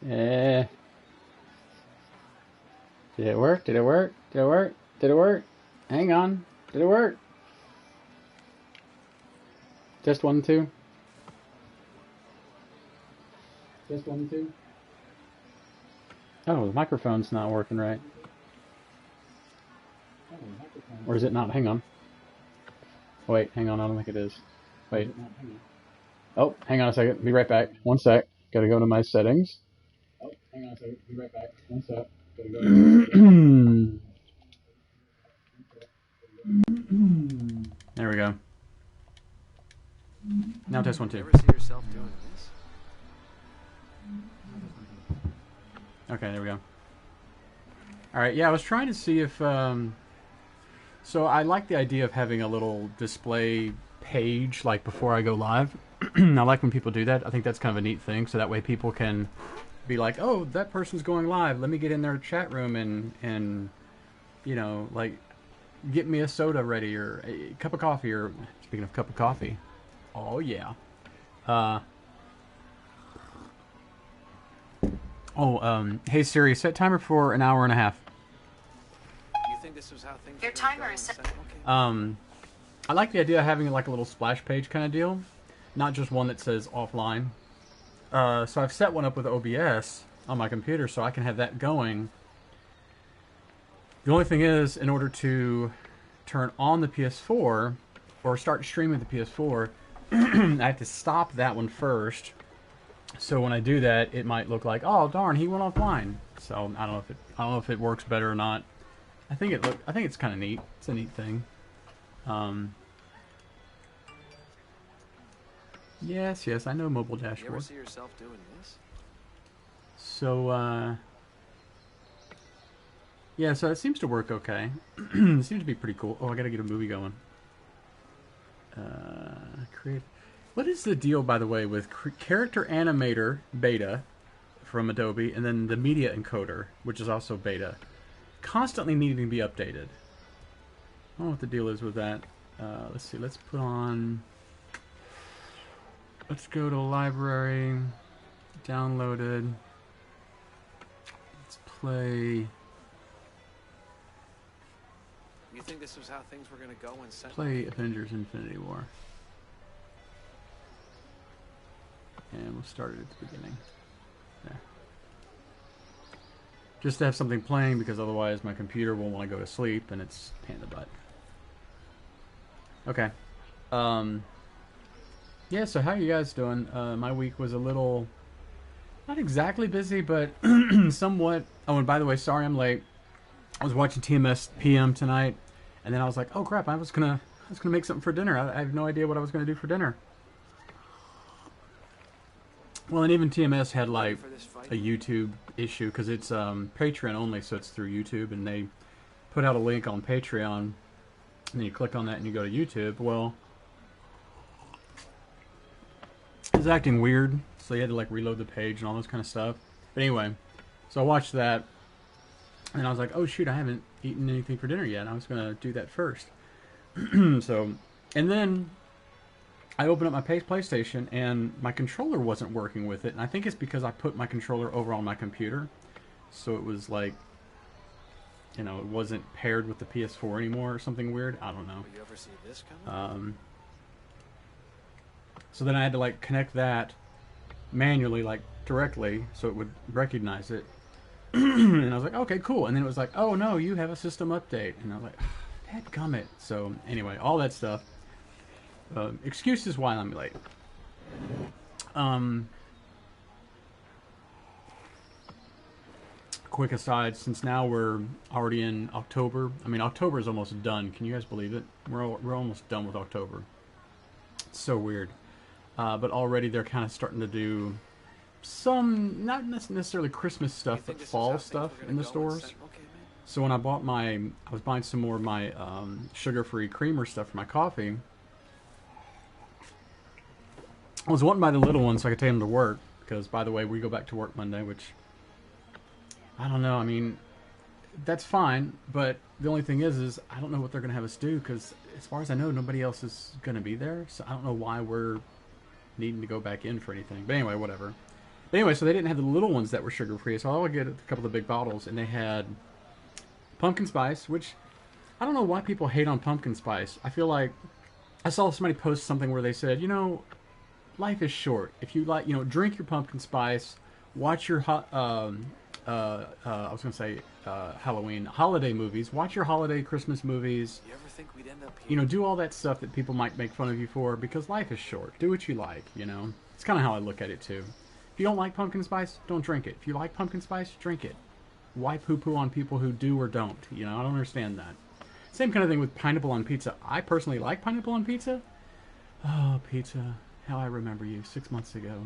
Eh. Did it work? Did it work? Did it work? Did it work? Hang on. Did it work? Just 1, 2. Just 1, 2. Oh, the microphone's not working right. Or is it not? Hang on. Wait, hang on. I don't think it is. Wait. Oh, hang on a second. Be right back. 1 sec. Gotta go to my settings. Oh, hang on a second. Be right back. 1 sec. Gotta go to There we go. Now test 1, 2. Ever see yourself doing this? Okay, there we go. Alright, yeah, I was trying to see if... So I like the idea of having a little display page, like, before I go live. I like when people do that. I think that's kind of a neat thing, so that way people can be like, oh, that person's going live. Let me get in their chat room and you know, like, get me a soda ready, or a cup of coffee, or... Speaking of cup of coffee. Oh, yeah. Hey Siri, set timer for 1.5 hours. You think this was how things Your timer is set. Okay. I like the idea of having like a little splash page kind of deal, not just one that says offline. So I've set one up with OBS on my computer so I can have that going. The only thing is, in order to turn on the PS4 or start streaming the PS4, I have to stop that one first. So when I do that, it might look like, oh darn, he went offline. So I don't know if it works better or not. I think it's kind of neat. It's a neat thing. Yes, I know mobile You ever dashboard. see yourself doing this? So yeah, so it seems to work okay. It seems to be pretty cool. Oh, I gotta get a movie going. Create. What is the deal, by the way, with Character Animator Beta from Adobe, and then the Media Encoder, which is also beta, constantly needing to be updated? I don't know what the deal is with that. Let's see. Let's put on. Let's go to library. Downloaded. Let's play. You think this was how things were going to go when sent? Play Avengers Infinity War. And we'll start it at the beginning. There. Just to have something playing, because otherwise my computer will want to go to sleep and it's a pain in the butt. Okay. Yeah, so how you guys doing? My week was a little... not exactly busy, but somewhat... Oh, and by the way, sorry I'm late. I was watching TMS PM tonight, and then I was like, oh crap, I was gonna make something for dinner. I have no idea what I was gonna do for dinner. Well, and even TMS had like a YouTube issue, because it's Patreon only, so it's through YouTube, and they put out a link on Patreon, and then you click on that and you go to YouTube. Well, it's acting weird, so you had to like reload the page and all this kind of stuff. But anyway, so I watched that, and I was like, oh shoot, I haven't eaten anything for dinner yet. I was gonna do that first. So, and then I opened up my PlayStation, and my controller wasn't working with it, and I think it's because I put my controller over on my computer, so it was like, you know, it wasn't paired with the PS4 anymore or something weird. I don't know. Will you ever see this coming? So then I had to like connect that manually, like directly, so it would recognize it. And I was like, okay, cool. And then it was like, oh no, you have a system update. And I was like, dadgummit. So anyway, all that stuff. Excuses why I'm late. Quick aside, since now we're already in October. I mean, October is almost done. Can you guys believe it? We're almost done with October. It's so weird. But already they're kind of starting to do some, not necessarily Christmas stuff, but fall stuff in the stores. So when I bought I was buying some more of my sugar-free creamer stuff for my coffee. I was wanting to buy the little ones so I could take them to work, because, by the way, we go back to work Monday, which, I don't know, I mean, that's fine, but the only thing is I don't know what they're going to have us do, because as far as I know, nobody else is going to be there, so I don't know why we're needing to go back in for anything. But anyway, whatever. But anyway, so they didn't have the little ones that were sugar free, so I would get a couple of the big bottles, and they had pumpkin spice, which I don't know why people hate on pumpkin spice. I feel like I saw somebody post something where they said, life is short. If you like, drink your pumpkin spice, watch your I was gonna say Halloween holiday movies. Watch your holiday Christmas movies. You ever think we'd end up here? Do all that stuff that people might make fun of you for because life is short. Do what you like. It's kind of how I look at it too. If you don't like pumpkin spice, don't drink it. If you like pumpkin spice, drink it. Why poo-poo on people who do or don't? I don't understand that. Same kind of thing with pineapple on pizza. I personally like pineapple on pizza. Oh, pizza. How I remember you 6 months ago.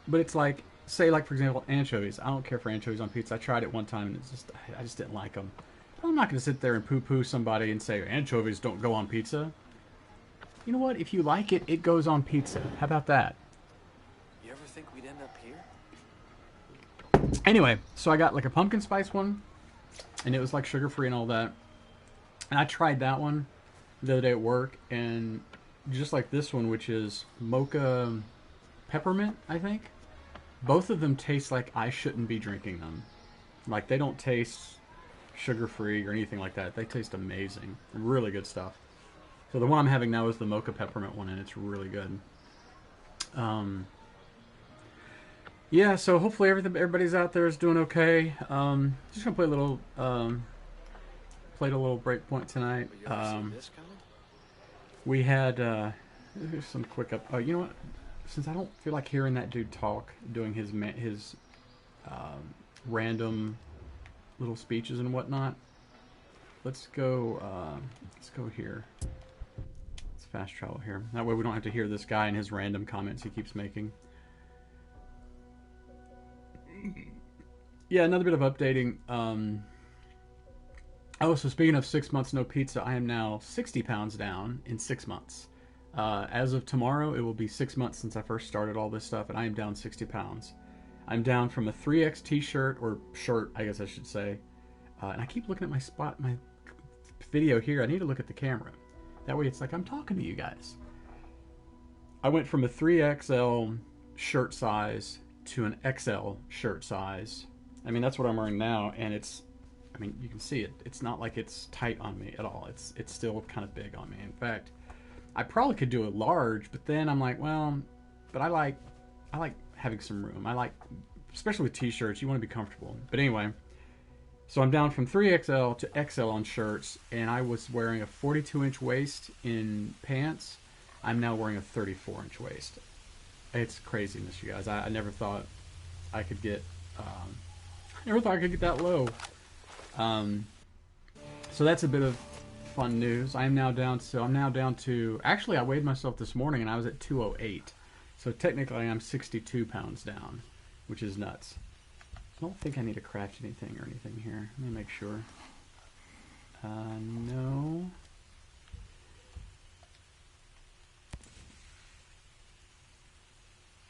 But it's like, say, like, for example, anchovies. I don't care for anchovies on pizza. I tried it one time, and I just didn't like them. But I'm not going to sit there and poo-poo somebody and say, anchovies don't go on pizza. You know what? If you like it, it goes on pizza. How about that? You ever think we'd end up here? Anyway, so I got, like, a pumpkin spice one, and it was, like, sugar-free and all that. And I tried that one the other day at work, and just like this one, which is mocha peppermint, I think. Both of them taste like I shouldn't be drinking them. Like, they don't taste sugar-free or anything like that. They taste amazing. Really good stuff. So the one I'm having now is the mocha peppermint one, and it's really good. Yeah, so hopefully everybody's out there is doing okay. Just gonna play a little, played a little Breakpoint tonight. But you ever see this coming? We had, here's some quick up. Oh, you know what? Since I don't feel like hearing that dude talk, doing his random little speeches and whatnot, let's go here. Let's fast travel here. That way we don't have to hear this guy and his random comments he keeps making. Yeah, another bit of updating. Oh, so speaking of 6 months no pizza, I am now 60 pounds down in 6 months. As of tomorrow, it will be 6 months since I first started all this stuff, and I am down 60 pounds. I'm down from a 3X t-shirt, or shirt, I guess I should say. And I keep looking at my video here. I need to look at the camera. That way it's like I'm talking to you guys. I went from a 3XL shirt size to an XL shirt size. I mean, that's what I'm wearing now, and you can see it. It's not like it's tight on me at all. It's still kind of big on me. In fact, I probably could do a large, but then I'm like, well, but I like having some room. I like, especially with t-shirts, you want to be comfortable. But anyway, so I'm down from 3XL to XL on shirts, and I was wearing a 42-inch waist in pants. I'm now wearing a 34-inch waist. It's craziness, you guys. I never thought I could get, that low. So that's a bit of fun news. I'm now down to, actually I weighed myself this morning and I was at 208. So technically I'm 62 pounds down, which is nuts. I don't think I need to craft anything or anything here. Let me make sure. No.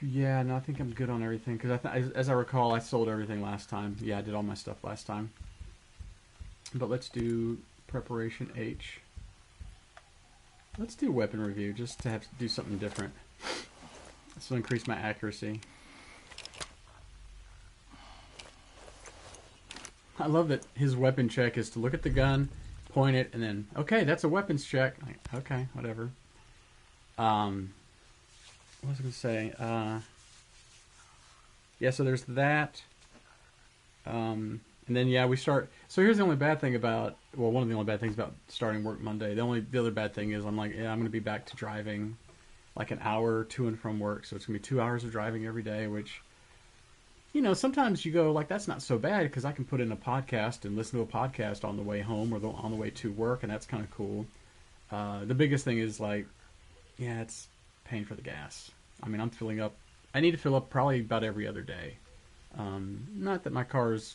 Yeah, no, I think I'm good on everything. Because as I recall, I sold everything last time. Yeah, I did all my stuff last time. But let's do preparation H. Let's do weapon review, just to have to do something different. This will increase my accuracy. I love that his weapon check is to look at the gun, point it, and then, okay, that's a weapons check. Like, okay, whatever. What was I going to say? Yeah, so there's that. And then, yeah, we start. So here's the only bad thing about, well, one of the only bad things about starting work Monday. The other bad thing is I'm like, yeah, I'm going to be back to driving like an hour to and from work. So it's going to be 2 hours of driving every day, which, sometimes you go like, that's not so bad because I can put in a podcast and listen to a podcast on the way home or on the way to work, and that's kind of cool. The biggest thing is like, yeah, it's paying for the gas. I mean, I'm filling up. I need to fill up probably about every other day. Not that my car's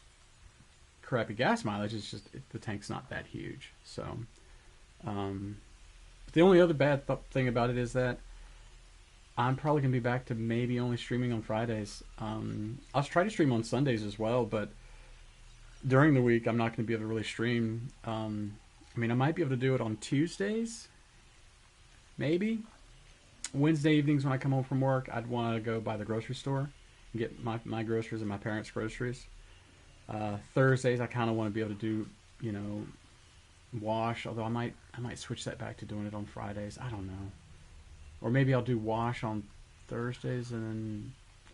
crappy gas mileage, it's just the tank's not that huge. So, the only other bad thing about it is that I'm probably going to be back to maybe only streaming on Fridays. I'll try to stream on Sundays as well, but during the week, I'm not going to be able to really stream. I mean, I might be able to do it on Tuesdays, maybe. Wednesday evenings when I come home from work, I'd want to go by the grocery store and get my groceries and my parents' groceries. Thursdays, I kind of want to be able to do, you know, wash. Although I might switch that back to doing it on Fridays. I don't know. Or maybe I'll do wash on Thursdays and then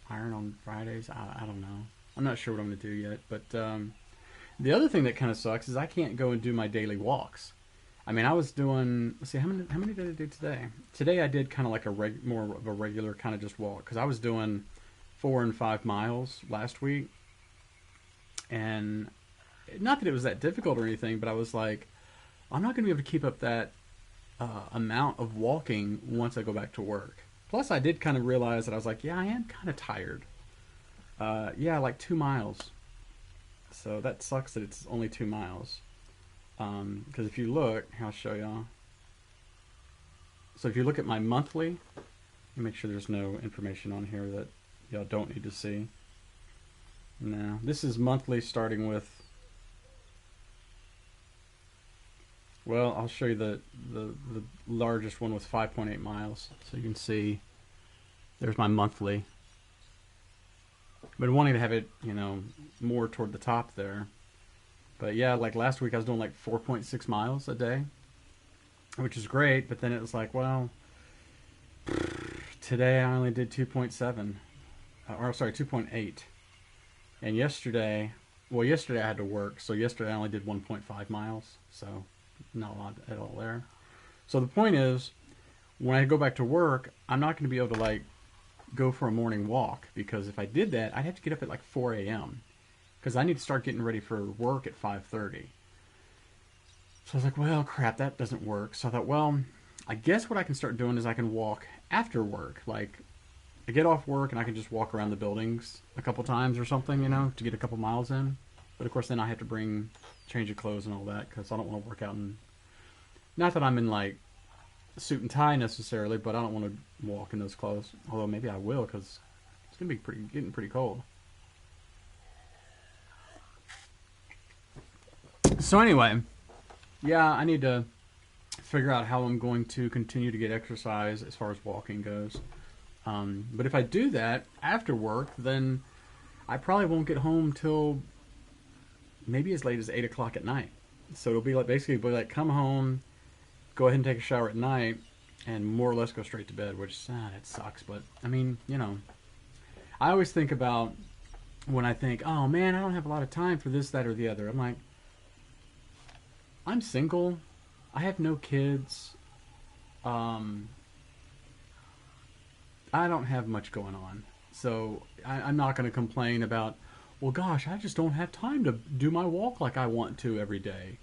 iron on Fridays. I don't know. I'm not sure what I'm going to do yet. But the other thing that kind of sucks is I can't go and do my daily walks. I mean, I was doing. Let's see, how many did I do today? Today I did kind of like more of a regular kind of just walk because I was doing 4 and 5 miles last week, and not that it was that difficult or anything, but I was like, I'm not going to be able to keep up that amount of walking once I go back to work. Plus, I did kind of realize that I was like, yeah, I am kind of tired. Yeah, like 2 miles. So that sucks that it's only 2 miles. Because if you look, I'll show y'all. So if you look at my monthly, let me make sure there's no information on here that y'all don't need to see. No, this is monthly starting with. Well, I'll show you the largest one with 5.8 miles, so you can see. There's my monthly. But wanting to have it, you know, more toward the top there. But yeah, like last week I was doing like 4.6 miles a day, which is great. But then it was like, well, today I only did 2.7, or sorry, 2.8. And yesterday I had to work, so yesterday I only did 1.5 miles, so not a lot at all there. So the point is, when I go back to work, I'm not going to be able to like go for a morning walk, because if I did that, I'd have to get up at like 4 a.m. because I need to start getting ready for work at 5:30. So I was like, well, crap, that doesn't work. So I thought, well, I guess what I can start doing is I can walk after work. Like, I get off work and I can just walk around the buildings a couple times or something, you know, to get a couple miles in. But of course, then I have to change of clothes and all that, because I don't want to work out in. Not that I'm in like a suit and tie necessarily, but I don't want to walk in those clothes. Although maybe I will, because it's gonna be getting pretty cold. So anyway, yeah, I need to figure out how I'm going to continue to get exercise as far as walking goes. But if I do that after work, then I probably won't get home till maybe as late as 8 o'clock at night. So it'll be like basically like come home, go ahead and take a shower at night, and more or less go straight to bed, which that sucks. But I mean, you know, I always think about when I think, oh man, I don't have a lot of time for this, that, or the other. I'm like, I'm single. I have no kids. I don't have much going on. So I'm not going to complain about, well, gosh, I just don't have time to do my walk like I want to every day.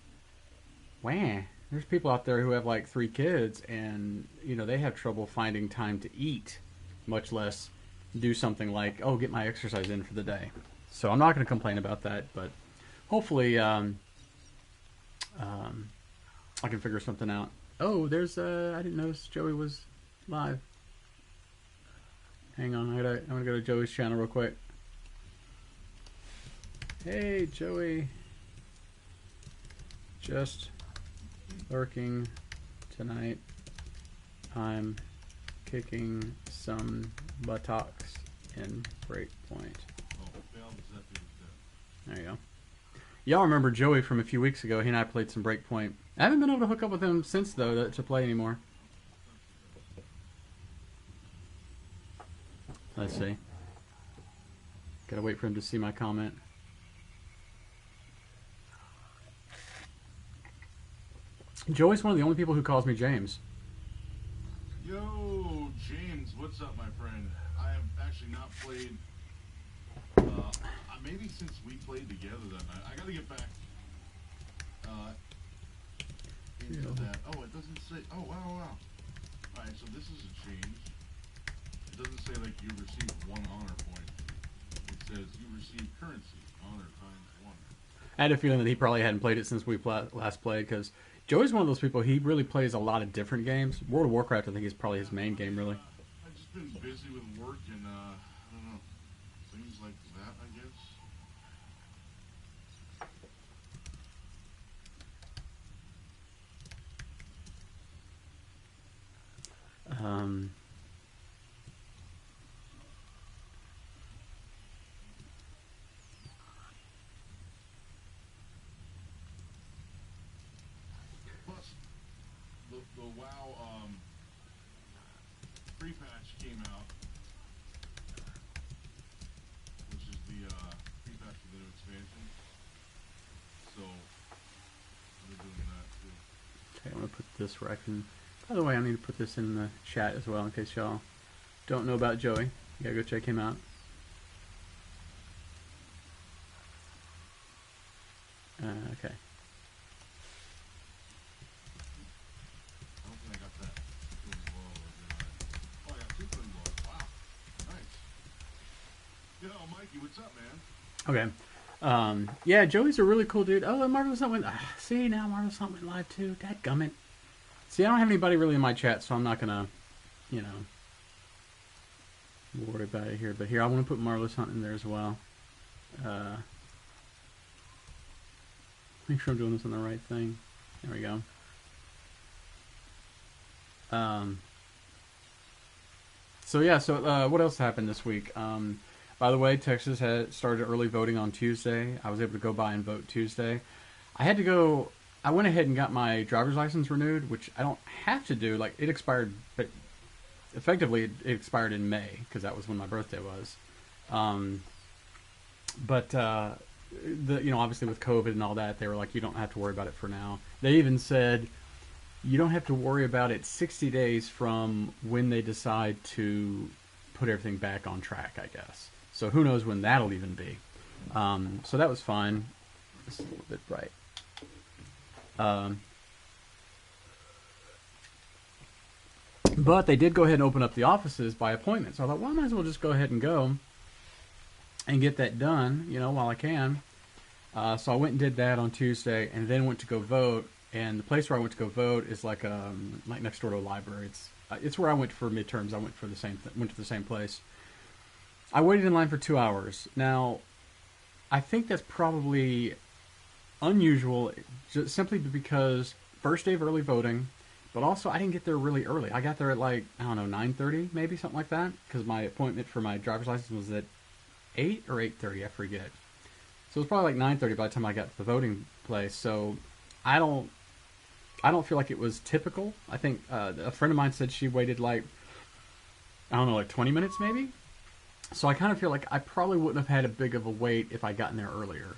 Wah. There's people out there who have like 3 kids and, you know, they have trouble finding time to eat, much less do something like, oh, get my exercise in for the day. So I'm not going to complain about that, but hopefully I can figure something out. Oh, there's I didn't notice Joey was live. Hang on, I'm gonna go to Joey's channel real quick. Hey Joey, just lurking tonight. I'm kicking some buttocks in Breakpoint. There you go. Y'all remember Joey from a few weeks ago? He and I played some Breakpoint. I haven't been able to hook up with him since though to play anymore. Let's see. Gotta wait for him to see my comment. Joey's one of the only people who calls me James. Yo, James, what's up, my friend? I have actually not played, maybe since we played together that night. I gotta get back, into that. Oh, it doesn't say, oh, wow. Alright, so this is a change. It doesn't say, like, you received 1 honor point. It says you received currency, honor times 1. I had a feeling that he probably hadn't played it since we last played, because Joey's one of those people, he really plays a lot of different games. World of Warcraft, I think, is probably his main game, really. I've just been busy with work and, I don't know, things like that, I guess. WoW pre-patch came out, which is the pre-patch for the new expansion. So they're doing that too. Okay, I'm gonna put this where I can. By the way, I need to put this in the chat as well in case y'all don't know about Joey. You gotta go check him out. Okay. I don't think I got that twin glow, or did I? Oh, I got 2 twin glows. Wow, nice. Yo, Mikey, what's up, man? Okay. Yeah, Joey's a really cool dude. Oh, and Marvelous Hunt went. See, now Marvelous Hunt went live too. Dadgummit. See, I don't have anybody really in my chat, so I'm not gonna, you know, worry about it here. But here, I want to put Marvelous Hunt in there as well. Make sure I'm doing this on the right thing. There we go. So yeah, so what else happened this week? By the way, Texas had started early voting on Tuesday. I was able to go by and vote Tuesday. I went ahead and got my driver's license renewed, which I don't have to do. Like, it expired, but effectively it expired in May, because that was when my birthday was. You know, obviously with COVID and all that, they were like, you don't have to worry about it for now. They even said you don't have to worry about it 60 days from when they decide to put everything back on track, I guess. So who knows when that'll even be. So that was fine. It's a little bit bright. But they did go ahead and open up the offices by appointment. So I thought, well, I might as well just go ahead and go and get that done, you know, while I can. So I went and did that on Tuesday, and then went to go vote. And the place where I went to go vote is like next door to a library. It's where I went for midterms. I went to the same place. I waited in line for 2 hours. Now, I think that's probably unusual, just simply because first day of early voting, but also I didn't get there really early. I got there at like, I don't know, 9:30, maybe something like that, because my appointment for my driver's license was at 8 or 8:30, I forget. So it was probably like 9:30 by the time I got to the voting place. So I don't feel like it was typical. I think a friend of mine said she waited like, I don't know, like 20 minutes maybe. So I kind of feel like I probably wouldn't have had a big of a wait if I gotten there earlier.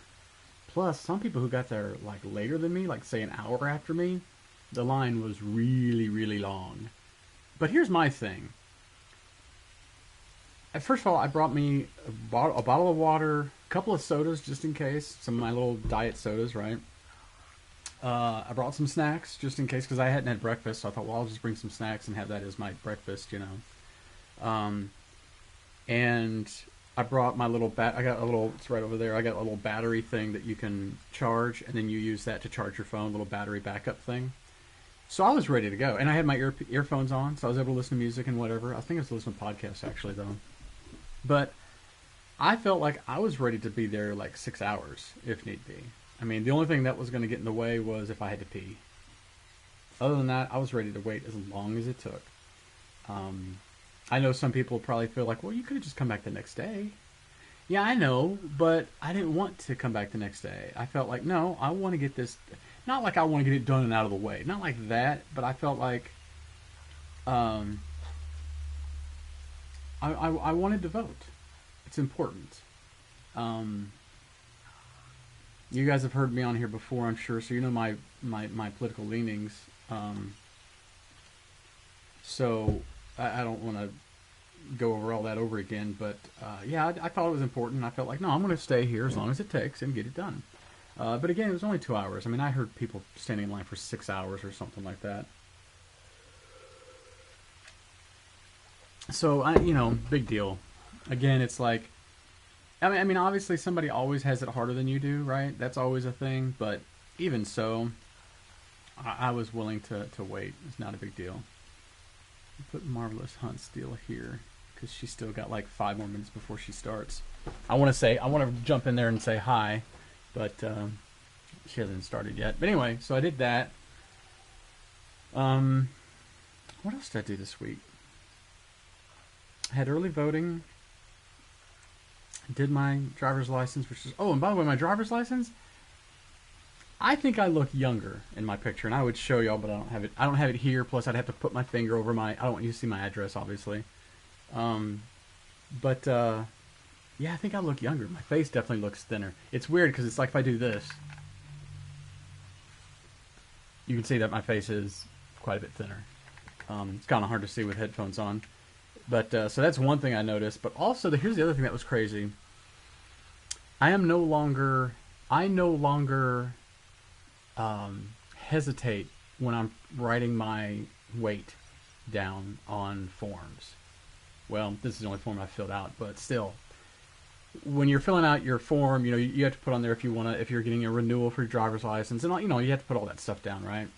Plus, some people who got there like later than me, like say an hour after me, the line was really, really long. But here's my thing. First of all, I brought me a bottle of water, a couple of sodas just in case, some of my little diet sodas, right? I brought some snacks just in case, because I hadn't had breakfast, so I thought, well, I'll just bring some snacks and have that as my breakfast, you know. And I brought my little it's right over there, I got a little battery thing that you can charge, and then you use that to charge your phone, little battery backup thing. So I was ready to go, and I had my earphones on, so I was able to listen to music and whatever. I think I was listening to podcasts, actually, though. But I felt like I was ready to be there like 6 hours, if need be. I mean, the only thing that was going to get in the way was if I had to pee. Other than that, I was ready to wait as long as it took. I know some people probably feel like, well, you could have just come back the next day. Yeah, I know, but I didn't want to come back the next day. I felt like, no, I want to get this, not like I want to get it done and out of the way. Not like that, but I felt like I wanted to vote. It's important. You guys have heard me on here before, I'm sure, so you know my political leanings. So I don't want to go over all that over again, but yeah, I thought it was important. I felt like, no, I'm going to stay here as long as it takes and get it done. But again, it was only 2 hours. I mean, I heard people standing in line for 6 hours or something like that. So, you know, big deal. Again, it's like, I mean, obviously somebody always has it harder than you do, right? That's always a thing. But even so, I was willing to wait. It's not a big deal. Put Marvelous Hunt Steel here because she's still got like 5 more minutes before she starts. I want to jump in there and say hi, but she hasn't started yet. But anyway, so I did that. What else did I do this week? I had early voting. Did my driver's license, which is, oh, and by the way, my driver's license, I think I look younger in my picture, and I would show y'all, but I don't have it. I don't have it here. Plus, I'd have to put my finger over my. I don't want you to see my address, obviously. But yeah, I think I look younger. My face definitely looks thinner. It's weird because it's like if I do this, you can see that my face is quite a bit thinner. It's kind of hard to see with headphones on. But so that's one thing I noticed. But also, here's the other thing that was crazy. I no longer hesitate when I'm writing my weight down on forms. Well, this is the only form I filled out, but still, when you're filling out your form, you know, you have to put on there if you're getting a renewal for your driver's license, and you know, you have to put all that stuff down, right?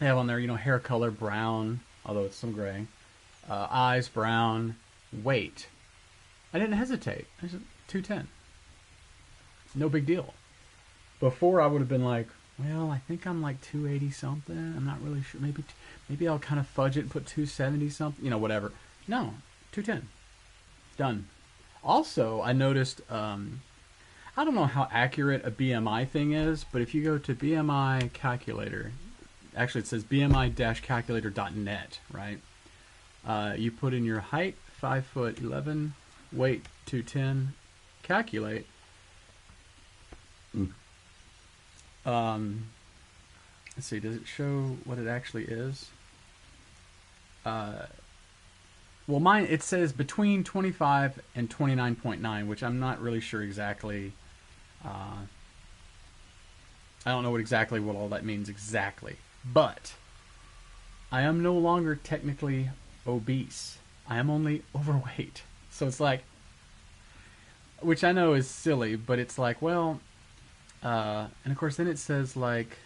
I have on there, you know, hair color brown, although it's some gray, eyes brown, weight. I didn't hesitate. I said 210. No big deal. Before I would have been like, well, I think I'm like 280 something. I'm not really sure. Maybe I'll kind of fudge it and put 270 something. You know, whatever. No, 210. Done. Also, I noticed, I don't know how accurate a BMI thing is, but if you go to BMI calculator, actually it says BMI-calculator.net, right? You put in your height, 5'11", weight 210, calculate. Let's see, does it show what it actually is? Well, mine, it says between 25 and 29.9, which I'm not really sure exactly. I don't know what all that means exactly. But I am no longer technically obese. I am only overweight. So it's like, which I know is silly, but it's like, well, and of course then it says like,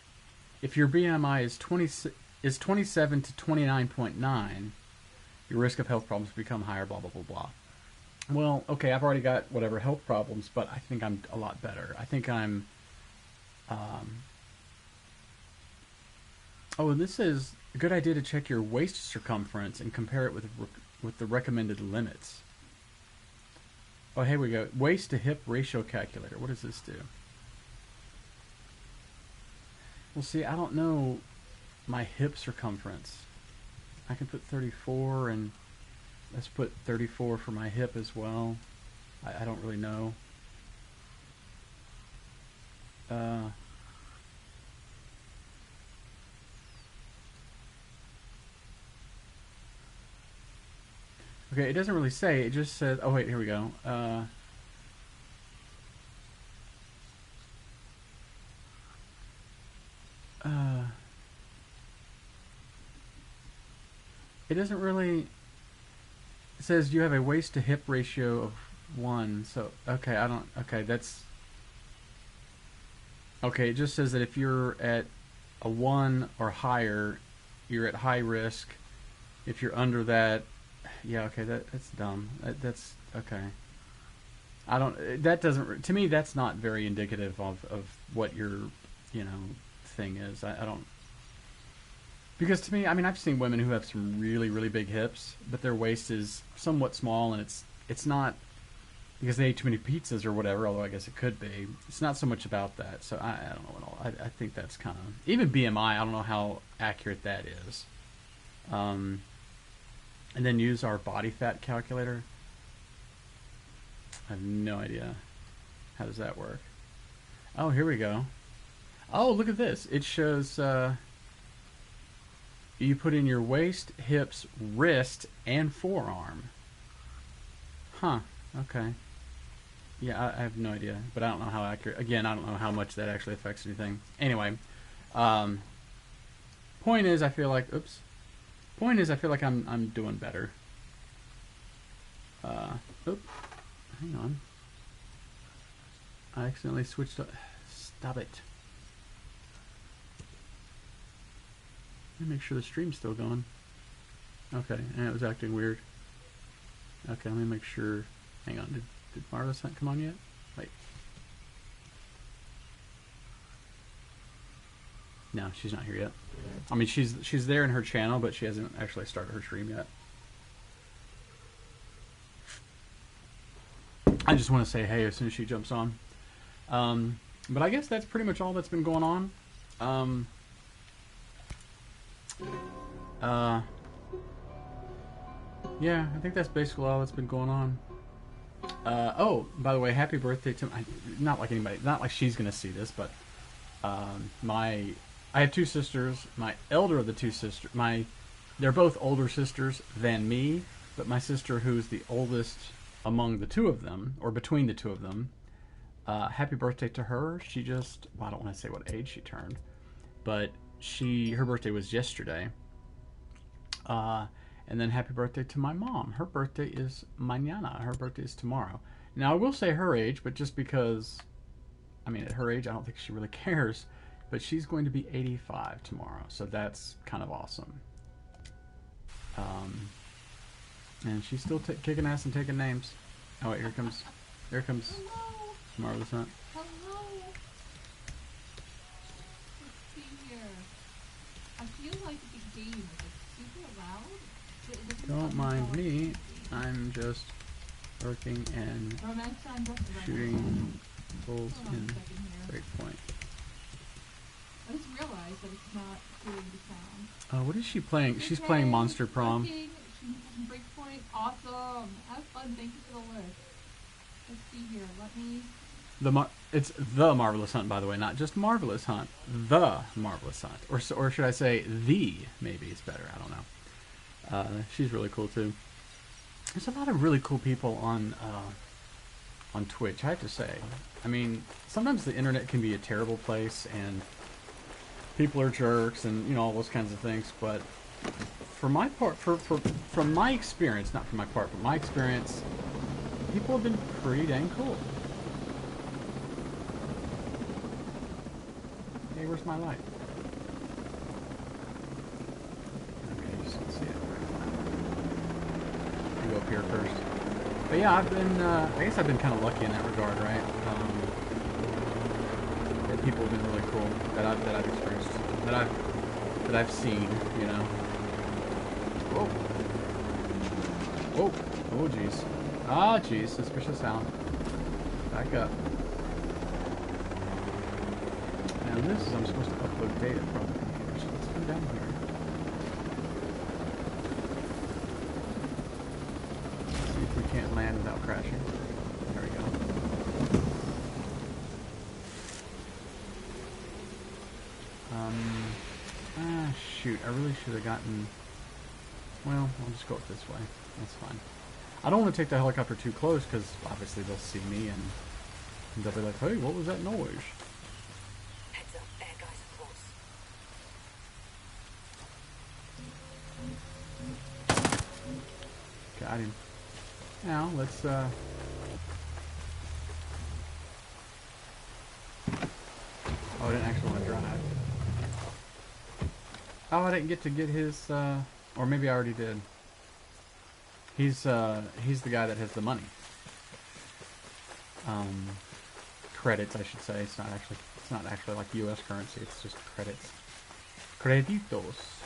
if your BMI is 27 to 29.9, your risk of health problems become higher, blah, blah, blah, blah. Well, okay, I've already got whatever health problems, but I think I'm a lot better. I think I'm, oh, and this is a good idea to check your waist circumference and compare it with the recommended limits. Oh, here we go. Waist to hip ratio calculator. What does this do? Well, see, I don't know my hip circumference. I can put 34, and let's put 34 for my hip as well. I don't really know. Okay, it doesn't really say. It just says, oh wait, here we go. It doesn't really. It says you have a waist to hip ratio of 1. So okay, I don't. Okay, that's. Okay, it just says that if you're at a 1 or higher, you're at high risk. If you're under that, yeah, okay, that's dumb. That's okay. I don't. That doesn't. To me, that's not very indicative of what your, you know, thing is. I don't. Because to me, I mean, I've seen women who have some really, really big hips, but their waist is somewhat small, and it's not because they ate too many pizzas or whatever, although I guess it could be. It's not so much about that, so I don't know at all. I think that's kind of... Even BMI, I don't know how accurate that is. And then use our body fat calculator. I have no idea. How does that work? Oh, here we go. Oh, look at this. It shows... you put in your waist, hips, wrist, and forearm. Huh. Okay. Yeah, I have no idea, but I don't know how accurate. Again, I don't know how much that actually affects anything. Anyway, point is, I feel like, oops. Point is, I feel like I'm doing better. Oop. Hang on. I accidentally switched up. Stop it. Let me make sure the stream's still going. Okay, and it was acting weird. Okay, let me make sure. Hang on, did Marla's not come on yet? Wait. No, she's not here yet. I mean, she's there in her channel, but she hasn't actually started her stream yet. I just want to say hey as soon as she jumps on. But I guess that's pretty much all that's been going on. Yeah, I think that's basically all that's been going on. Oh, by the way, happy birthday to not like anybody, not like she's gonna see this, but I have two sisters. My elder of the two sisters, they're both older sisters than me, but my sister, who's the oldest among the two of them, or between the two of them, happy birthday to her. She just, well, I don't want to say what age she turned, but her birthday was yesterday. And then happy birthday to my mom. Her birthday is mañana. Her birthday is tomorrow. Now, I will say her age, but just because, I mean, at her age, I don't think she really cares. But she's going to be 85 tomorrow, so that's kind of awesome. And she's still kicking ass and taking names. Oh wait, here comes Hello. Marvelous Hunt. Hello. Let's see here. I feel like the game is like super loud. Don't mind me. I'm just working and shooting bulls in Breakpoint. I just realized that it's not doing the sound. What is she playing? She's playing Monster Prom. Breakpoint, awesome. Have fun. Thank you for the list. Let's see here. Let me. It's the Marvelous Hunt, by the way, not just Marvelous Hunt. The Marvelous Hunt, or should I say the? Maybe it's better. I don't know. She's really cool too. There's a lot of really cool people on Twitch, I have to say. I mean, sometimes the internet can be a terrible place and people are jerks and, you know, all those kinds of things, but for my part, from my experience, not from my part, but my experience, people have been pretty dang cool. Hey, where's my light? Okay, you just can see it. Go up here first. But yeah, I've been, I guess I've been kind of lucky in that regard, right? That people have been really cool, that I've experienced, that I've seen, you know. Whoa. Whoa. Oh, jeez. Ah, jeez. Suspicious sound. Back up. Now this is, I'm supposed to upload data from the computer, so let's go down here. We can't land without crashing. There we go. Shoot, I really should have gotten... Well, I'll just go up this way. That's fine. I don't want to take the helicopter too close, because obviously they'll see me, and they'll be like, hey, what was that noise? Heads up, bad guys are close. Got him. Now, let's, Oh, I didn't actually want to drive. Oh, I didn't get to get his, or maybe I already did. He's the guy that has the money. Credits, I should say. It's not actually like U.S. currency. It's just credits. Creditos.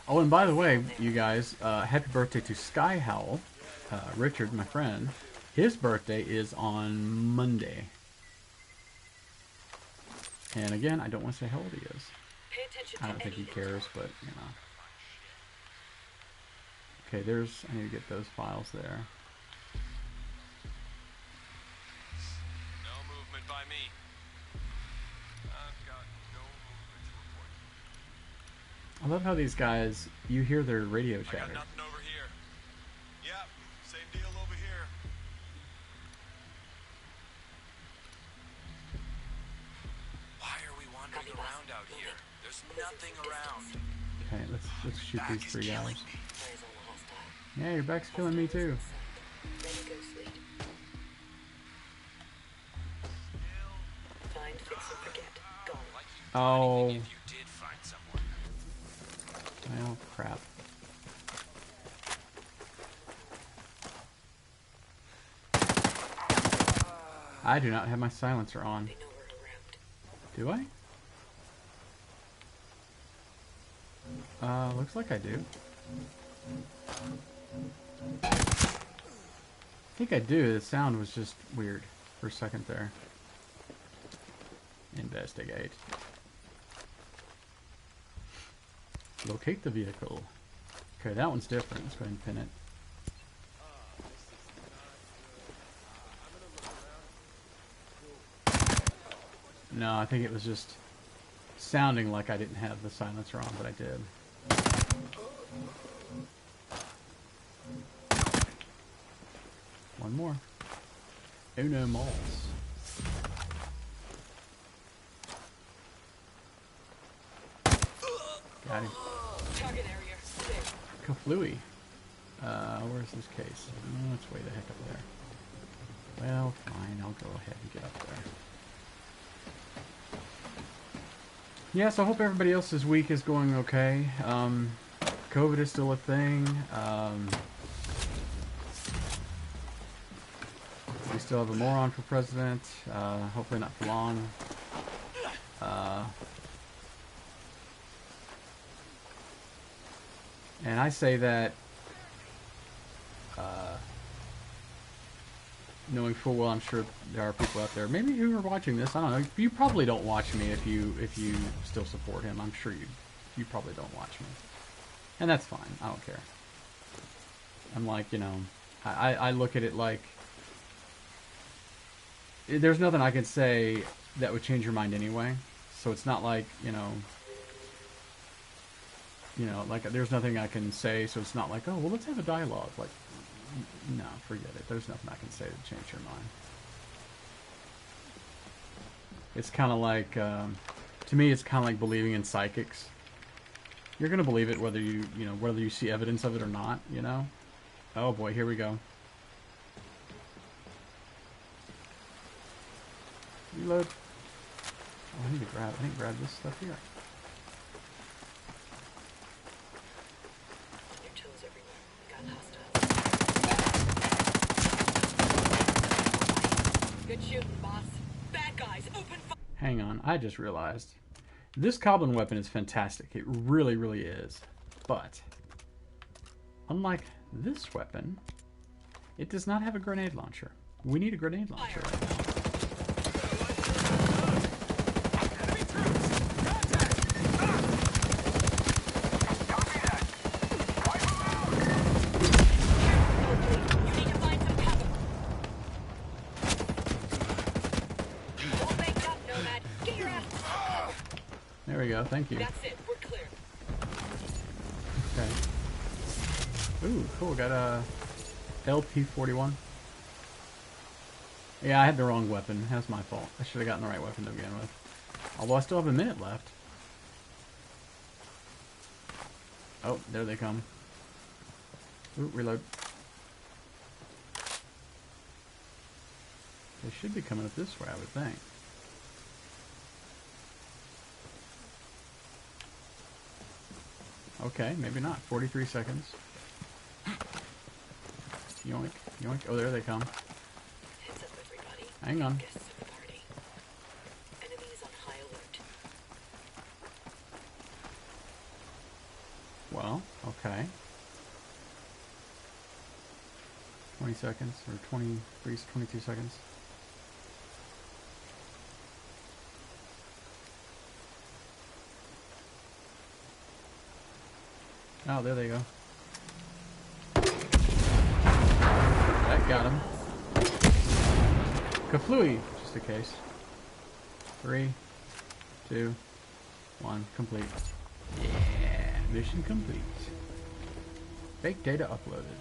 Oh, and by the way, you guys, happy birthday to Sky Howl. Richard, my friend. His birthday is on Monday. And again, I don't want to say how old he is. Pay attention I don't think he cares, but, you know. Okay, I need to get those files there. No movement by me. I've got no movement to report. I love how these guys, you hear their radio I got chatter. nothing over here. Yep, same deal over here. Why are we wandering around out here? There's nothing around. Okay, let's shoot Back these is three killing guys. me. Eyes on the hostile. Yeah, your back's killing me too. Ready to go sleep. Find, fix, and forget. Gone. Like you Oh. if you did find someone. Oh, crap. I do not have my silencer on. They know we're around. Do I? Looks like I do. think I do. The sound was just weird for a second there. Investigate. Locate the vehicle. Okay, that one's different. Let's go ahead and pin it. No, I think it was just sounding like I didn't have the silencer on, but I did. One more. Uno Malls. Got him. Target area clear. Kaflooey. Where's this case? Oh, it's way the heck up there. Well, fine. I'll go ahead and get up there. Yes, I hope everybody else's week is going okay. COVID is still a thing. We still have a moron for president. Hopefully not for long. And I say that knowing full well, I'm sure there are people out there, maybe who are watching this. I don't know. You probably don't watch me if you still support him. I'm sure you probably don't watch me, and that's fine. I don't care. I'm like, you know, I look at it like there's nothing I can say that would change your mind anyway. So it's not like, you know, like there's nothing I can say. So it's not like, oh, well, let's have a dialogue. Like, no, forget it. There's nothing I can say to change your mind. It's kind of like, to me, it's kind of like believing in psychics. You're gonna believe it whether whether you see evidence of it or not. You know. Oh boy, here we go. Reload. Oh, I need to grab this stuff here. Your toes everywhere. Got hostiles. Good shooting, boss. Bad guys, open fire. Hang on, I just realized. This goblin weapon is fantastic. It really, really is. But, unlike this weapon, it does not have a grenade launcher. We need a grenade launcher right now. There we go, thank you. That's it, we're clear. Okay. Ooh, cool, got a LP41. Yeah, I had the wrong weapon. That's my fault. I should have gotten the right weapon to begin with. Although I still have a minute left. Oh, there they come. Ooh, reload. They should be coming up this way, I would think. Okay, maybe not. 43 seconds. Yoink, yoink. Oh, there they come. Heads up, everybody. Hang on. Guests of the party. Enemies on high alert. Well, okay. 20 seconds, or 23, 22 seconds. Oh, there they go. That got him. Kaflooey, just in case. 3, 2, 1, complete. Yeah, mission complete. Fake data uploaded.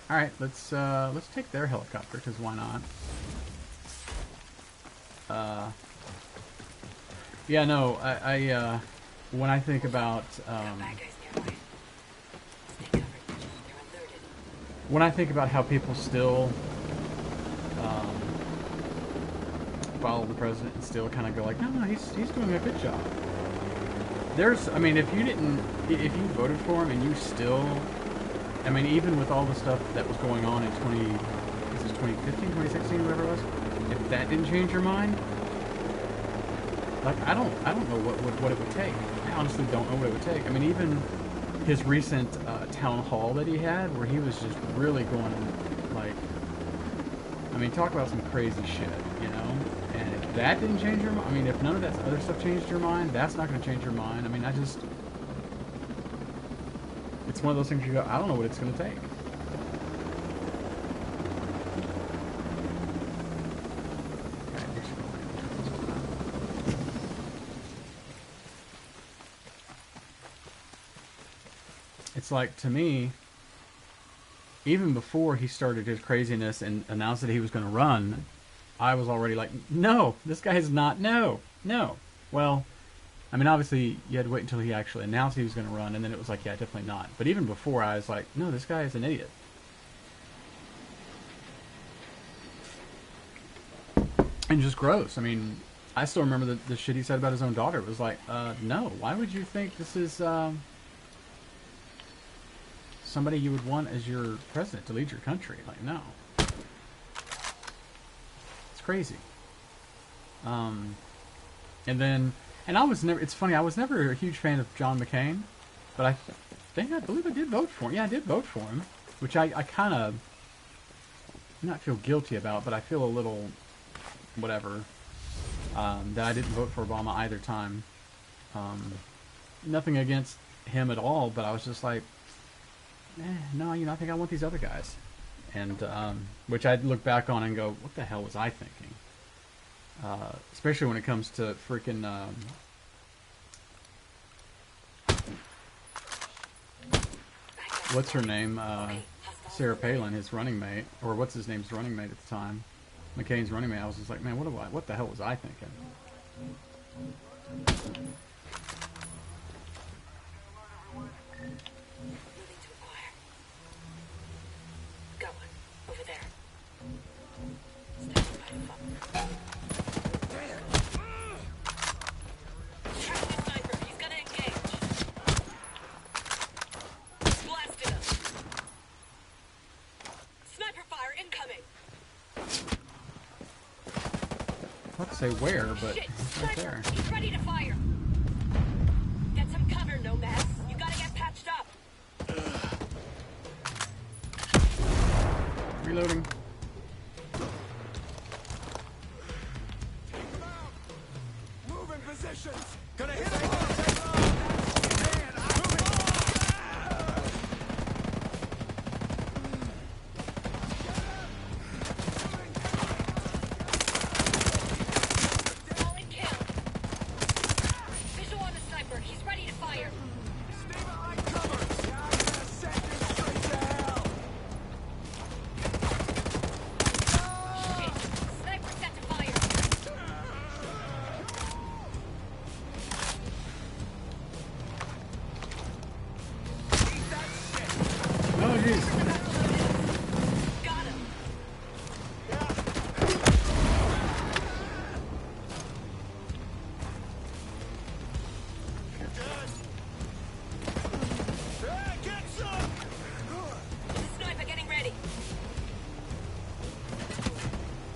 All right, let's take their helicopter, because why not? Yeah, no, I when I think about Bad guys nearby. Stay covered. They're alerted. when I think about how people still follow the president and still kind of go like, no, he's doing a good job. I mean, if you voted for him and you still, I mean, even with all the stuff that was going on in 2015, 2016, whatever it was, if that didn't change your mind, like, I don't know what it would take. I honestly don't know what it would take. I mean, even his recent town hall that he had, where he was just really going, like, I mean, talk about some crazy shit, you know? And if that didn't change your mind, I mean, if none of that other stuff changed your mind, that's not going to change your mind. I mean, it's one of those things you go, I don't know what it's going to take. It's like, to me, even before he started his craziness and announced that he was going to run, I was already like, no, this guy is not, no. Well, I mean, obviously, you had to wait until he actually announced he was going to run, and then it was like, yeah, definitely not. But even before, I was like, no, this guy is an idiot. And just gross. I mean, I still remember the shit he said about his own daughter. It was like, no, why would you think this is somebody you would want as your president to lead your country? Like, no. It's crazy. And I was never, it's funny, I was never a huge fan of John McCain, but I believe I did vote for him. Yeah, I did vote for him, which I kind of not feel guilty about, but I feel a little whatever, that I didn't vote for Obama either time. Nothing against him at all, but I was just like, no, you know, I think I want these other guys. And, which I'd look back on and go, what the hell was I thinking? Especially when it comes to freaking, what's her name? Sarah Palin, his running mate, or what's his name's running mate at the time? McCain's running mate. I was just like, man, what the hell was I thinking? Say where, but it's right there. He's ready to fire. Get some cover, Nomads. You gotta get patched up. Reloading. Move in positions. Gonna hit him.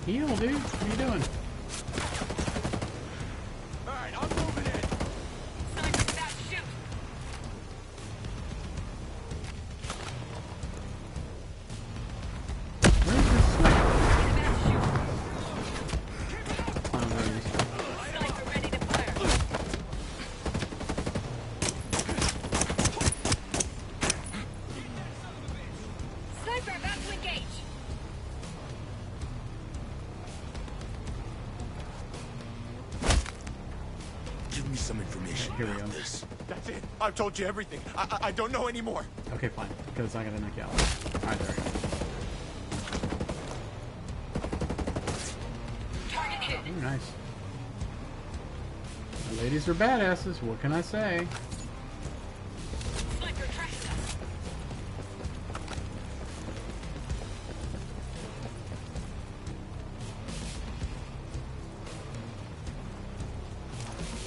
Heal, dude. What are you doing? Alright, I'm moving in. Sniper, fast, shoot. Where's this sniper? Fast, shoot. Oh, there he is. Sniper ready to fire. Sniper about to engage. Give me some information. Here we about go. This. That's it. I've told you everything. I don't know anymore. Okay, fine. Because I gotta knock you out. Alright, there we go. Target hit. Ooh, nice. The ladies are badasses. What can I say? Sniper tracking us.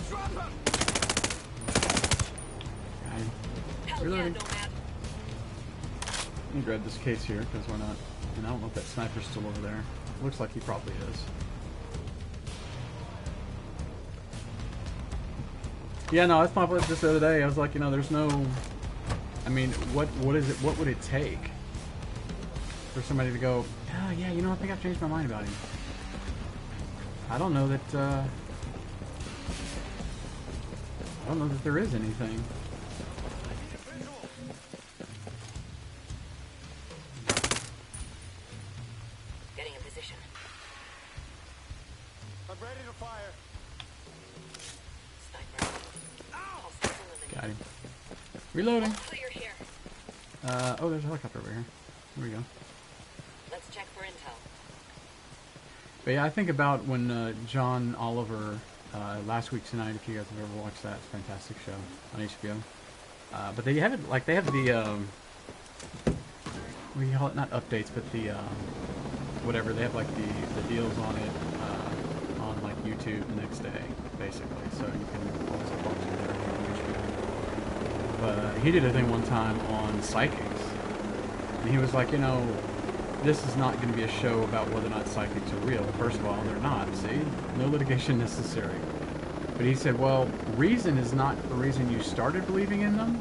Drop him. Hell Reloading. yeah, Nomad. Let me grab this case here because we're not. And I don't know if that sniper's still over there. Looks like he probably is. Yeah, no, I thought about this the other day. I was like, you know, there's no I mean, what is it? What would it take for somebody to go, oh, yeah, you know, I think I've changed my mind about him. I don't know that. I don't know that there is anything. Getting in position. I'm ready to fire. Sniper. Pulse eliminated. Got him. Reloading. Clear here. Oh, there's a helicopter over here. Here we go. Let's check for intel. But yeah, I think about when John Oliver, Last Week Tonight, if you guys have ever watched that, it's a fantastic show on HBO. But they have it, like, they have the, what do you call it? Not updates, but the, whatever, they have, like, the deals on it, on, like, YouTube the next day, basically. So you can also watch it there on HBO. But he did a thing one time on psychics. And he was like, you know, this is not going to be a show about whether or not psychics are real. First of all, they're not, see? No litigation necessary. But he said, well, reason is not the reason you started believing in them,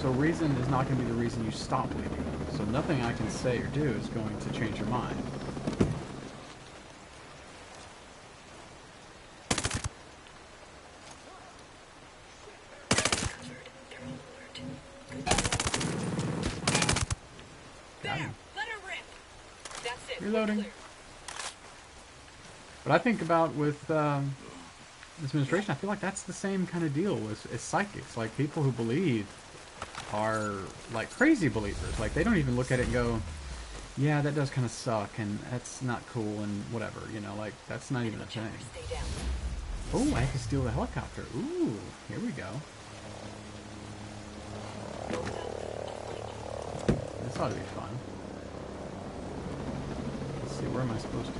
so reason is not going to be the reason you stop believing in them. So nothing I can say or do is going to change your mind. Got him. Let her rip. That's it. Reloading. We're clear. But I think about with this administration, I feel like that's the same kind of deal as psychics. Like, people who believe are like crazy believers. Like, they don't even look at it and go, yeah, that does kind of suck, and that's not cool, and whatever, you know, like, that's not even a thing. Stay down. Oh, I can steal the helicopter. Ooh, here we go. This ought to be fun. Let's see, where am I supposed to go?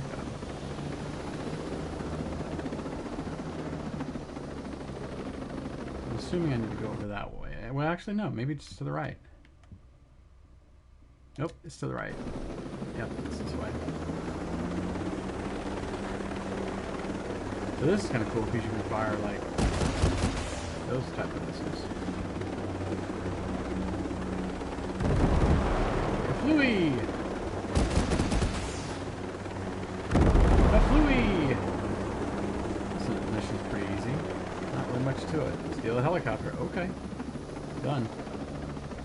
I'm assuming I need to go over that way. Well, actually, no. Maybe it's to the right. Nope, it's to the right. Yep, it's this way. So this is kind of cool because you can fire, like, those type of missiles. Flui! A Flui! This mission's pretty easy. Not really much to it. Steal a helicopter. Okay. Done.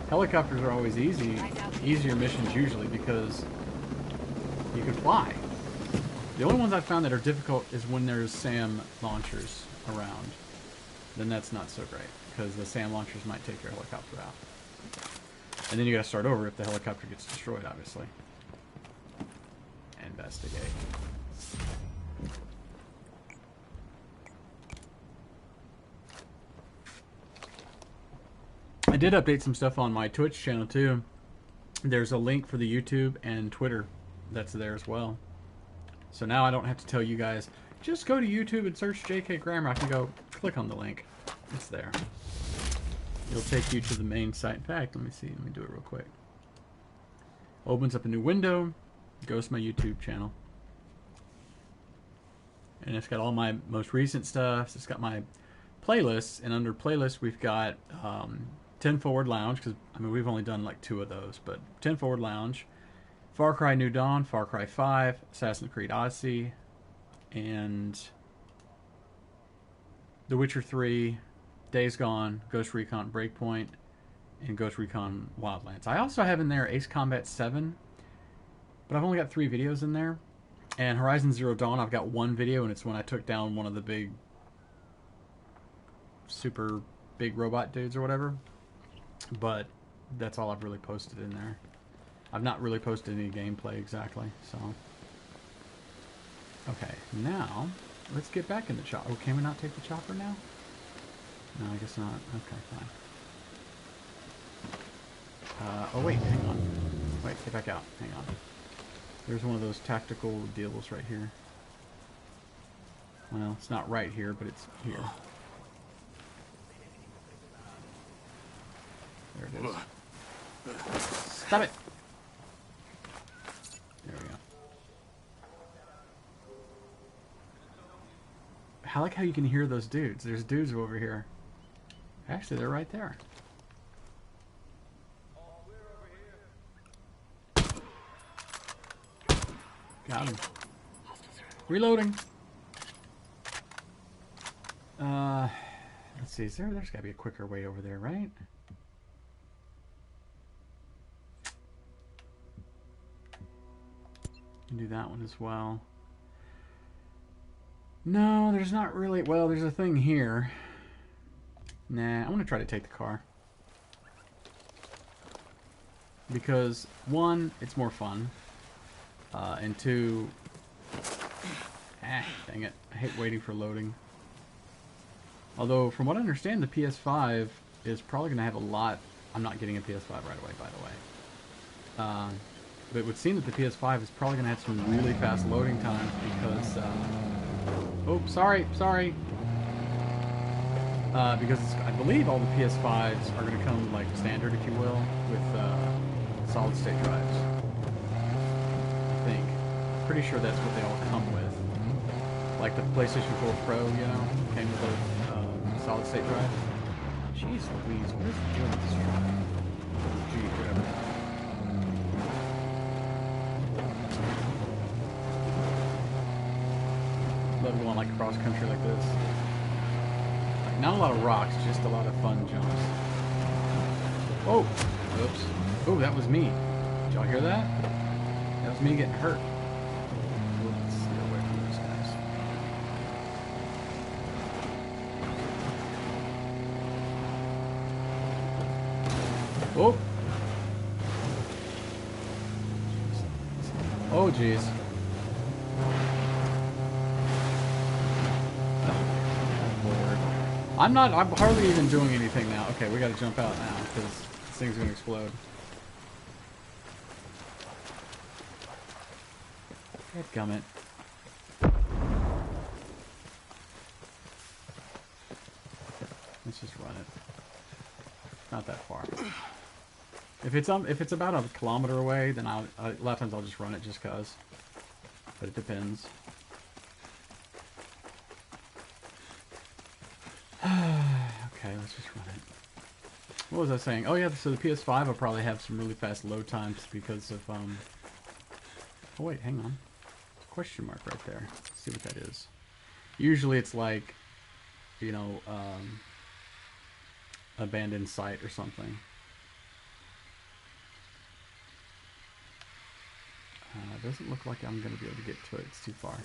Helicopters are always easier missions usually because you can fly. The only ones I've found that are difficult is when there's SAM launchers around. Then that's not so great because the SAM launchers might take your helicopter out. And then you gotta start over if the helicopter gets destroyed, obviously. Investigate. I did update some stuff on my Twitch channel too. There's a link for the YouTube and Twitter that's there as well. So now I don't have to tell you guys, just go to YouTube and search JKGrammer. I can go click on the link. It's there. It'll take you to the main site. In fact, let me see. Let me do it real quick. Opens up a new window. Goes to my YouTube channel. And it's got all my most recent stuff. It's got my playlists. And under playlists, we've got 10 Forward Lounge. Because, I mean, we've only done like 2 of those. But 10 Forward Lounge. Far Cry New Dawn. Far Cry 5. Assassin's Creed Odyssey. And The Witcher 3. Days Gone, Ghost Recon Breakpoint, and Ghost Recon Wildlands. I also have in there Ace Combat 7, but I've only got 3 videos in there. And Horizon Zero Dawn, I've got 1 video, and it's when I took down one of the super big robot dudes or whatever. But that's all I've really posted in there. I've not really posted any gameplay exactly, so. Okay, now, let's get back in the chopper. Oh, can we not take the chopper now? No, I guess not. Okay, fine. Oh wait, hang on. Wait, get back out. Hang on. There's one of those tactical deals right here. Well, it's not right here, but it's here. There it is. Stop it! There we go. I like how you can hear those dudes. There's dudes over here. Actually, they're right there. Got him. Hostiles are Reloading. Let's see. There's got to be a quicker way over there, right? Can do that one as well. No, there's not really. Well, there's a thing here. Nah, I'm gonna try to take the car because one, it's more fun, and two, dang it, I hate waiting for loading. Although, from what I understand, the PS5 is probably going to have a lot... I'm not getting a PS5 right away, by the way. But it would seem that the PS5 is probably going to have some really fast loading times because... oh, sorry. Because I believe all the PS5s are going to come, like, standard, if you will, with solid-state drives. I think. Pretty sure that's what they all come with. Like the PlayStation 4 Pro, you know, came with a solid-state drive. Jeez Louise, what is it doing with this truck? Gee, whatever. Love going like cross country like this. Like, not a lot of rocks, just a lot of fun jumps. Oh, oops. Oh, that was me. Did y'all hear that? That was me getting hurt. Let's get away from those guys. Oh! Oh, jeez. I'm hardly even doing anything now. Okay, we gotta jump out now, because this thing's gonna explode. Dadgummit. Let's just run it. Not that far. If it's about a kilometer away, then a lot of times I'll just run it just cause. But it depends. Okay, let's just run it. What was I saying? Oh yeah, so the PS5 will probably have some really fast load times because of oh wait, hang on. Question mark right there. Let's see what that is. Usually it's like, you know, abandoned site or something. It doesn't look like I'm going to be able to get to it. It's too far.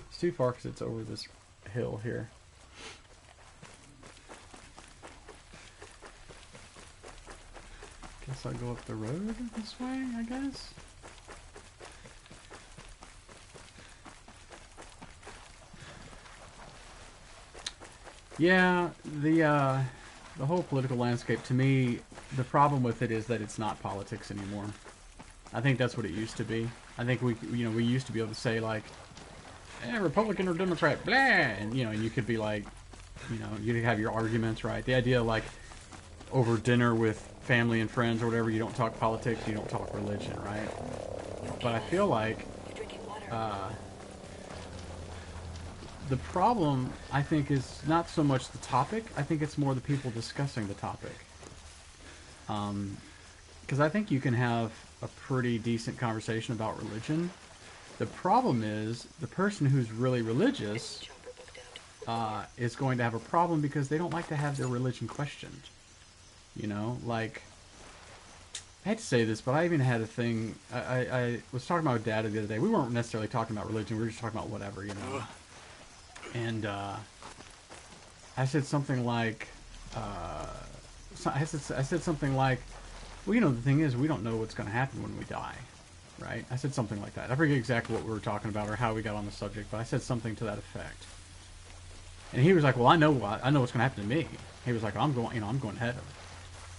It's too far because it's over this hill here. Guess I'll go up the road this way, I guess. Yeah, the whole political landscape, to me, the problem with it is that it's not politics anymore. I think that's what it used to be. I think we used to be able to say like, Republican or Democrat, blah, and and you could be like, you could have your arguments, right? The idea like over dinner with family and friends or whatever, you don't talk politics, you don't talk religion, right? But I feel like the problem, I think, is not so much the topic. I think it's more the people discussing the topic. Because I think you can have a pretty decent conversation about religion. The problem is the person who's really religious is going to have a problem because they don't like to have their religion questioned. Like, I hate to say this, but I even had a thing. I was talking about Dad the other day. We weren't necessarily talking about religion. We were just talking about whatever, And I said something like, I said something like, well, the thing is, we don't know what's going to happen when we die, right? I said something like that. I forget exactly what we were talking about or how we got on the subject, but I said something to that effect. And he was like, well, I know what's going to happen to me. He was like, I'm going to heaven.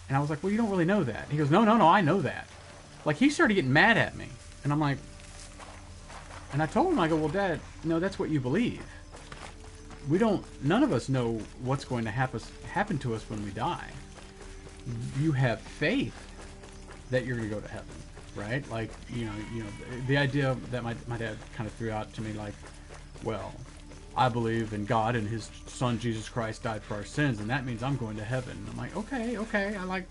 And I was like, well, you don't really know that. He goes, no, I know that. Like, he started getting mad at me. And I'm like, and I told him, I go, well, Dad, no, that's what you believe. None of us know what's going to happen to us when we die. You have faith that you're going to go to heaven, right? Like, the idea that my dad kind of threw out to me, like, well, I believe in God and His Son Jesus Christ died for our sins, and that means I'm going to heaven. And I'm like, okay, I like,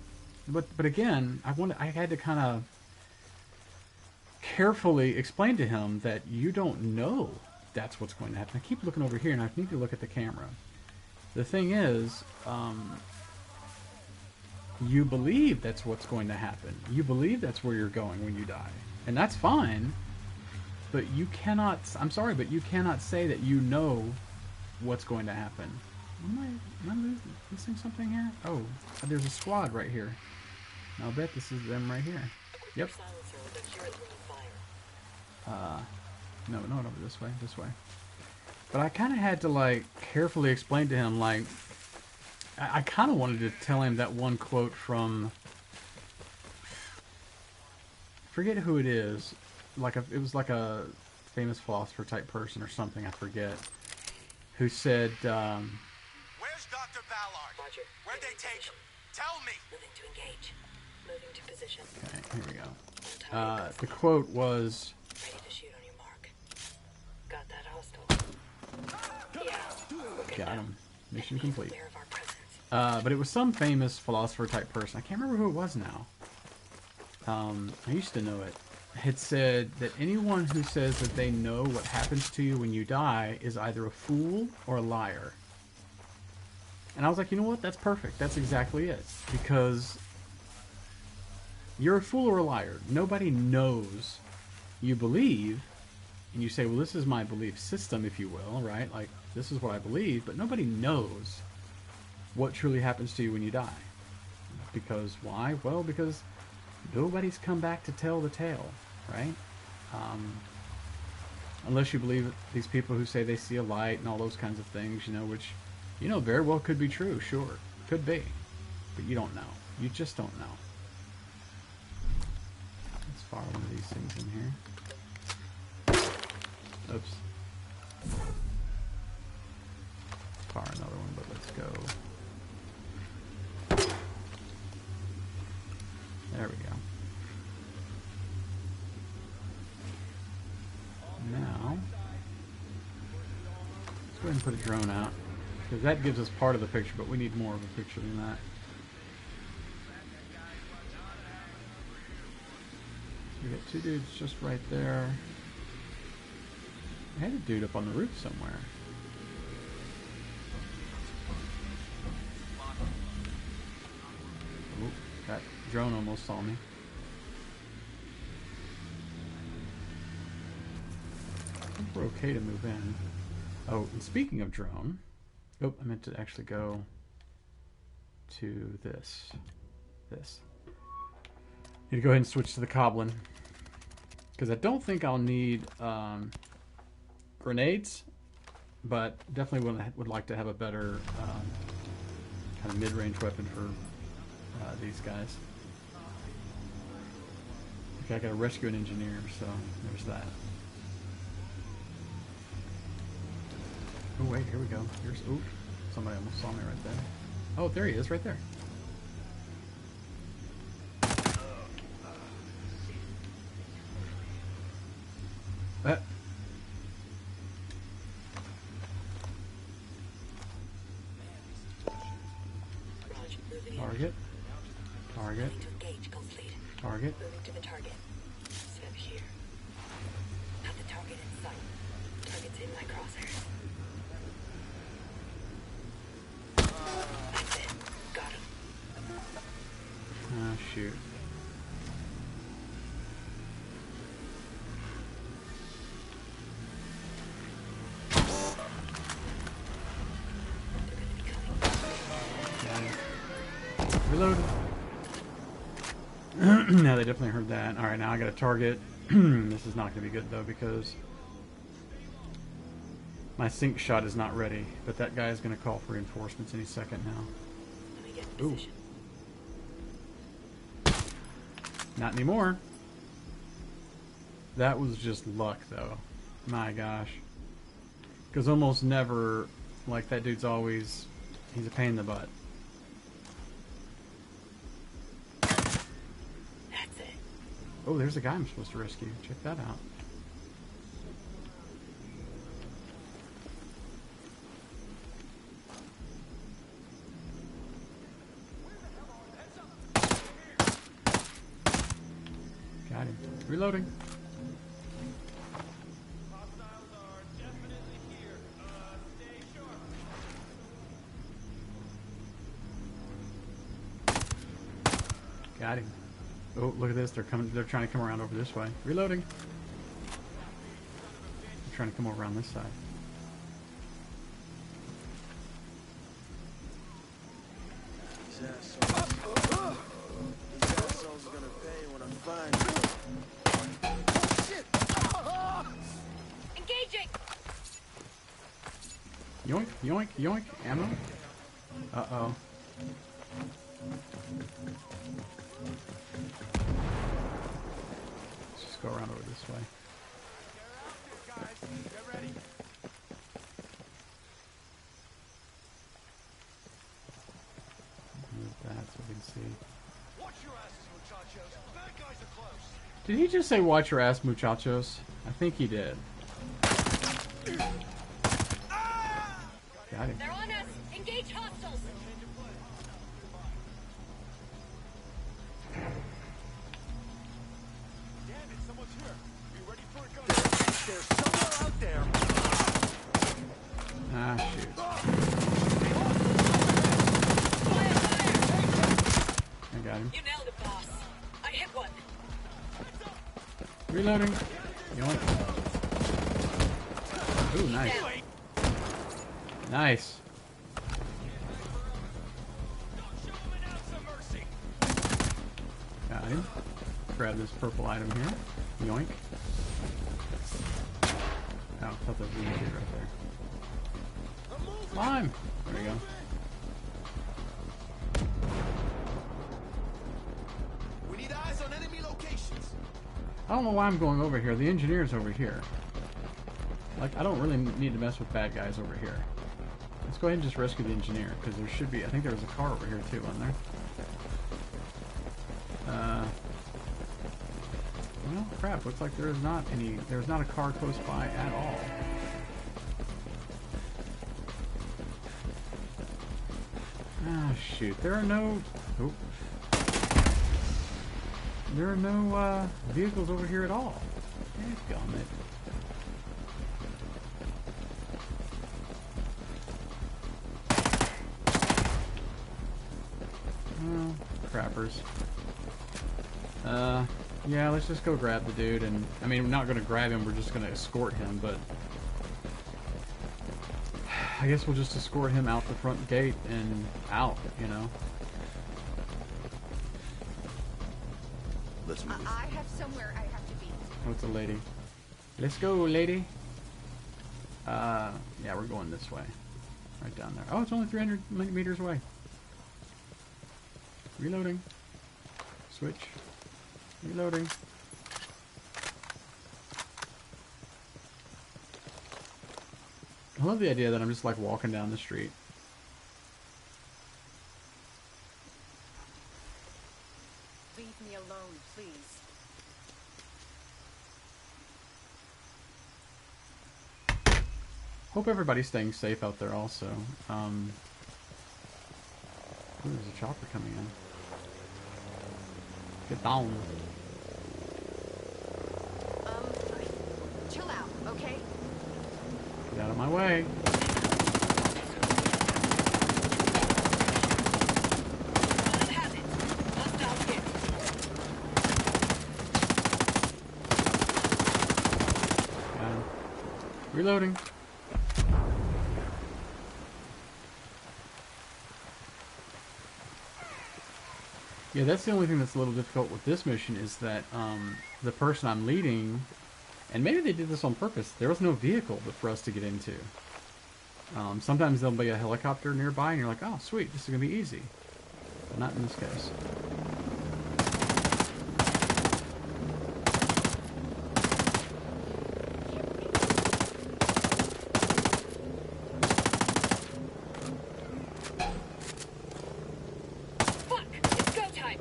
but again, I had to kind of carefully explained to him that you don't know that's what's going to happen. I keep looking over here, and I need to look at the camera. The thing is, you believe that's what's going to happen. You believe that's where you're going when you die. And that's fine, but you cannot, I'm sorry, but you cannot say that you know what's going to happen. Am I missing something here? Oh, there's a squad right here. I'll bet this is them right here. Yep. No, not over this way, this way. But I kind of had to, like, carefully explain to him, like, I kind of wanted to tell him that one quote from, forget who it is, like it was like a famous philosopher type person or something, I forget, who said, Where's Dr. Ballard? Roger. Where'd they take him? Tell me! Moving to engage. Moving to position. okay, here we go. The quote was, Ready to shoot on your mark. Got that hostile. Yeah. got him, mission complete. Clear of our presence. But it was some famous philosopher type person. I can't remember who it was now. I used to know it. Had said that anyone who says that they know what happens to you when you die is either a fool or a liar. And I was like, you know what? That's perfect. That's exactly it. Because you're a fool or a liar. Nobody knows. You believe, and you say, well, this is my belief system, if you will, right? Like, this is what I believe, but nobody knows what truly happens to you when you die. Because why? Well, because nobody's come back to tell the tale, right? Unless you believe these people who say they see a light and all those kinds of things, you know, which, you know, very well could be true, sure. Could be. But you don't know. You just don't know. Let's fire one of these things in here. Oops. Fire another one, but let's go. There we go. Now, let's go ahead and put a drone out, because that gives us part of the picture, but we need more of a picture than that. We got two dudes just right there. I had a dude up on the roof somewhere. Oop, that drone almost saw me. I think we're okay to move in. Oh, and speaking of drone, oh, I meant to actually go to this. Need to go ahead and switch to the Coblin, because I don't think I'll need grenades, but definitely would like to have a better kind of mid-range weapon for these guys. Okay, I got to rescue an engineer, so there's that. Oh wait, here we go. Here's, ooh, somebody almost saw me right there. Oh, there he is, right there. Target. Target. To engage complete. Target. Moving to the target. Step here. Have the target in sight. Target's in my crosshairs. That's it. Got him. Oh, shoot. Reload. Now they definitely heard that. Alright, now I got a target. This is not going to be good though, because my sync shot is not ready. But that guy is going to call for reinforcements any second now. Let me get in Ooh. position. Not anymore. That was just luck though. My gosh. Because almost never, like, that dude's always, he's a pain in the butt. Oh, there's a guy I'm supposed to rescue. Check that out. Got him. Reloading. Got him. Oh, look at this. They're coming. They're trying to come around over this way. Reloading. They're trying to come over around this side. These assholes are gonna pay when I find them. Shit! Engaging! Yoink, yoink, yoink. Ammo. Uh-oh. Let's just go around over this way. Move that so we can see. Did he just say watch your ass, muchachos? I think he did. Got him. They're on us! Engage hostiles! There's somewhere out there. Ah, shoot. I got him. You nailed it, boss. I hit one. Reloading. Yoink. Ooh, nice. Nice. Got him. Grab this purple item here. Yoink. Oh, I thought that was the easier right there. Climb! There we go. We need eyes on enemy locations. I don't know why I'm going over here. The engineer's over here. Like, I don't really need to mess with bad guys over here. Let's go ahead and just rescue the engineer, because there should be... I think there was a car over here, too, wasn't there? Well, crap. Looks like there's not a car close by at all. Ah, shoot. There are no... Oh. There are no, vehicles over here at all. Dadgummit. Oh, crappers. Yeah, let's just go grab the dude, and, I mean, we're not gonna grab him, we're just gonna escort him, but... I guess we'll just escort him out the front gate and out, you know? Let's move. I have somewhere I have to be. What's a lady? Let's go, lady. Yeah, we're going this way. Right down there. Oh, it's only 300 meters away. Reloading. Switch. Reloading. I love the idea that I'm just like walking down the street. Leave me alone, please. Hope everybody's staying safe out there also. Ooh, there's a chopper coming in. Get down. Chill out, okay? Get out of my way. Pilot has it. Hostile hit. Got him. Reloading. Yeah, that's the only thing that's a little difficult with this mission is that the person I'm leading, and maybe they did this on purpose, there was no vehicle for us to get into. Sometimes there'll be a helicopter nearby and you're like, oh sweet, this is going to be easy. But not in this case. Fuck! It's go time!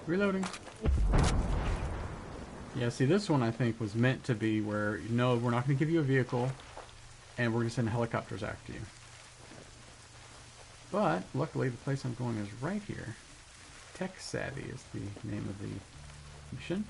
Reloading. Yeah, see, this one I think was meant to be where, no, we're not going to give you a vehicle, and we're going to send helicopters after you. But, luckily, the place I'm going is right here. Tech Savvy is the name of the mission.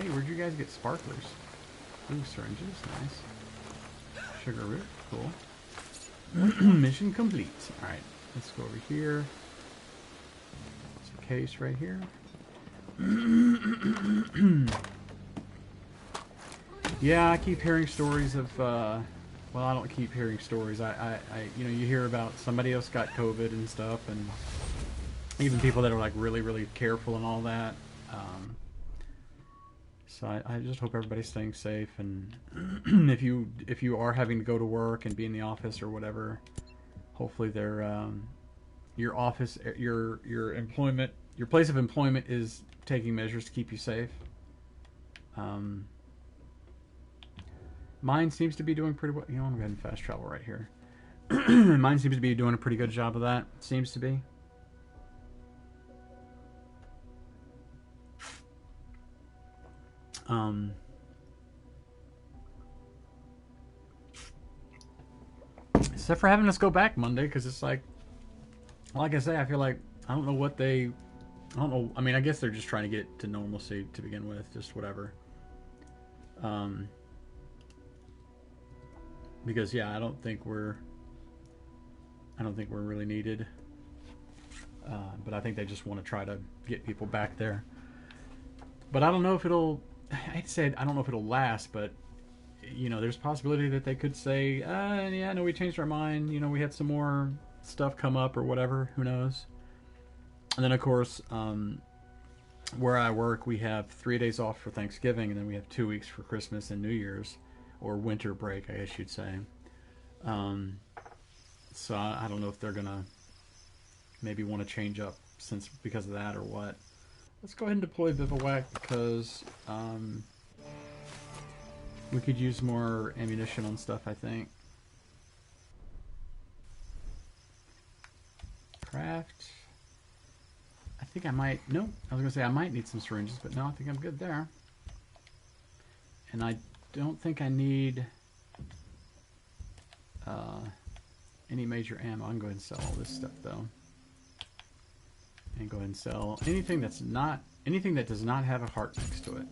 Hey, where'd you guys get sparklers? Ooh, syringes, nice. Sugar root, cool. Mission complete. Alright, let's go over here. There's a case right here. Yeah, I keep hearing stories of, well, I don't keep hearing stories. You know, you hear about somebody else got COVID and stuff, and even people that are like really, really careful and all that. So I just hope everybody's staying safe, and if you are having to go to work and be in the office or whatever, hopefully they're your office, your employment, your place of employment is taking measures to keep you safe. Mine seems to be doing pretty well. You know, I'm going to fast travel right here. Mine seems to be doing a pretty good job of that. Seems to be. Except for having us go back Monday, because it's like I say, I feel like I don't know what they, I don't know. I mean, I guess they're just trying to get to normalcy to begin with, just whatever. Because yeah, I don't think we're really needed. But I think they just want to try to get people back there. But I don't know if it'll. I'd say I don't know if it'll last, but you know, there's a possibility that they could say, yeah, no, we changed our mind. You know, we had some more stuff come up or whatever. Who knows? And then of course, where I work, we have 3 days off for Thanksgiving, and then we have 2 weeks for Christmas and New Year's, or winter break, I guess you'd say. So I don't know if they're gonna maybe want to change up because of that or what. Let's go ahead and deploy Bivouac because we could use more ammunition on stuff, I think. Craft. I think I might... Nope. I was going to say I might need some syringes, but no, I think I'm good there. And I don't think I need any major ammo. I can go ahead and sell all this stuff, though. And go ahead and sell anything that does not have a heart next to it.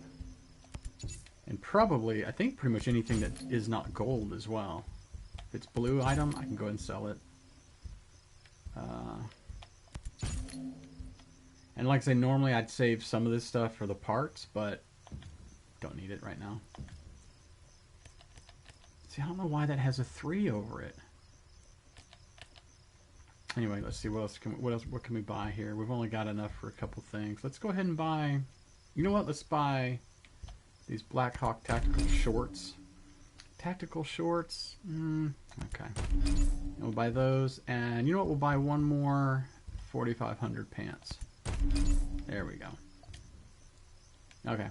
And probably, I think pretty much anything that is not gold as well. If it's blue item, I can go ahead and sell it. And like I say, normally I'd save some of this stuff for the parts, but don't need it right now. See, I don't know why that has a 3 over it. Anyway, let's see what can we buy here. We've only got enough for a couple things. Let's go ahead and buy. You know what? Let's buy these Black Hawk tactical shorts. Tactical shorts. Okay. And we'll buy those, and you know what? We'll buy one more 4,500 pants. There we go. Okay.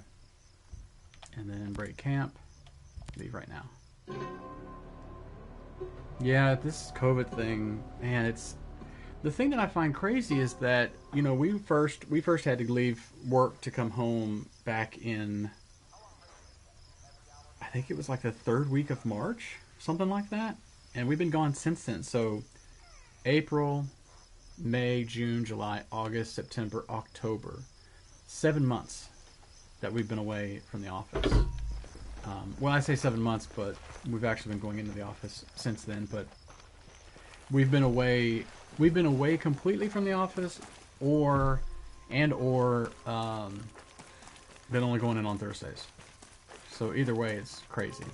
And then break camp. Leave right now. Yeah, this COVID thing, man, it's the thing that I find crazy is that, you know, we first had to leave work to come home back in, I think it was like the 3rd week of March, something like that, and we've been gone since then. So April, May, June, July, August, September, October, 7 months that we've been away from the office. Well, I say 7 months, but we've actually been going into the office since then. But we've been away completely from the office, or been only going in on Thursdays. So either way, it's crazy.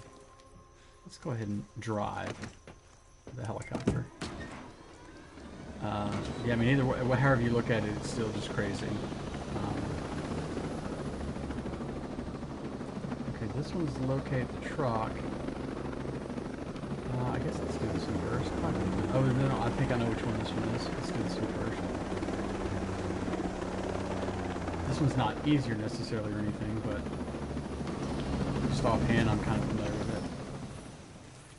Let's go ahead and drive the helicopter. Yeah, I mean, either way, however you look at it, it's still just crazy. Okay, this one's locate the truck. I guess let's do this one first. Oh, no, I think I know which one this one is. Let's do this one first. This one's not easier necessarily or anything, but just offhand, I'm kind of familiar with it.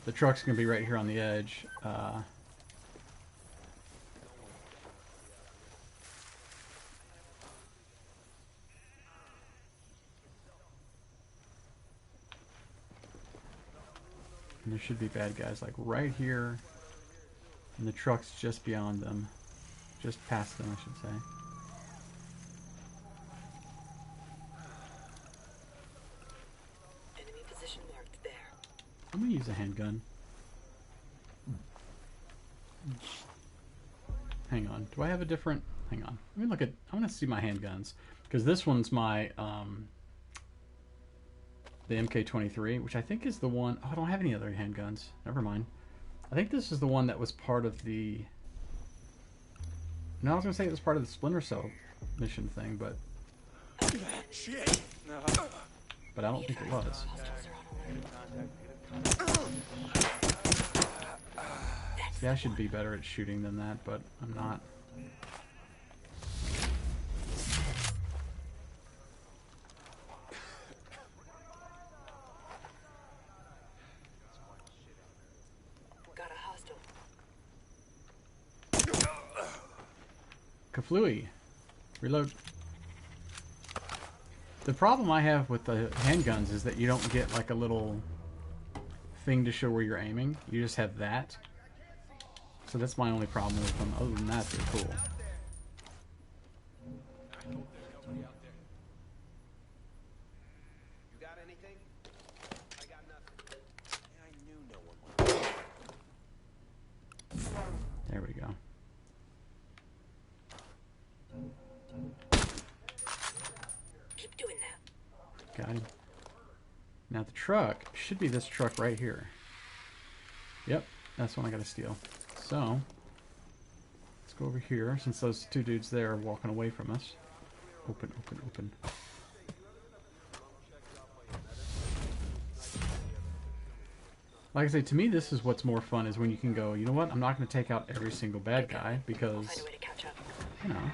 The truck's going to be right here on the edge. And there should be bad guys like right here, and the truck's just beyond them, just past them, I should say. I'm gonna use a handgun. Hang on. Do I have a different? Hang on. Let me look at. I'm gonna see my handguns because this one's my the MK23, which I think is the one. Oh, I don't have any other handguns. Never mind. I think this is the one that was part of the. No, I was gonna say it was part of the Splinter Cell mission thing, but. Shit. But I don't think it was. See, I should be better at shooting than that, but I'm not. Got a hostile. Kaflooey. Reload. The problem I have with the handguns is that you don't get like a little thing to show where you're aiming. You just have that. So that's my only problem with them. Other than that, they're cool. You got anything? I got nothing. I knew no one would. There we go. Keep doing that. Got him. Now the truck should be this truck right here. Yep, that's one I gotta steal. So, let's go over here, since those two dudes there are walking away from us. Open, open, open. Like I say, to me this is what's more fun, is when you can go, you know what, I'm not going to take out every single bad guy, because, Find a way to catch up. you know.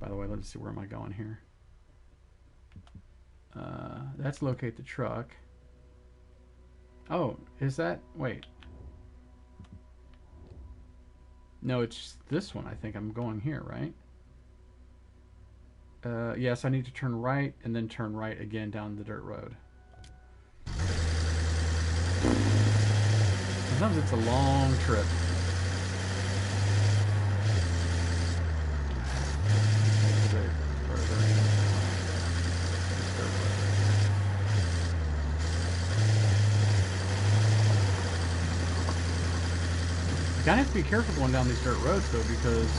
By the way, let's see, where am I going here? That's locate the truck. Oh, is that, wait. No, it's this one. I think I'm going here, right? Yes, I need to turn right and then turn right again down the dirt road. Sometimes it's a long trip. You kind of have to be careful going down these dirt roads, though, because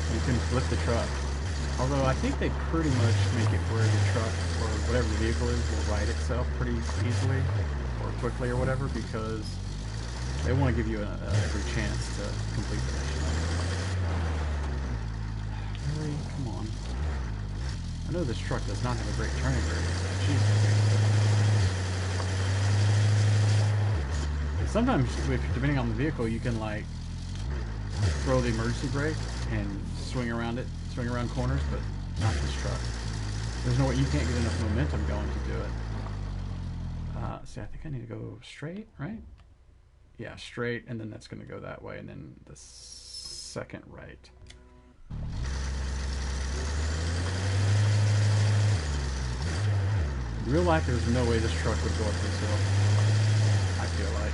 you can flip the truck. Although I think they pretty much make it where the truck, or whatever the vehicle is, will right itself pretty easily, or quickly, or whatever, because they want to give you every chance to complete the mission. Really? Come on. I know this truck does not have a great turning radius. Jesus. Sometimes, depending on the vehicle, you can like throw the emergency brake and swing around corners, but not this truck. There's no way, you can't get enough momentum going to do it. See, I think I need to go straight, right? Yeah, straight, and then that's going to go that way, and then the second right. In real life, there's no way this truck would go up this hill. I feel like.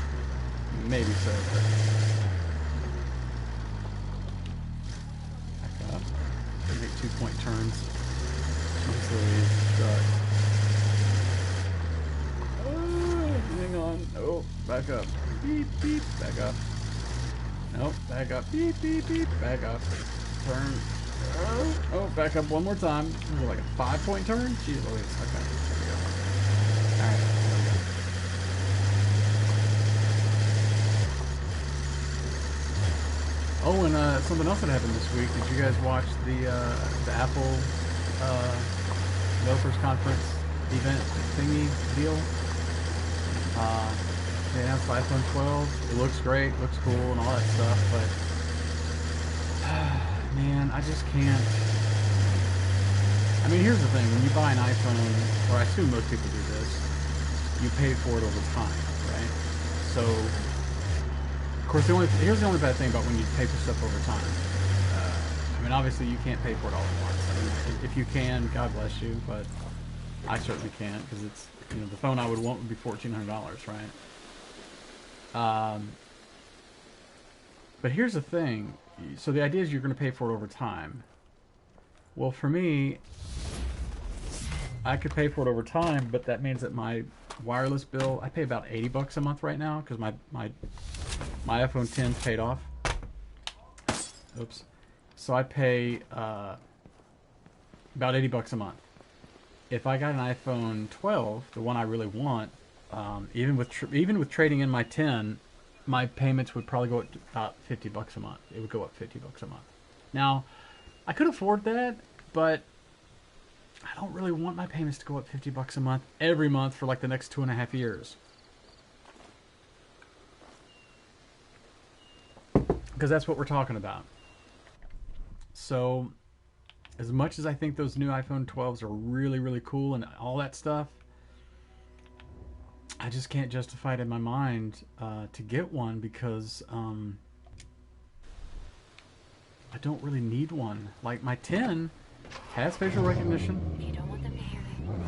Maybe so, but... Back up. Make 2-point turns. Jeez Louise, truck. Oh, hang on. Oh, back up. Beep, beep, back up. Nope, back up. Beep, beep, beep, back up. Turn. Oh, back up one more time. Was it like a 5-point turn? Jeez Louise. Okay, there we go. Alright, there we go. Oh, and something else that happened this week. Did you guys watch the Apple Developers Conference event thingy deal? They announced the iPhone 12. It looks great, looks cool, and all that stuff, but man, I just can't. I mean, here's the thing: when you buy an iPhone, or I assume most people do this, you pay for it over time, right? So. Of course, here's the only bad thing about when you pay for stuff over time. I mean, obviously, you can't pay for it all at once. I mean, if you can, God bless you, but I certainly can't, because it's, you know, the phone I would want would be $1,400, right? But here's the thing. So the idea is you're going to pay for it over time. Well, for me, I could pay for it over time, but that means that my wireless bill, I pay about $80 a month right now because my iPhone 10 paid off. Oops. So I pay about $80 a month. If I got an iPhone 12, the one I really want, even with trading in my 10, my payments would probably go up to about $50 a month. It would go up $50 a month. Now, I could afford that, but I don't really want my payments to go up $50 a month every month for like the next 2.5 years. Because that's what we're talking about. So, as much as I think those new iPhone 12s are really, really cool and all that stuff, I just can't justify it in my mind to get one because I don't really need one. Like my 10 has facial recognition. You don't want them to hear you.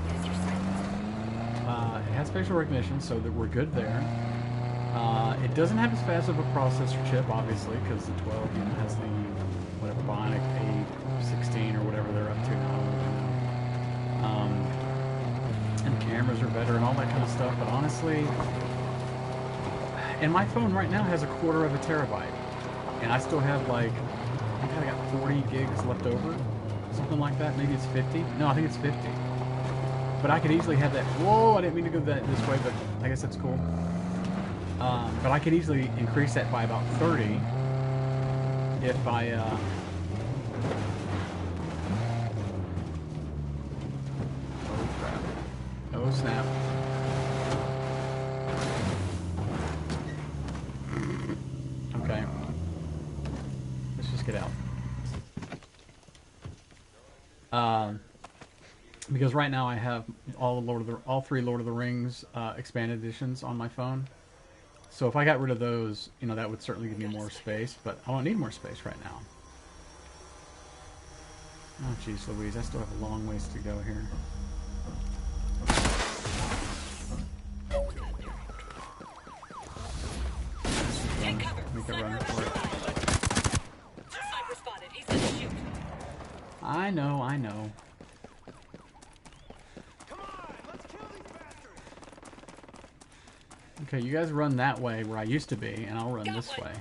Because you're silent. It has facial recognition, so that we're good there. It doesn't have as fast of a processor chip, obviously, because the 12 has the whatever Bionic A16 or whatever they're up to now. And cameras are better and all that kind of stuff. But honestly, and my phone right now has 1/4 TB, and I still have like I think I got 40 gigs left over, something like that. Maybe it's 50. No, I think it's 50. But I could easily have that. Whoa, I didn't mean to go this way, but I guess that's cool. But I could easily increase that by about 30 if I. Oh crap! Oh snap! Okay, let's just get out. Because right now I have all 3 Lord of the Rings expanded editions on my phone. So if I got rid of those, you know, that would certainly give me more space, but I don't need more space right now. Oh, jeez Louise, I still have a long ways to go here. Take cover. Make a run for it. Sniper spotted. He's gonna shoot. I know, I know. Okay, you guys run that way where I used to be, and I'll run this way.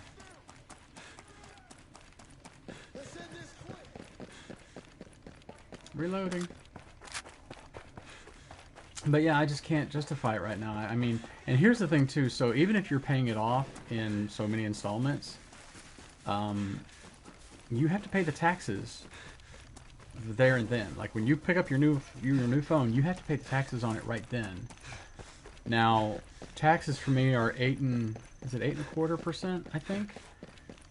Reloading. But yeah, I just can't justify it right now. I mean, and here's the thing too, so even if you're paying it off in so many installments, you have to pay the taxes there and then. Like when you pick up your new phone, you have to pay the taxes on it right then. Now, taxes for me are 8.25%, I think.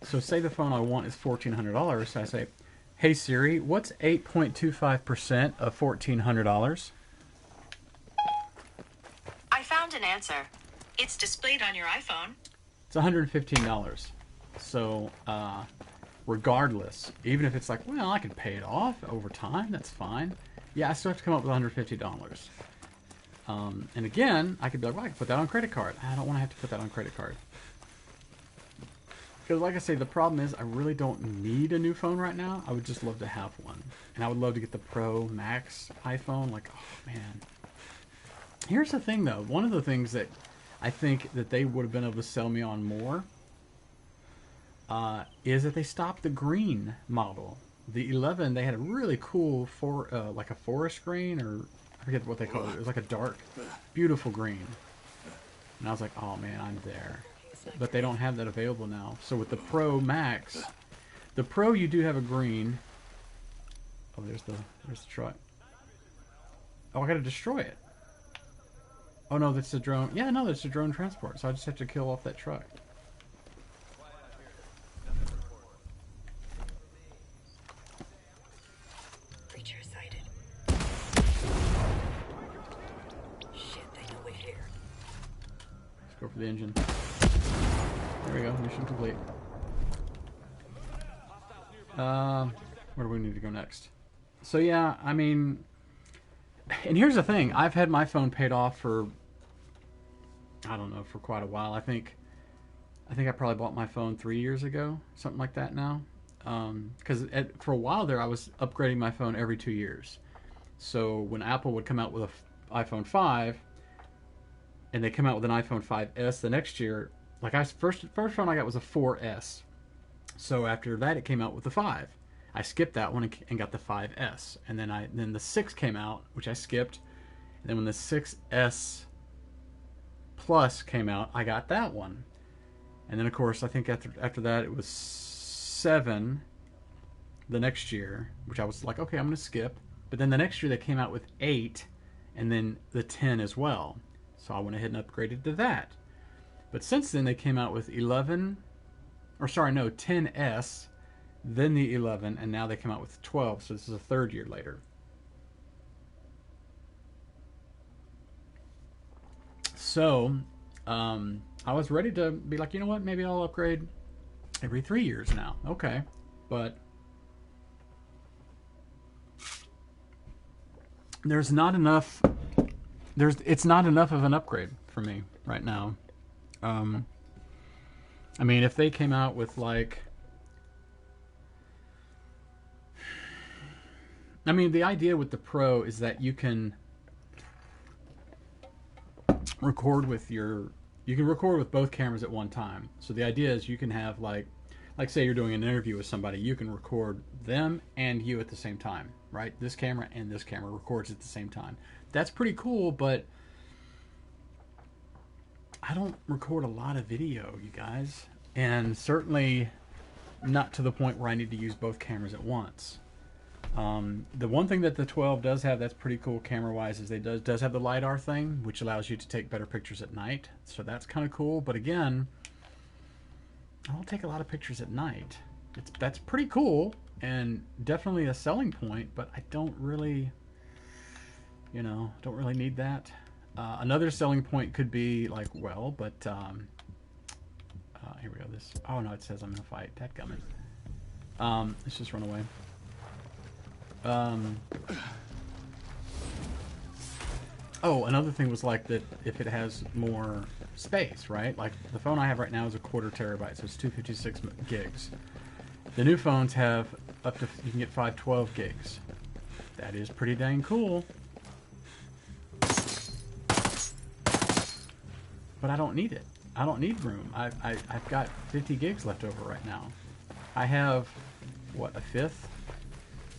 So say the phone I want is $1,400. So I say, hey Siri, what's 8.25% of $1,400? I found an answer. It's displayed on your iPhone. It's $115. So, regardless, even if it's like, well, I can pay it off over time, that's fine. Yeah, I still have to come up with $150. And again, I could be like, well, I can put that on credit card. I don't want to have to put that on credit card. Because like I say, the problem is I really don't need a new phone right now. I would just love to have one. And I would love to get the Pro Max iPhone. Like, oh man. Here's the thing though. One of the things that I think that they would have been able to sell me on more is that they stopped the green model. The 11, they had a really cool, like a forest green, or I forget what they called it. It was like a dark, beautiful green. And I was like, oh man, I'm there. But they don't have that available now. So with the Pro Max, the Pro you do have a green. Oh, there's the truck. Oh, I gotta destroy it. Oh no, that's the drone. Yeah, no, that's the drone transport. So I just have to kill off that truck. Breacher sighted. Shit, they know we're here. Let's go for the engine. There we go, mission complete. Where do we need to go next? So yeah, I mean, and here's the thing. I've had my phone paid off for, I don't know, for quite a while. I think I probably bought my phone 3 years ago, something like that now. Because for a while there, I was upgrading my phone every 2 years. So when Apple would come out with a iPhone 5, and they come out with an iPhone 5S the next year, like first phone I got was a 4S. So after that, it came out with the 5. I skipped that one and got the 5S, and then the 6 came out, which I skipped. And then when the 6S Plus came out, I got that one. And then of course, I think after that it was 7 the next year, which I was like, okay, I'm gonna skip. But then the next year they came out with 8, and then the 10 as well. So I went ahead and upgraded to that. But since then they came out with 10S, then the 11, and now they come out with 12. So this is a third year later. So I was ready to be like, you know what, maybe I'll upgrade every 3 years now. Okay, but it's not enough of an upgrade for me right now. I mean, if they came out with like, I mean, the idea with the Pro is that you can record with both cameras at one time. So the idea is you can have like say you're doing an interview with somebody, you can record them and you at the same time, right? This camera and this camera records at the same time. That's pretty cool, but I don't record a lot of video, you guys, and certainly not to the point where I need to use both cameras at once. The one thing that the 12 does have that's pretty cool camera-wise is it does have the LiDAR thing, which allows you to take better pictures at night. So that's kind of cool. But again, I don't take a lot of pictures at night. That's pretty cool and definitely a selling point, but I don't really need that. Another selling point could be like, well, but here we go. Oh no, it says I'm in a fight. Dadgummit. Let's just run away. Oh, another thing was like that if it has more space, right? Like the phone I have right now is a 1/4 terabyte, so it's 256 gigs. The new phones have you can get 512 gigs. That is pretty dang cool. But I don't need it. I don't need room. I've got 50 gigs left over right now. I have, what, a fifth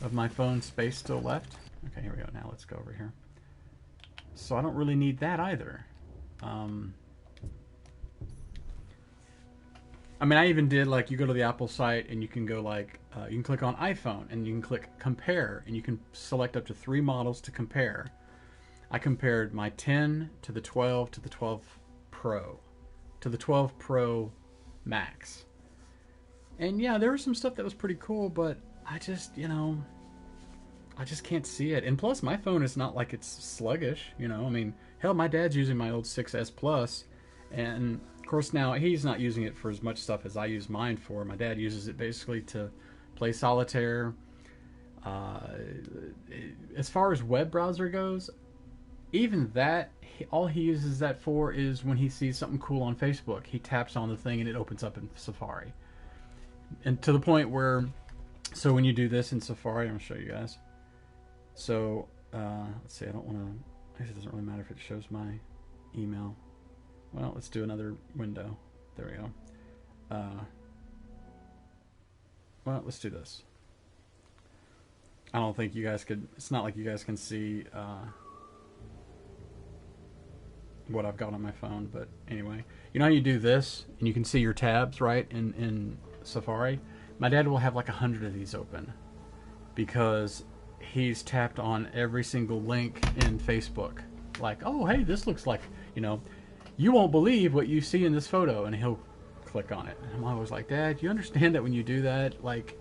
of my phone's space still left? Okay, here we go. Now let's go over here. So I don't really need that either. I mean, I even did, like, you go to the Apple site and you can go, like, you can click on iPhone and you can click compare and you can select up to 3 models to compare. I compared my 10 to the 12 to the 12 Pro to the 12 Pro Max. And yeah, there was some stuff that was pretty cool, but I just, I just can't see it. And plus, my phone is not like it's sluggish, I mean, hell, my dad's using my old 6S Plus, and of course now he's not using it for as much stuff as I use mine for. My dad uses it basically to play solitaire. As far as web browser goes, even that, all he uses that for is when he sees something cool on Facebook. He taps on the thing and it opens up in Safari. And to the point where, so when you do this in Safari, I'm going to show you guys. So, let's see, I don't want to, I guess it doesn't really matter if it shows my email. Well, let's do another window. There we go. Well, let's do this. I don't think you guys could, it's not like you guys can see what I've got on my phone, but anyway. You know how you do this, and you can see your tabs, right, in Safari? My dad will have like 100 of these open because he's tapped on every single link in Facebook. Like, oh, hey, this looks like, you won't believe what you see in this photo, and he'll click on it. And I'm always like, Dad, you understand that when you do that, like,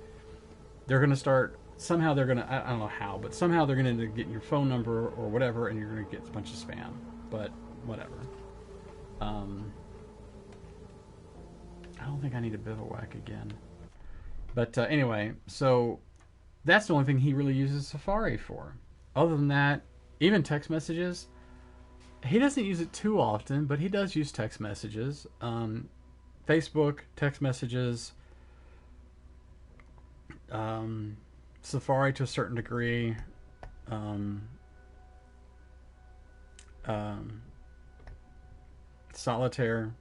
they're going to start, somehow they're going to, I don't know how, but somehow they're going to get your phone number or whatever, and you're going to get a bunch of spam. But whatever. I don't think I need a bivouac again. But anyway, so that's the only thing he really uses Safari for. Other than that, even text messages, he doesn't use it too often, but he does use text messages. Facebook, text messages, Safari to a certain degree. um, um, solitaire.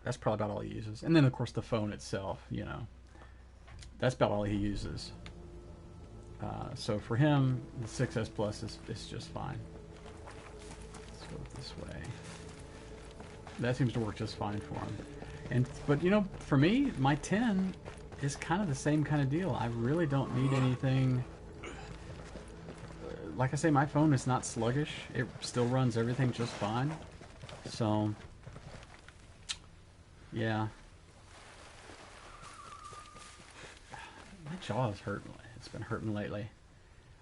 That's probably about all he uses. And then, of course, the phone itself, you know. That's about all he uses. So for him, the 6S Plus is just fine. Let's go this way. That seems to work just fine for him. But, you know, for me, my 10 is kind of the same kind of deal. I really don't need anything. Like I say, my phone is not sluggish. It still runs everything just fine. So, yeah. My jaw is hurting. It's been hurting lately.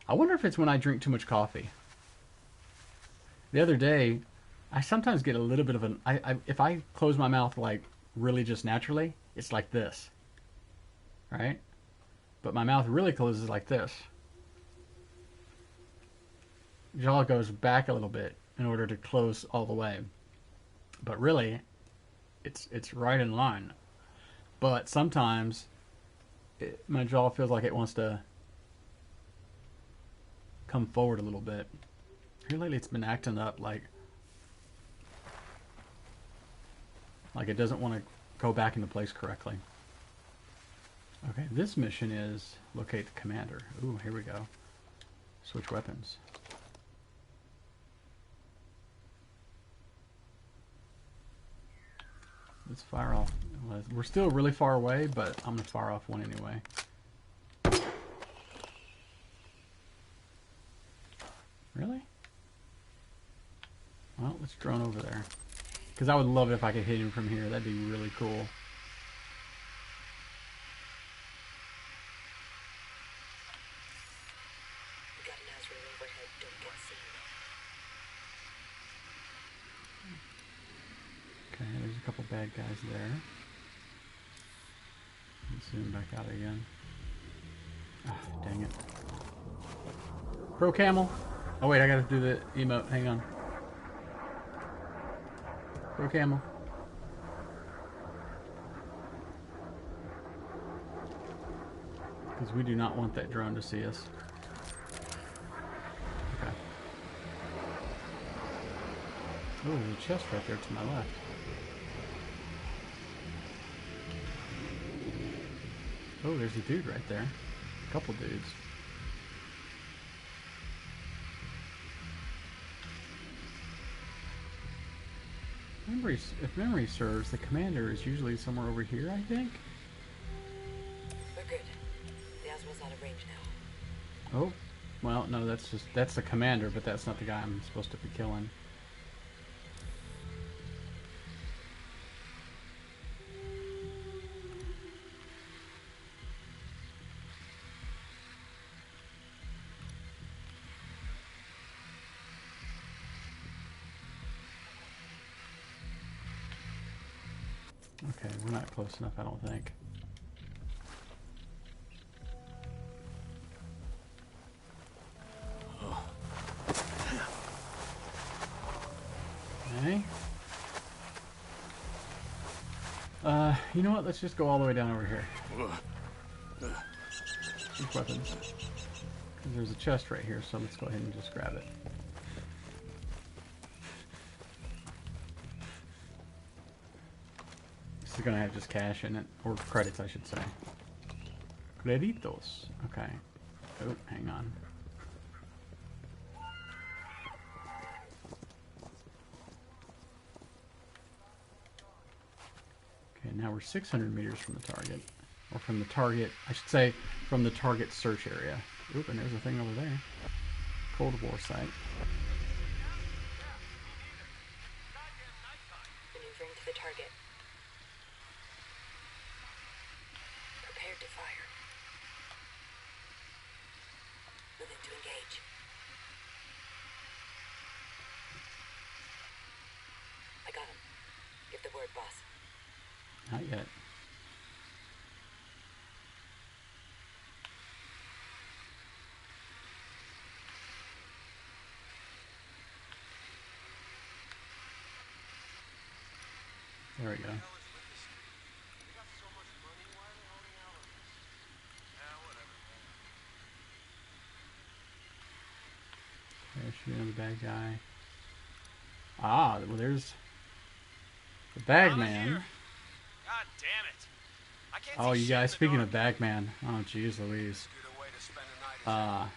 I wonder if it's when I drink too much coffee. The other day, I sometimes get a little bit of an... if I close my mouth, like, really just naturally, it's like this. Right? But my mouth really closes like this. Jaw goes back a little bit in order to close all the way. But really, it's right in line. But sometimes my jaw feels like it wants to come forward a little bit. Here lately it's been acting up like it doesn't want to go back into place correctly. Okay, this mission is locate the commander. Ooh, here we go. Switch weapons. Let's fire off. We're still really far away, but I'm going to fire off one anyway. Really? Well, let's drone over there. Because I would love it if I could hit him from here. That'd be really cool. Got an Azrael overhead, don't get seen. Okay, there's a couple bad guys there. Let's zoom back out again. Ah, dang it. Pro camel. Oh wait, I gotta do the emote. Hang on. Pro camel. Because we do not want that drone to see us. Okay. Oh, there's a chest right there to my left. Oh, there's a dude right there. A couple dudes. If memory serves, the commander is usually somewhere over here, I think. We're good. The Azrael's out of range now. Oh, well, no, that's the commander, but that's not the guy I'm supposed to be killing. Okay, we're not close enough, I don't think. Okay. You know what? Let's just go all the way down over here. Switch weapons. 'Cause there's a chest right here, so let's go ahead and just grab it. This is gonna have just cash in it, or credits, I should say. Creditos. Okay. Oh, hang on. Okay, now we're 600 meters from the target. Or from the target, I should say, from the target search area. Oop, and there's a thing over there. Cold War site. Maneuvering to the target. Prepared to fire. Moving to engage. I got him. Give the word, boss. Not yet. There we go. Shooting the bad guy. Ah, well, there's the Bagman. God damn it. I can't Oh, see you shit in guys, the speaking dark. of Bagman. Oh, jeez Louise. Good way to spend a night.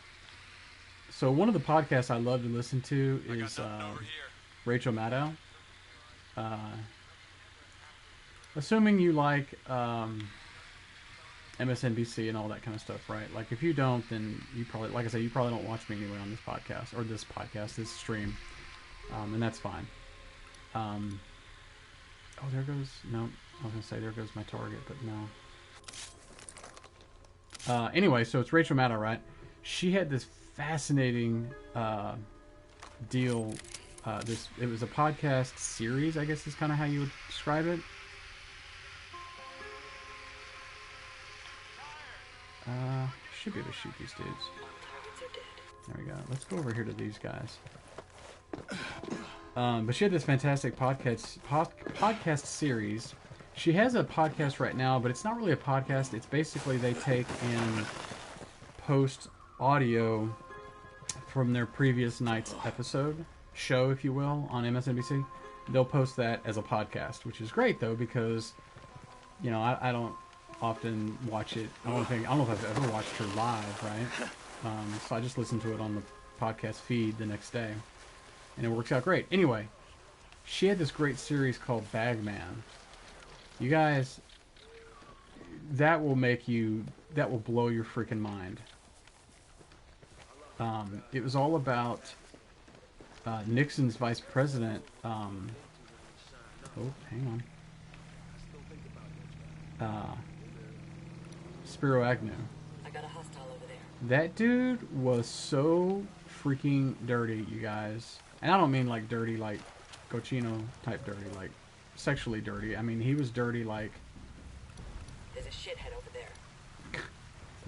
So one of the podcasts I love to listen to I got is nothing over here. Rachel Maddow. Assuming you like MSNBC and all that kind of stuff, right? Like, if you don't, then you probably, like I said, you probably don't watch me anyway on this podcast, or this stream, and that's fine. Oh, there goes, no, I was going to say there goes my target, but no. Anyway, so it's Rachel Maddow, right? She had this fascinating deal. It was a podcast series, I guess is kind of how you would describe it. Should be able to shoot these dudes. There we go. Let's go over here to these guys. But she had this fantastic podcast series. She has a podcast right now, but it's not really a podcast. It's basically they take and post audio from their previous night's show, if you will, on MSNBC. They'll post that as a podcast, which is great though, because you know I don't often watch it. I don't know if I've ever watched her live, right? So I just listen to it on the podcast feed the next day, and it works out great. Anyway, she had this great series called Bagman. You guys, that will blow your freaking mind. It was all about Nixon's vice president. Oh, hang on. Spiro Agnew. I got a hostile over there. That dude was so freaking dirty, you guys. And I don't mean like dirty, like cochino type dirty, like sexually dirty. I mean, he was dirty like... There's a shithead over there.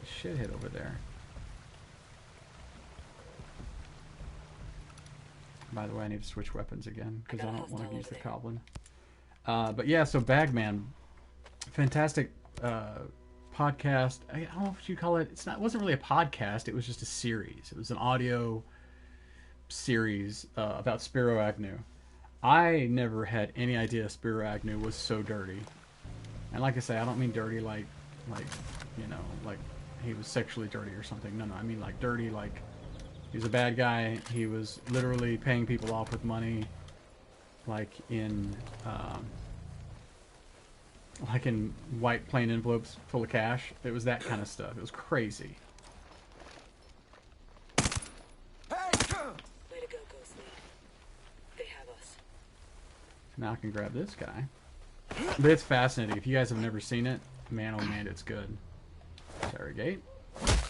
Shithead over there. By the way, I need to switch weapons again, because I don't want to use the Goblin. But yeah, so Bagman. Fantastic podcast. I don't know what you call it. It wasn't really a podcast. It was just a series. It was an audio series about Spiro Agnew. I never had any idea Spiro Agnew was so dirty. And like I say, I don't mean dirty like you know, like he was sexually dirty or something. No, I mean like dirty like he was a bad guy. He was literally paying people off with money, like in white plain envelopes full of cash. It was that kind of stuff. It was crazy. Way to go, Ghost Lead. They have us. Now I can grab this guy. But it's fascinating. If you guys have never seen it, man, oh man, it's good. Interrogate.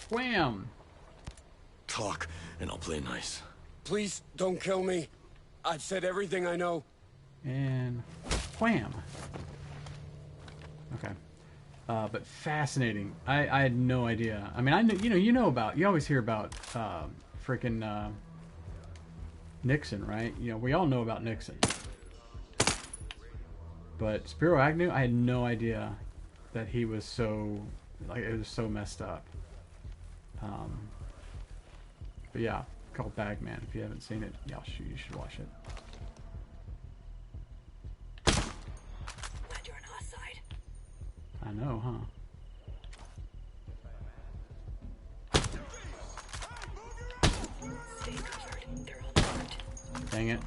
Wham! Talk, and I'll play nice. Please don't kill me. I've said everything I know. And wham! Okay. But fascinating. I had no idea. I mean, I knew, you always hear about freaking Nixon, right? You know, we all know about Nixon. But Spiro Agnew, I had no idea that he was so, like, it was so messed up. But yeah, called Bagman. If you haven't seen it, yeah, you should watch it. Glad you're on our side. I know, huh? Stay covered. They're on alert. Dang it.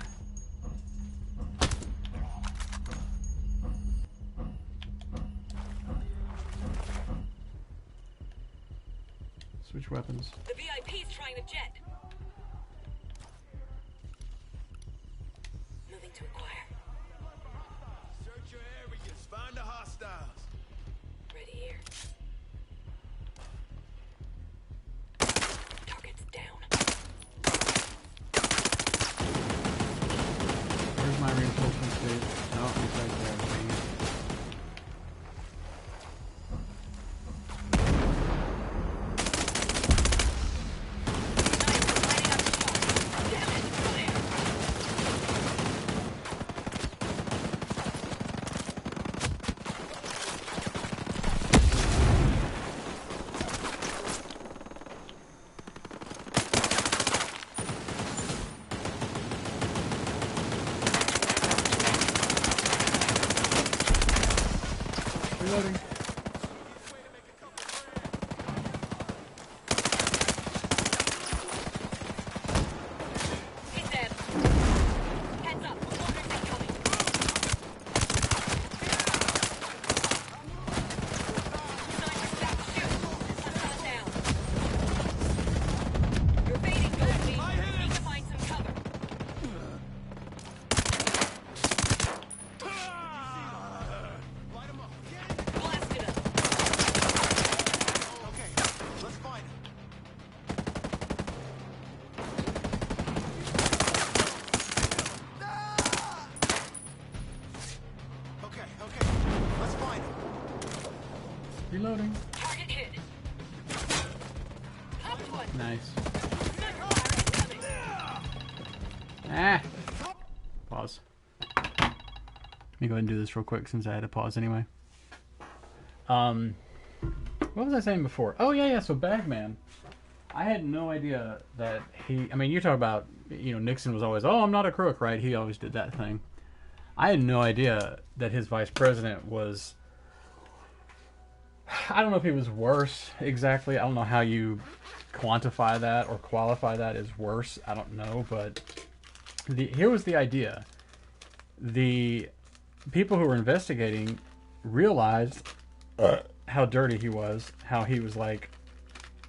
Switch weapons. The VIP's trying to jet. Moving to acquire. Search your areas. Find the hostiles. Ready here. Target's down. Where's my reinforcement state? Oh, it's right there. Dang it. Reloading. Target hit. Popped one. Nice. Ah. Pause. Let me go ahead and do this real quick since I had to pause anyway. What was I saying before? Oh yeah. So Bagman, I had no idea that he. I mean, you talk about, you know, Nixon was always, oh, I'm not a crook, right? He always did that thing. I had no idea that his vice president was. I don't know if he was worse exactly. I don't know how you quantify that or qualify that as worse. I don't know, but here was the idea. The people who were investigating realized how dirty he was, how he was like,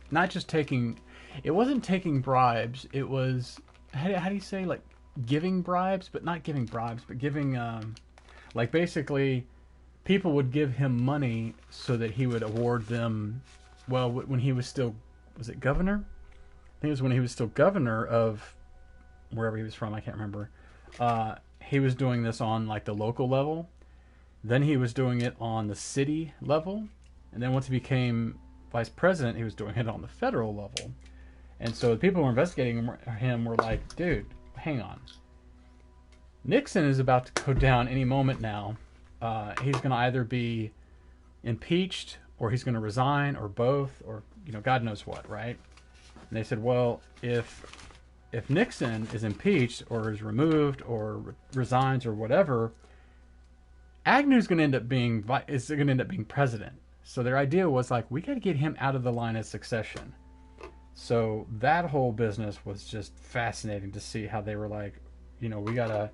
not just taking, it wasn't taking bribes, it was, how do you say, like, giving bribes, but not giving bribes, but giving, like, basically, people would give him money so that he would award them, well, when he was still, was it governor? I think it was when he was still governor of wherever he was from, I can't remember. He was doing this on, like, the local level. Then he was doing it on the city level. And then once he became vice president, he was doing it on the federal level. And so the people who were investigating him were like, dude, hang on. Nixon is about to go down any moment now. He's going to either be impeached or he's going to resign or both or, you know, God knows what, right? And they said, well, if Nixon is impeached or is removed or resigns or whatever, Agnew's going to end up being president. So their idea was like, we got to get him out of the line of succession. So that whole business was just fascinating to see how they were like, you know, we gotta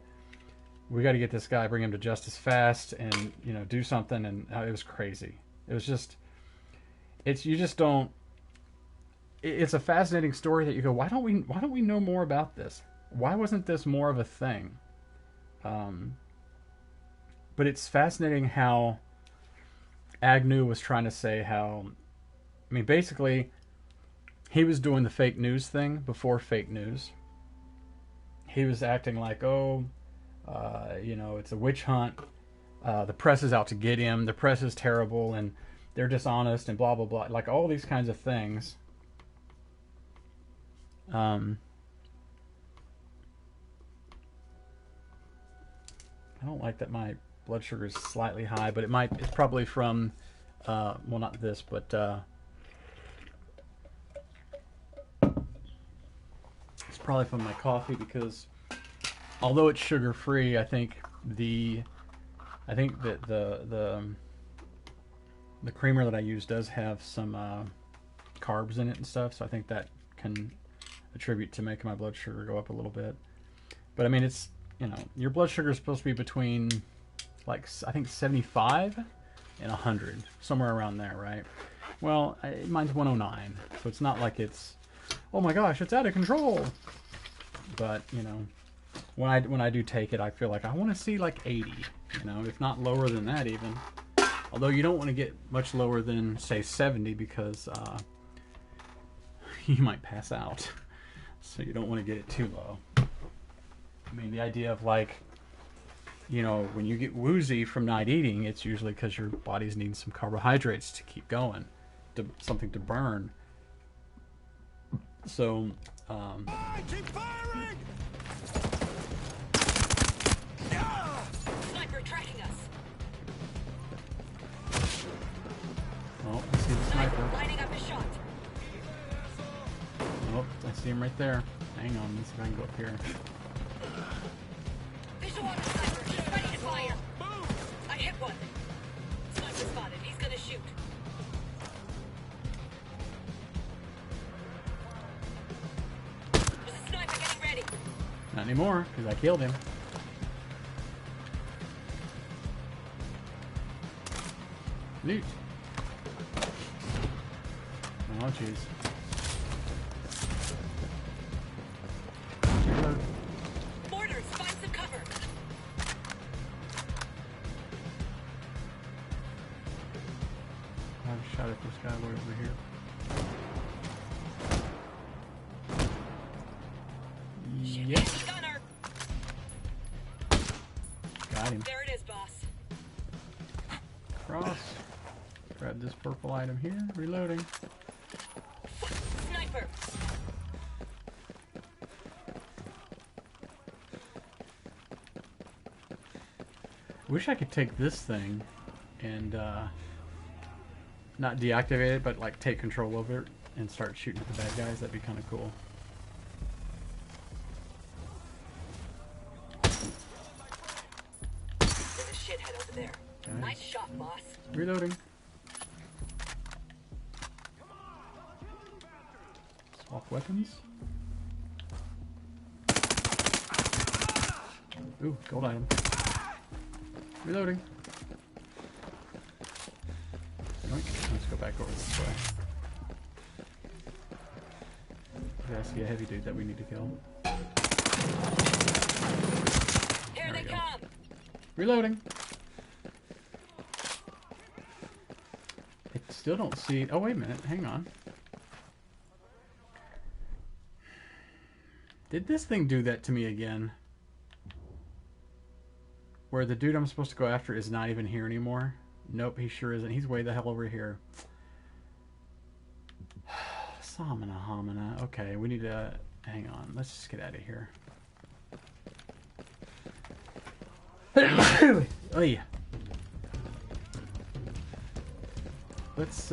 get this guy, bring him to justice fast, and, you know, do something. And it was crazy. It was just, it's a fascinating story that you go, why don't we know more about this? Why wasn't this more of a thing? But it's fascinating how Agnew was trying to say how, I mean, basically, he was doing the fake news thing before fake news. He was acting like, you know, it's a witch hunt. The press is out to get him. The press is terrible, and they're dishonest, and blah, blah, blah. Like, all these kinds of things. I don't like that my blood sugar is slightly high, but it's probably from, well, not this, but it's probably from my coffee, because although it's sugar free, I think that the creamer that I use does have some carbs in it and stuff, so I think that can attribute to making my blood sugar go up a little bit. But I mean, it's, you know, your blood sugar is supposed to be between, like, I think 75 and 100, somewhere around there, right? Well, mine's 109, so it's not like it's, oh my gosh, it's out of control. But, you know, when I do take it, I feel like I want to see like 80, you know, if not lower than that even. Although you don't want to get much lower than, say, 70, because you might pass out. So you don't want to get it too low. I mean, the idea of, like, you know, when you get woozy from not eating, it's usually because your body's needing some carbohydrates to keep going, something to burn. So, keep firing! Sniper tracking us. oh, I see the sniper. Lining up a shot. Oh, I see him right there. Hang on, let's see if I can go up here. Visual on the sniper. He's ready to fire. I hit one. Sniper spotted. He's gonna shoot. There's a sniper getting ready. Not anymore, because I killed him. Loot. Oh, jeez. Reload. Mortars, find some cover. I've shot at this guy way over here. Yep. Gunner. Got him. There it is, boss. Cross. Grab this purple item here. Reloading. Sniper! Wish I could take this thing and not deactivate it, but like take control over it and start shooting at the bad guys. That'd be kind of cool. There's a shithead over there. Okay. Nice shot, boss. Reloading. Swap weapons. Ooh, gold item. Reloading. Yoink. Let's go back over this way. I see a heavy dude that we need to kill. Here they come! Reloading. I still don't see... Oh, wait a minute. Hang on. Did this thing do that to me again? Where the dude I'm supposed to go after is not even here anymore? Nope, he sure isn't. He's way the hell over here. Samana Hamana. Okay, we need to... Hang on. Let's just get out of here. Oh yeah. Let's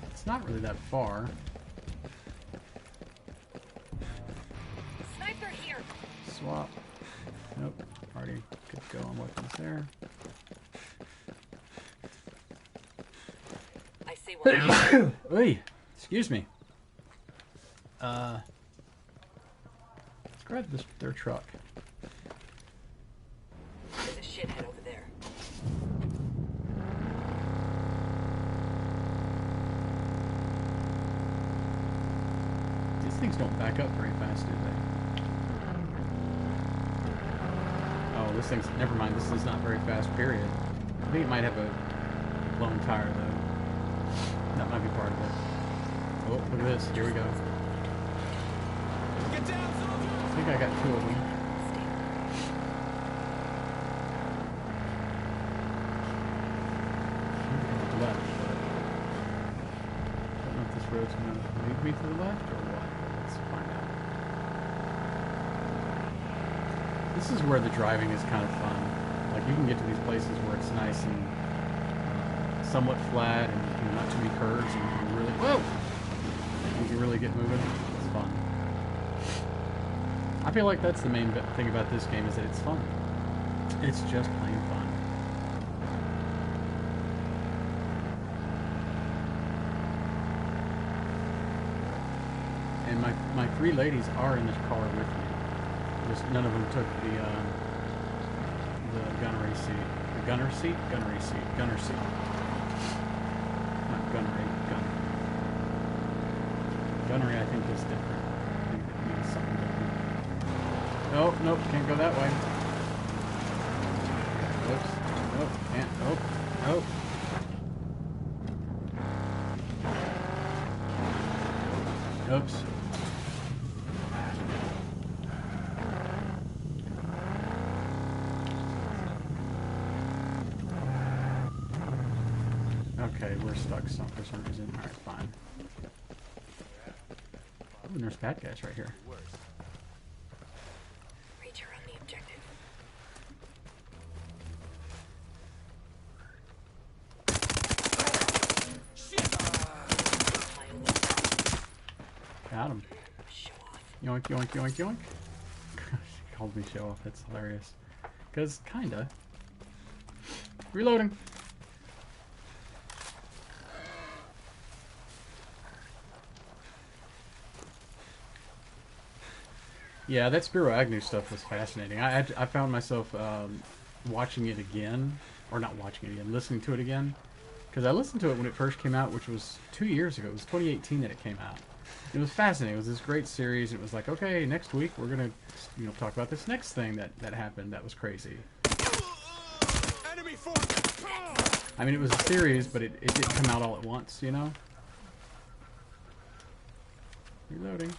it's not really that far. Sniper here! Swap. Nope. Already good to go on weapons there. I see one. Oy, excuse me. Let's grab this their truck. There's a shithead over there. These things don't back up very fast, do they? Oh, this thing's... Never mind, this is not very fast, period. I think it might have a blown tire, though. That might be part of it. Oh, look at this. Here we go. Get down, soldier! I think I got two of them. Left, but I don't know if this road's going to lead me to the left or what. Let's find out. This is where the driving is kind of fun. Like, you can get to these places where it's nice and somewhat flat and not too many curves, and you can really... Whoa! You can really get moving. It's fun. I feel like that's the main thing about this game, is that it's fun. It's just plain fun. And my three ladies are in this car with me. Just none of them took the gunnery seat. The gunner seat? Gunnery seat. Gunner seat. Not gunnery. Gunner. Gunnery, I think, is different. I think it means something different. Oh, nope, can't go that way. Oops. Nope, can't. Nope. Nope. Oops. Okay, we're stuck for some reason. Alright, fine. Oh, and there's bad guys right here. Reacher on the objective. Got him. Show off. Yoink, yoink, yoink, yoink. She called me show off. That's hilarious. Because, kinda. Reloading. Yeah, that Spiro Agnew stuff was fascinating. I found myself watching it again, or not watching it again, listening to it again, because I listened to it when it first came out, which was 2 years ago. It was 2018 that it came out. It was fascinating. It was this great series. It was like, okay, next week we're gonna, talk about this next thing that happened. That was crazy. Enemy force! I mean, it was a series, but it didn't come out all at once, you know. Reloading.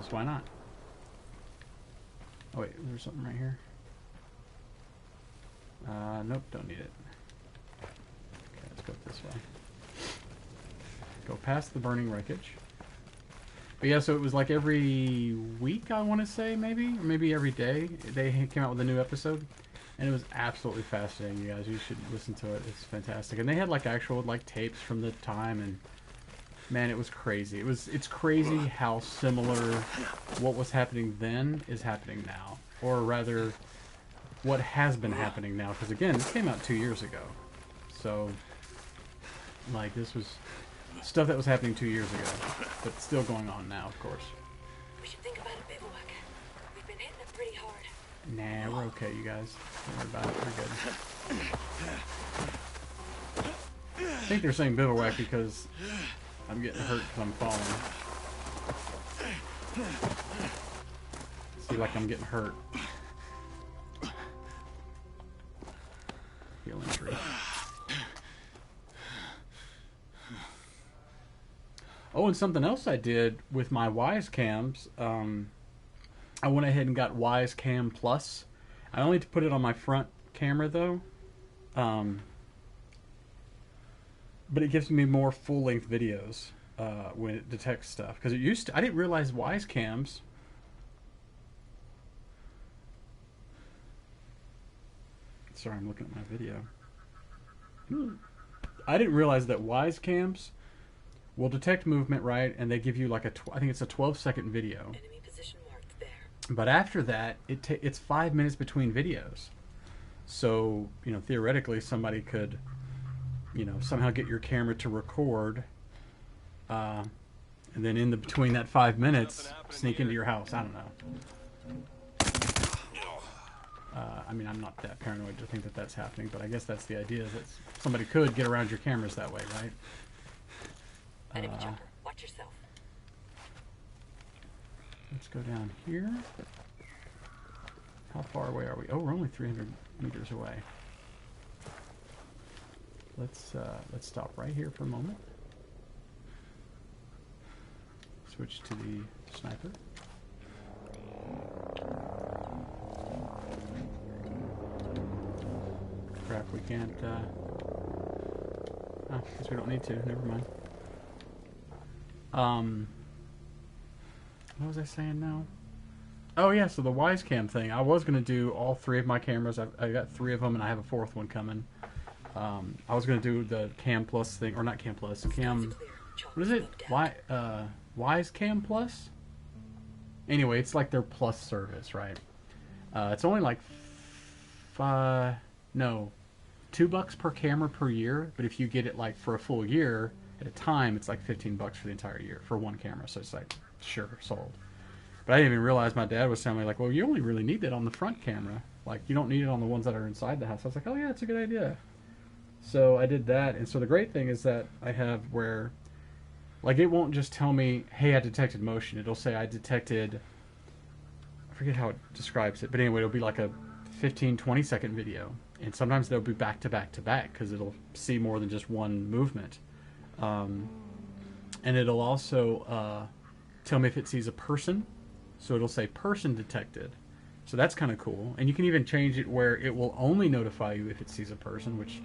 because why not? Oh wait, there's something right here. Nope, don't need it. Okay, let's go this way. Go past the burning wreckage. But yeah, so it was like every week, I want to say, maybe? Or maybe every day. They came out with a new episode. And it was absolutely fascinating, you guys. You should listen to it. It's fantastic. And they had like actual like tapes from the time, and man, it was crazy. It's crazy how similar what was happening then is happening now. Or rather, what has been happening now. Because again, this came out 2 years ago. So, like, this was stuff that was happening 2 years ago. But still going on now, of course. We should think about a bivouac. We've been hitting it pretty hard. Nah, we're okay, you guys. Don't worry about it. We're good. I think they're saying bivouac because I'm getting hurt because I'm falling. See, like I'm getting hurt. Heal injury. Oh, and something else I did with my Wise cams, I went ahead and got Wise Cam Plus. I only put it on my front camera though, but it gives me more full-length videos when it detects stuff. Because it used to, I didn't realize Wise Cams. Sorry, I'm looking at my video. I didn't realize that Wise Cams will detect movement, right? And they give you like I think it's a 12-second video. Enemy position marked there. But after that, it's 5 minutes between videos. So, you know, theoretically, somebody could, you know, somehow get your camera to record, and then in between that 5 minutes, sneak into your house. I don't know. I mean, I'm not that paranoid to think that that's happening, but I guess that's the idea, that somebody could get around your cameras that way, right? Enemy jumper, watch yourself. Let's go down here. How far away are we? Oh, we're only 300 meters away. Let's stop right here for a moment. Switch to the sniper. Crap, we can't, I guess we don't need to, never mind. What was I saying now? Oh yeah, so the Wise Cam thing. I was going to do all three of my cameras. I got 3 of them, and I have a 4th one coming. I was going to do the Cam Plus thing, or not Cam Plus, Cam... What is it? Wise Cam Plus? Anyway, it's like their Plus service, right? It's only like $2 per camera per year, but if you get it like for a full year at a time, it's like $15 for the entire year for one camera. So it's like, sure, sold. But I didn't even realize my dad was telling me, like, well, you only really need that on the front camera. Like, you don't need it on the ones that are inside the house. I was like, oh yeah, it's a good idea. So I did that, and so the great thing is that I have where, like, it won't just tell me, hey, I detected motion. It'll say I detected, I forget how it describes it, but anyway, it'll be like a 15-20 second video, and sometimes they'll be back to back to back because it'll see more than just one movement, and it'll also tell me if it sees a person, so it'll say person detected. So that's kind of cool, and you can even change it where it will only notify you if it sees a person, which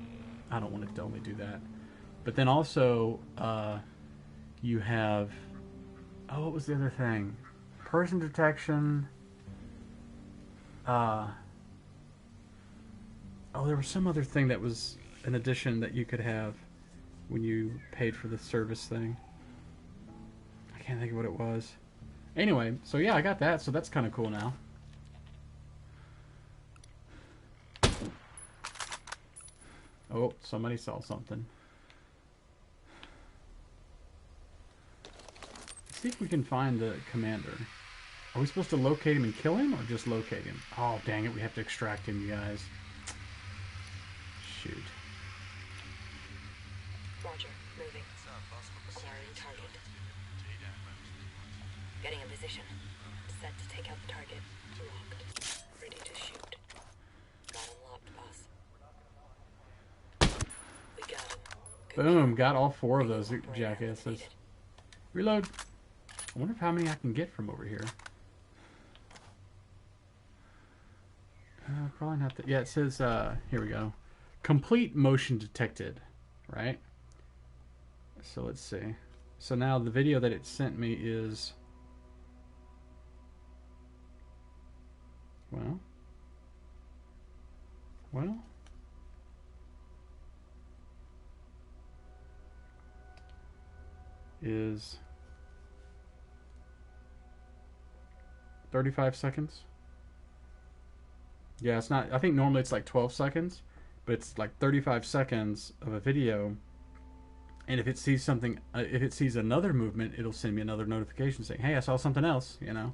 I don't want it to only do that. But then also you have, oh, what was the other thing? Person detection. Oh, there was some other thing that was an addition that you could have when you paid for the service thing. I can't think of what it was. Anyway, so yeah, I got that, so that's kind of cool now. Oh, somebody saw something. Let's see if we can find the commander. Are we supposed to locate him and kill him, or just locate him? Oh, dang it, we have to extract him, you guys. Shoot. Roger, moving. Acquiring target. Getting in position. Set to take out the target. Locked. Ready to shoot. Got him locked, boss. We got him. Boom, got all 4 of those jackasses. Reload. I wonder how many I can get from over here. Probably not that. Yeah, it says, here we go. Complete motion detected, right? So let's see. So now the video that it sent me is, well, is 35 seconds. Yeah, it's not, I think normally it's like 12 seconds, but it's like 35 seconds of a video. And if it sees something, if it sees another movement, it'll send me another notification saying, hey, I saw something else, you know.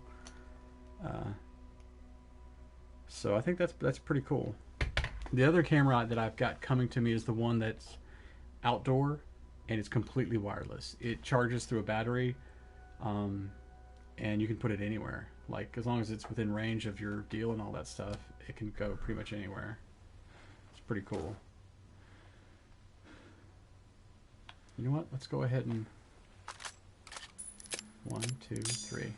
So I think that's pretty cool. The other camera that I've got coming to me is the one that's outdoor, and it's completely wireless. It charges through a battery, and you can put it anywhere. Like, as long as it's within range of your deal and all that stuff, it can go pretty much anywhere. It's pretty cool. You know what? Let's go ahead and 1, 2, 3.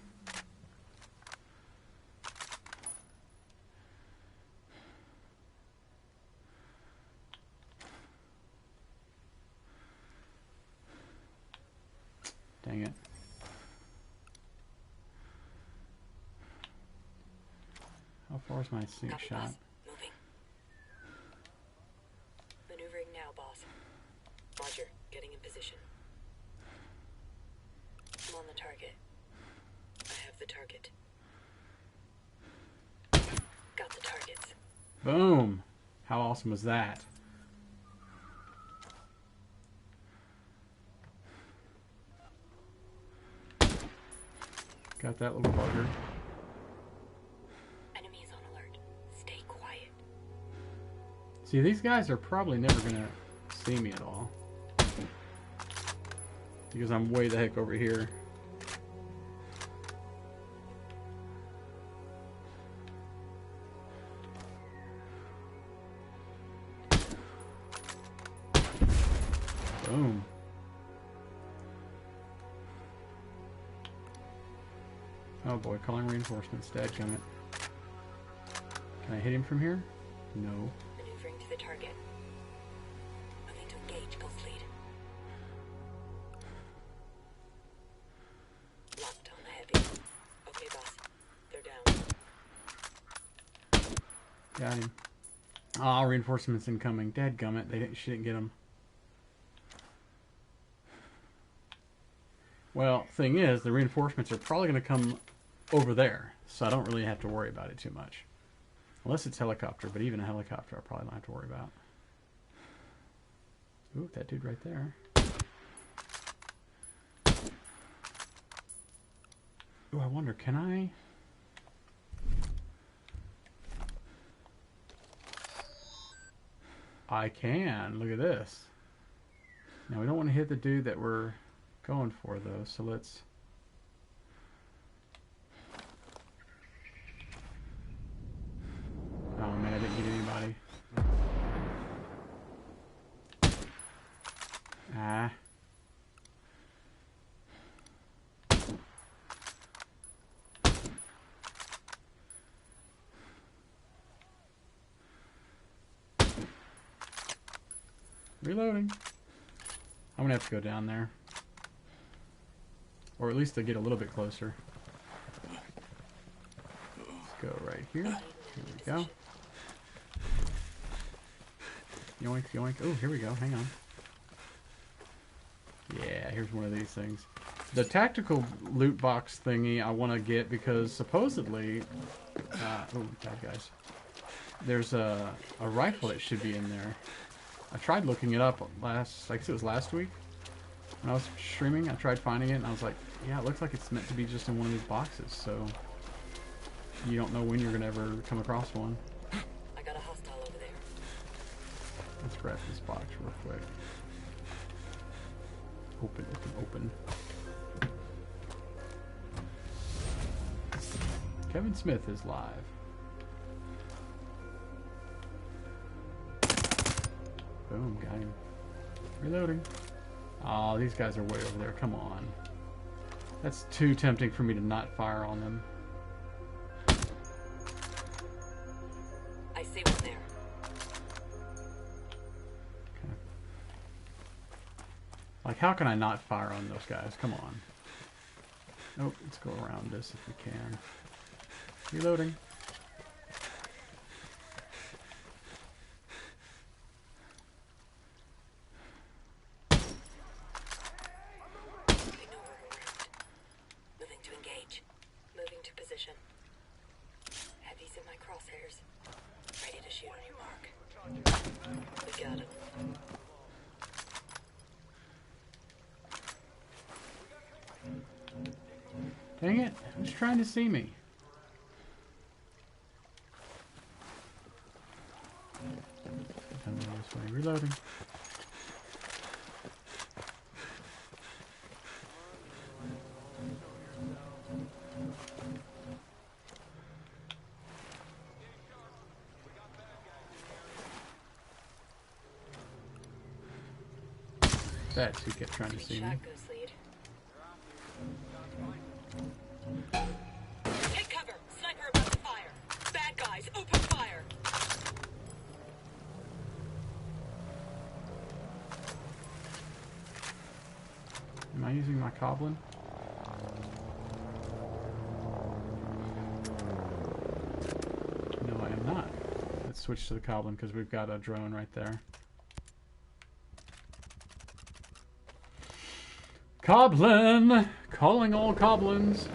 Dang it. How far is my sync Copy, shot? boss. Moving. Maneuvering now, boss. Roger. Getting in position. I'm on the target. I have the target. Got the targets. Boom! How awesome was that? Got that little bugger. Enemies on alert. Stay quiet. See, these guys are probably never gonna see me at all, because I'm way the heck over here. Boom. Oh boy, calling reinforcements. Dadgummit. Can I hit him from here? No. Maneuvering to the target. Moving to engage, Ghost Lead. Locked on the heavy. Okay, boss. They're down. Got him. Ah, reinforcements incoming. Dadgummit. She didn't get them. Well, thing is, the reinforcements are probably going to come over there, so I don't really have to worry about it too much. Unless it's helicopter, but even a helicopter I probably don't have to worry about. Ooh, that dude right there. Ooh, I wonder, can I... I can. Look at this. Now, we don't want to hit the dude that we're going for, though, so let's... Oh man, I didn't get anybody. Ah. Reloading. I'm gonna have to go down there. Or at least to get a little bit closer. Let's go right here. Here we go. Yoink, yoink. Oh, here we go. Hang on. Yeah, here's one of these things. The tactical loot box thingy I want to get because supposedly... oh, bad guys. There's a rifle that should be in there. I tried looking it up last... I guess it was last week. When I was streaming, I tried finding it, and I was like, yeah, it looks like it's meant to be just in one of these boxes, so... You don't know when you're going to ever come across one. I got a hostile over there. Let's grab this box real quick. Open, open, open. Kevin Smith is live. Boom, got him. Reloading. Oh, these guys are way over there. Come on. That's too tempting for me to not fire on them. I see one there. Okay. Like, how can I not fire on those guys? Come on. Nope, let's go around this if we can. Reloading. Moving to engage. Moving to position. Heavy's in my crosshairs. Ready to shoot on your mark. We got him. Dang it, who's trying to see me? Coming this way, reloading. That's who kept trying to see me. Take cover! Sniper about to fire! Bad guys, open fire! Am I using my Coblin? No, I am not. Let's switch to the Coblin because we've got a drone right there. Coblin! Calling all Coblins.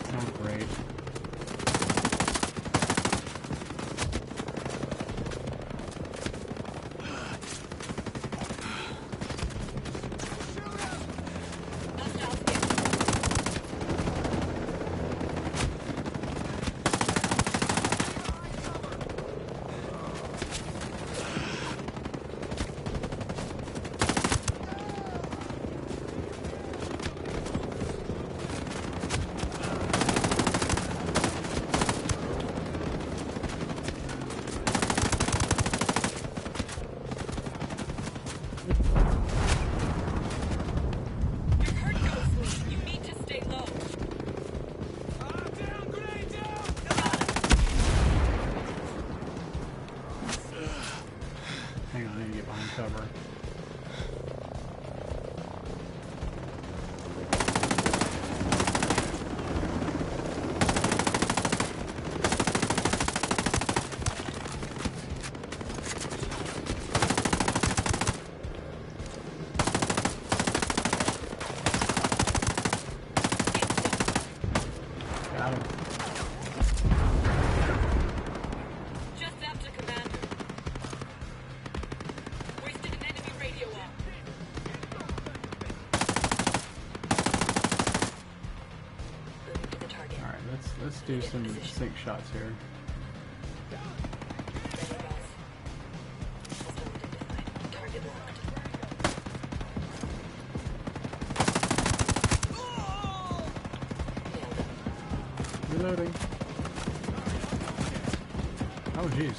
Oh, great. Hang on, I need to get behind cover. Got him. Just after commander. Wasted an enemy radio up. Moving to the target. Alright, let's do some sync shots here. Ready, boss. Hostile identified. Target locked. Nailed it. Reloading. Oh, jeez.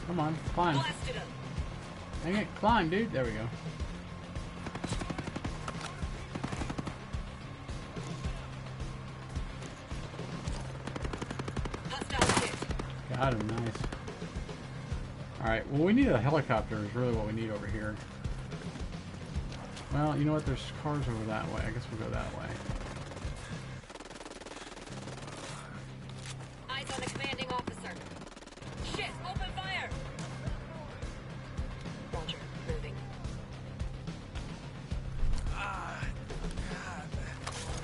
Come on, climb. Blasted him. Dang it, climb, dude. There we go. Hostile hit. Got him, nice. Alright, well, we need a helicopter is really what we need over here. Well, you know what? There's cars over that way. I guess we'll go that way. Eyes on the commanding officer. Shit, open fire! Roger, moving. A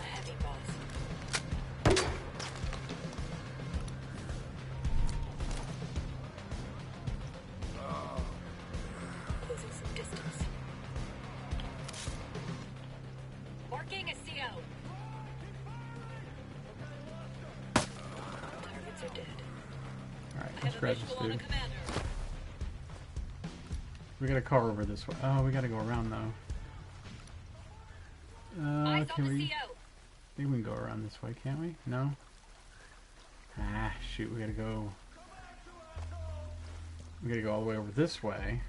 heavy boss. dead. Alright, let's grab this dude. We got a car over this way. Oh, we gotta go around though. Can we? I think we can go around this way, can't we? No? Ah, shoot, we gotta go. We gotta go all the way over this way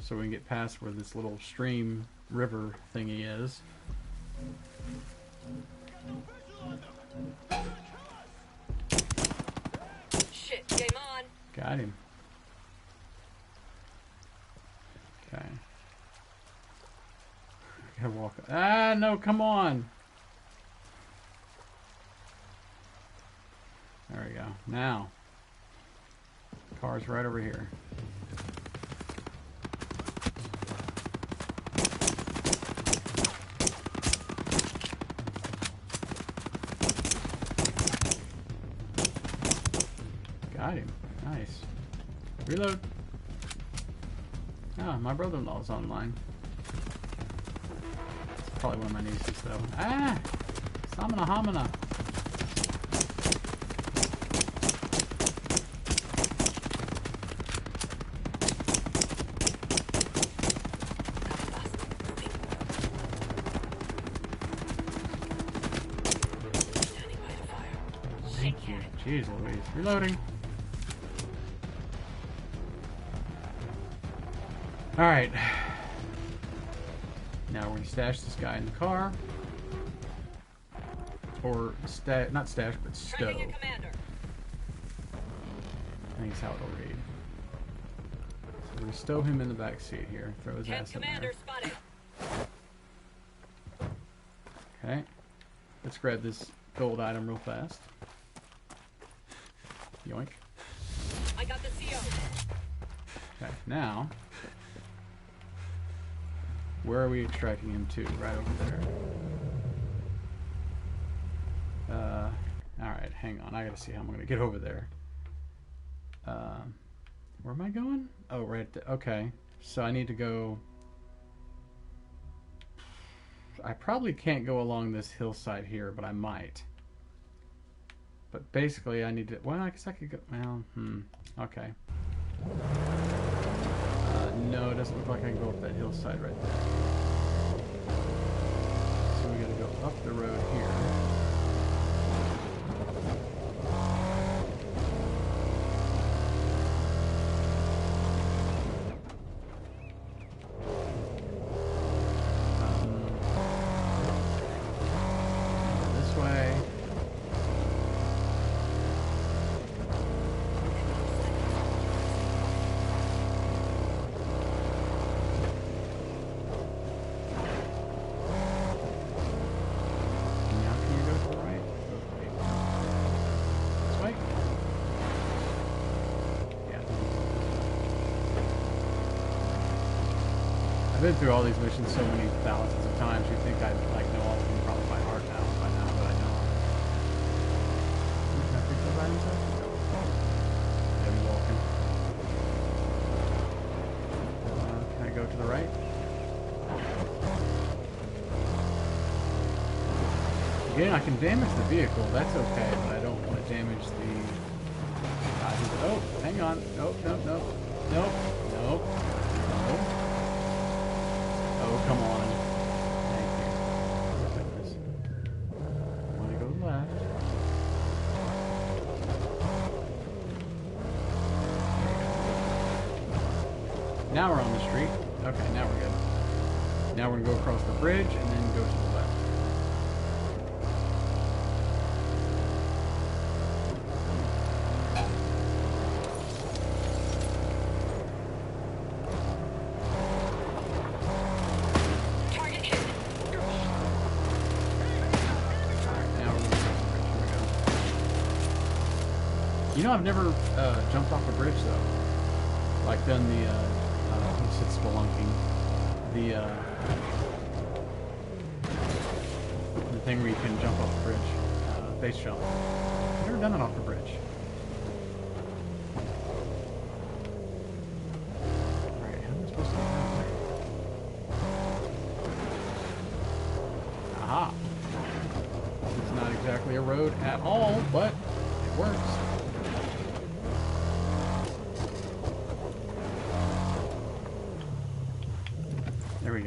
so we can get past where this little stream river thingy is. Shit, game on. Got him. Okay. I gotta walk. Ah, no, come on. There we go. Now. Car's right over here. Got him. Nice. Reload. Oh, my brother-in-law's online. It's probably one of my nieces, though. Ah! Samana Hamana. Thank you. Jeez Louise. Reloading. Alright. Now we're going to stash this guy in the car. Or, not stash, but stow. I think is how it'll read. So we're going to stow him in the back seat here. Throw his ass in there. Okay. Let's grab this gold item real fast. Yoink. I got the CO. Okay, now... Where are we extracting him to? Right over there. Alright, hang on. I gotta see how I'm gonna get over there. Where am I going? Oh, right there. Okay. So I need to go... I probably can't go along this hillside here, but I might. But basically I need to... Well, I guess I could go... Well, okay. No, it doesn't look like I can go up that hillside right there. So we gotta go up the road here. This way. I've been through all these missions so many thousands of times, you'd think I'd like know all of them probably by heart now, but I don't. Can I pick those items up? Heavy walking. Can I go to the right? Again, I can damage the vehicle, that's okay, but I don't want to damage the... Oh, hang on. Nope, nope, nope. Nope, nope, nope. Oh, come on. Thank you. Goodness. I want to go left. Now we're on the street. Okay, now we're good. Now we're going to go across the bridge and then go to the left. You know, I've never jumped off a bridge though. Like done the who said spelunking, the thing where you can jump off the bridge, base jump. I've never done it off the bridge. Alright, how am I supposed to get down there? Aha! It's not exactly a road at all, but it works.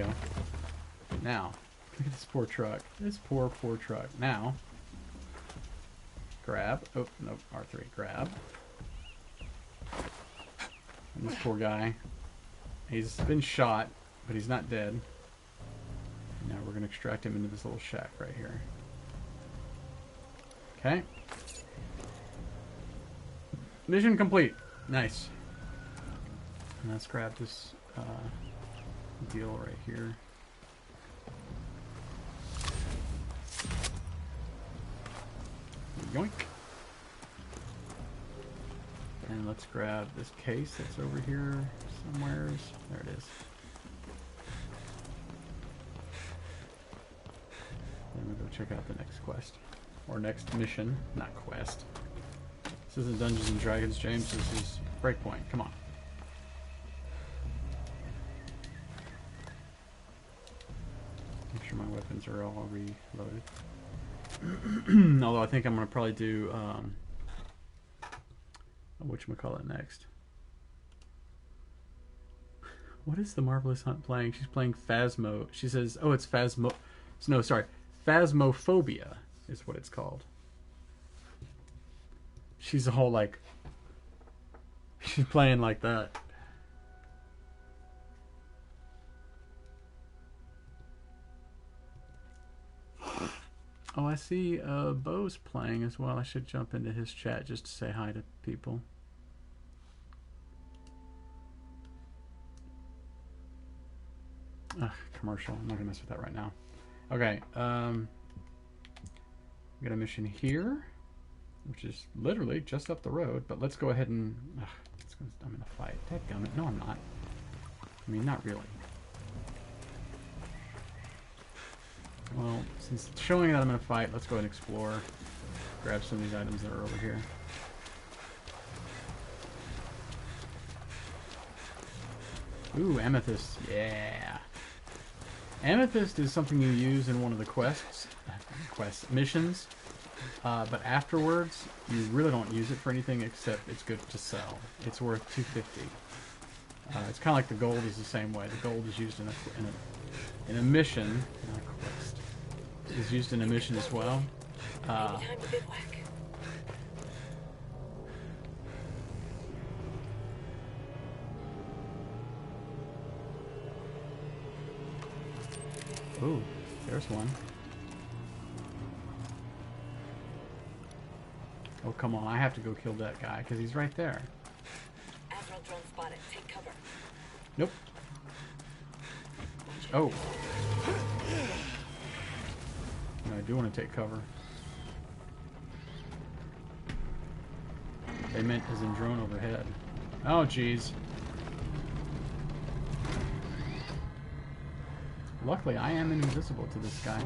go. Now, look at this poor truck. This poor truck. Now, grab. Oh, no, R3. Grab. And this poor guy. He's been shot, but he's not dead. Now we're going to extract him into this little shack right here. Okay. Mission complete. Nice. And let's grab this deal right here. Yoink. And let's grab this case that's over here somewheres. There it is. Then we'll go check out the next quest. Or next mission. Not quest. This isn't Dungeons and Dragons, James. This is Breakpoint. Come on. Make sure my weapons are all reloaded. Although I think I'm going to probably do whatchamacallit next. What is the Marvelous Hunt playing? She's playing Phasmo. She says, oh, it's Phasmo... No, sorry. Phasmophobia is what it's called. She's a whole, like... She's playing like that. Oh, I see Bo's playing as well. I should jump into his chat just to say hi to people. Ugh, commercial. I'm not going to mess with that right now. Okay. We got a mission here, which is literally just up the road. But let's go ahead and... I'm in a fight. Dadgummit. No, I'm not. I mean, not really. Well, since it's showing that I'm in a fight, let's go ahead and explore. Grab some of these items that are over here. Ooh, amethyst. Yeah. Amethyst is something you use in one of the missions. But afterwards, you really don't use it for anything except it's good to sell. It's worth $250. It's kind of like the gold is the same way. The gold is used in a mission. Not a quest. Is used in a mission as well. Ooh, there's one. Oh, come on. I have to go kill that guy because he's right there. Azrael drone spotted. Take cover. Nope. Oh. No, I do want to take cover. They meant as in drone overhead. Oh, jeez. Luckily, I am invisible to this guy.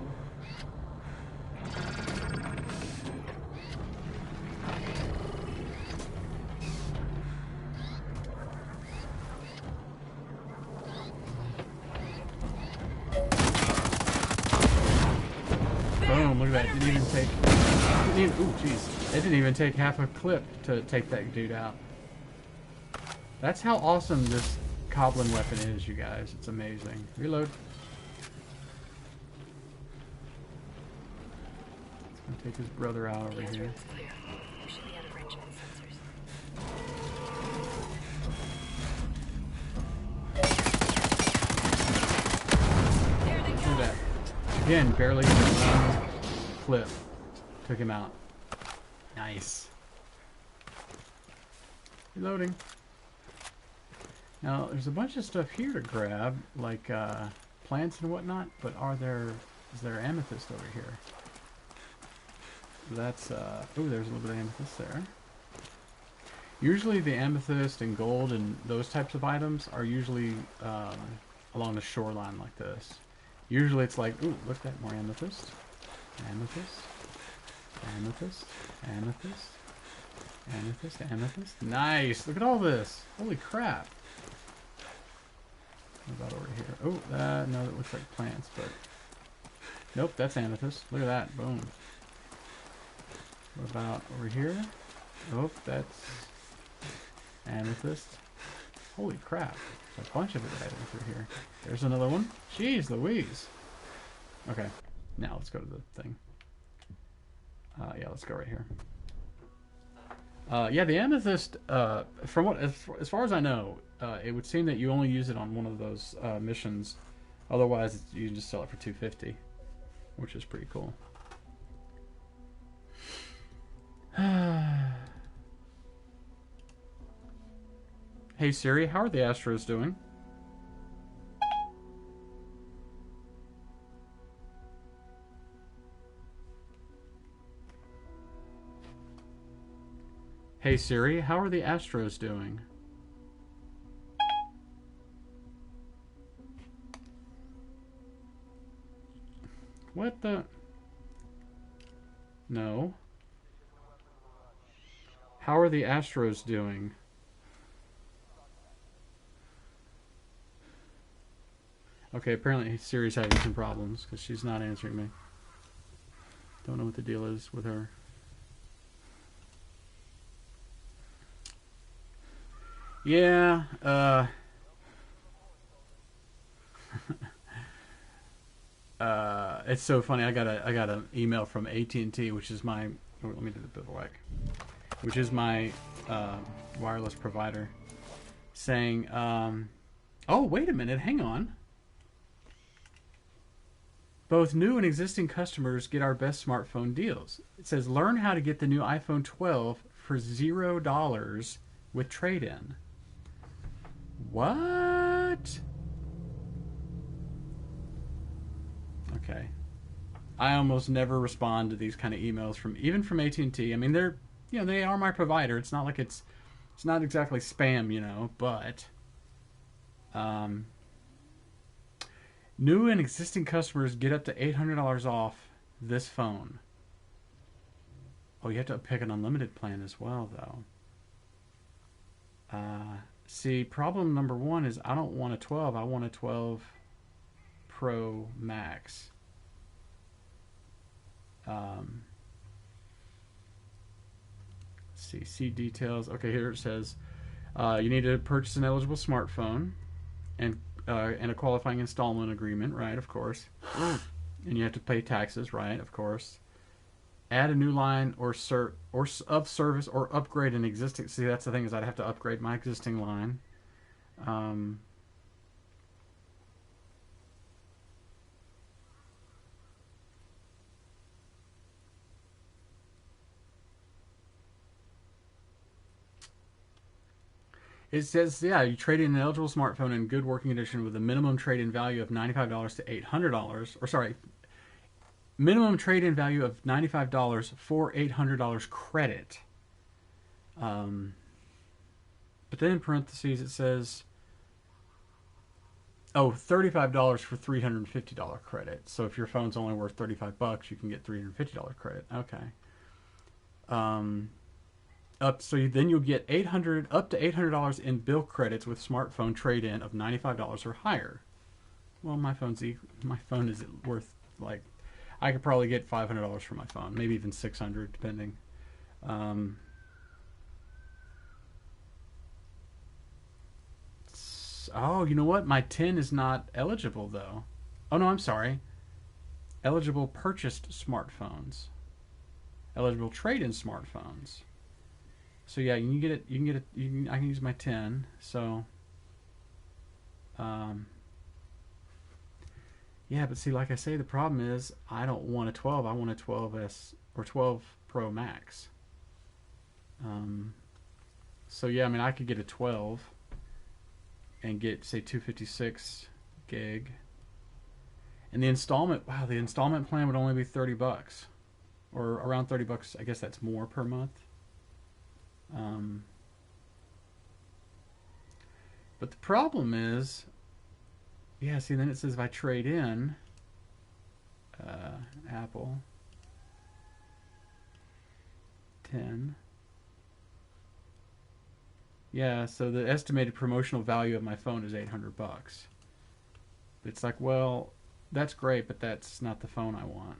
Boom, look at that. Didn't even take... ooh, jeez. It didn't even take half a clip to take that dude out. That's how awesome this Goblin weapon is, you guys. It's amazing. Reload. Let's go take his brother out over here. Look at that. Again, barely even one clip. Took him out. Nice. Reloading. Now, there's a bunch of stuff here to grab, like plants and whatnot, but is there amethyst over here? That's, ooh, there's a little bit of amethyst there. Usually the amethyst and gold and those types of items are usually along the shoreline like this. Usually it's like, ooh, look at that, more amethyst. Amethyst. Amethyst. Amethyst. Amethyst. Amethyst. Nice! Look at all this! Holy crap! What about over here? Oh, no, that looks like plants, but... Nope, that's amethyst. Look at that. Boom. What about over here? Oh, that's amethyst. Holy crap. There's a bunch of it heading through here. There's another one. Jeez Louise. Okay. Now let's go to the thing. Yeah, let's go right here. Yeah, the amethyst, from what, as far as I know, it would seem that you only use it on one of those missions. Otherwise, you can just sell it for $250, which is pretty cool. Hey Siri, how are the Astros doing? Hey Siri, how are the Astros doing? What the? No. How are the Astros doing? Okay, apparently Siri's having some problems because she's not answering me. Don't know what the deal is with her. Yeah, it's so funny. I got an email from AT&T, which is my, let me do the bivouac, which is my wireless provider, saying, oh, wait a minute, hang on. Both new and existing customers get our best smartphone deals. It says, learn how to get the new iPhone 12 for $0 with trade-in. What? Okay. I almost never respond to these kind of emails from, even from AT&T. I mean, they're, you know, they are my provider. It's not like it's not exactly spam, you know, but new and existing customers get up to $800 off this phone. Oh, you have to pick an unlimited plan as well, though. See, problem number one is I don't want a 12. I want a 12 Pro Max. Let's see details. Okay, here it says you need to purchase an eligible smartphone and a qualifying installment agreement, right? Of course. And you have to pay taxes, right? Of course. Add a new line or of service or upgrade an existing. See, that's the thing, is I'd have to upgrade my existing line. It says, yeah, you trade in an eligible smartphone in good working condition with a minimum trade-in value of $95 to $800. Or sorry, minimum trade-in value of $95 for $800 credit. But then in parentheses it says, oh, $35 for $350 credit. So if your phone's only worth $35, you can get $350 credit. Okay. Then you'll get up to $800 in bill credits with smartphone trade-in of $95 or higher. Well, my phone is worth, like, I could probably get $500 for my phone, maybe even $600 depending. Oh, you know what? My 10 is not eligible though. Oh no, I'm sorry. Eligible purchased smartphones. Eligible trade-in smartphones. So yeah, you can get it. I can use my 10. So, yeah, but see, like I say, the problem is I don't want a 12. I want a 12S or 12 Pro Max. So yeah, I mean, I could get a 12 and get, say, 256 gig. And the installment plan would only be $30, or around $30. I guess that's more per month. But the problem is, yeah, see, then it says if I trade in Apple 10, yeah, so the estimated promotional value of my phone is $800. It's like, well, that's great, but that's not the phone I want.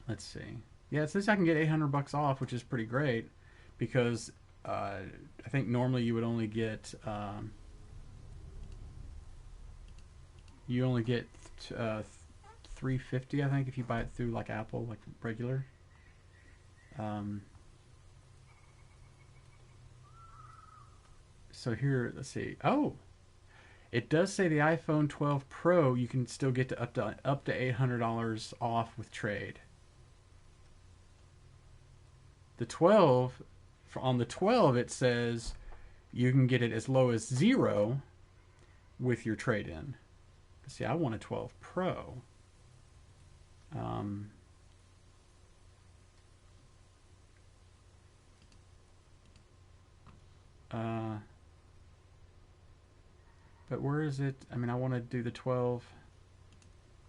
Let's see. Yeah, it says I can get $800 off, which is pretty great, because I think normally you would only get you only get $350, I think, if you buy it through like Apple, like regular. So here, let's see. Oh, it does say the iPhone 12 Pro you can still get to up to $800 off with trade. The 12, on the 12 it says you can get it as low as 0 with your trade-in. See, I want a 12 Pro. But where is it? I mean, I want to do the 12.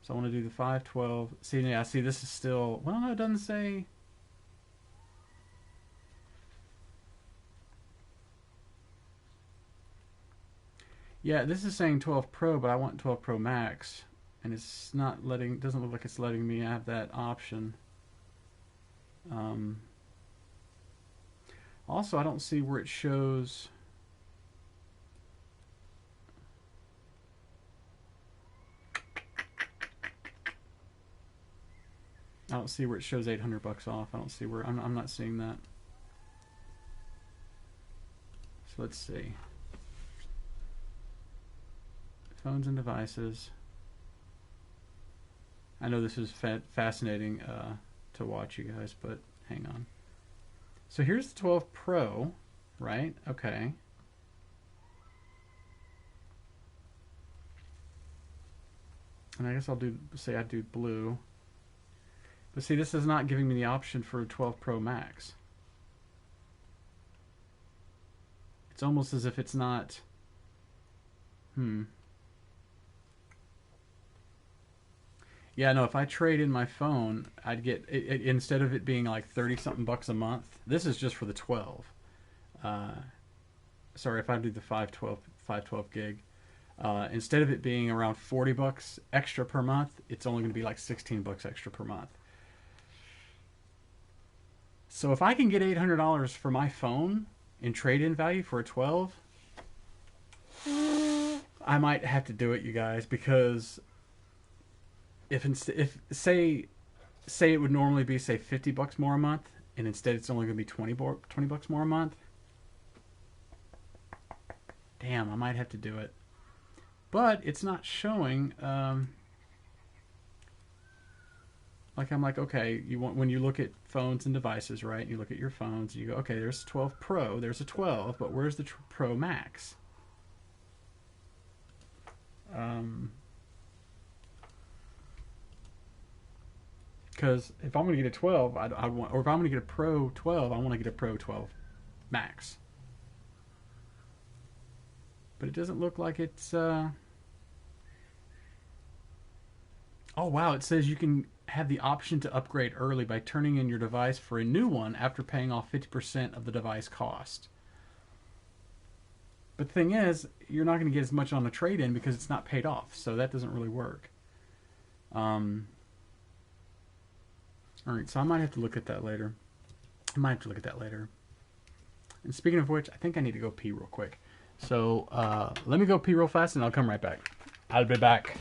So I want to do the 512. See, yeah, see, this is still... Well, no, it doesn't say... Yeah, this is saying 12 Pro, but I want 12 Pro Max. And it's not letting... Doesn't look like it's letting me have that option. Also, I don't see where it shows... I don't see where it shows $800 off. I don't see where... I'm not seeing that. So let's see. Phones and devices. I know this is fascinating to watch, you guys, but hang on. So here's the 12 Pro, right? Okay. And I guess I'll do, say I do blue. But see, this is not giving me the option for 12 Pro Max. It's almost as if it's not... Yeah, no, if I trade in my phone, I'd get, instead of it being like 30-something bucks a month, this is just for the 12. Sorry, if I do the 512 gig, instead of it being around 40 bucks extra per month, it's only going to be like 16 bucks extra per month. So if I can get $800 for my phone in trade-in value for a 12, I might have to do it, you guys, because if say it would normally be, say, 50 bucks more a month, and instead it's only going to be 20 bucks more a month. Damn, I might have to do it. But it's not showing. Like, I'm like, okay, you want, when you look at phones and devices, right? You look at your phones, you go, okay, there's 12 Pro, there's a 12, but where's the Pro Max? Because if I'm going to get a 12, I want, or if I'm going to get a Pro 12, I want to get a Pro 12 Max. But it doesn't look like it's... Oh, wow, it says you can have the option to upgrade early by turning in your device for a new one after paying off 50% of the device cost. But the thing is, you're not going to get as much on a trade-in because it's not paid off, so that doesn't really work. Alright, so I might have to look at that later. And speaking of which, I think I need to go pee real quick. So, let me go pee real fast and I'll come right back. I'll be back.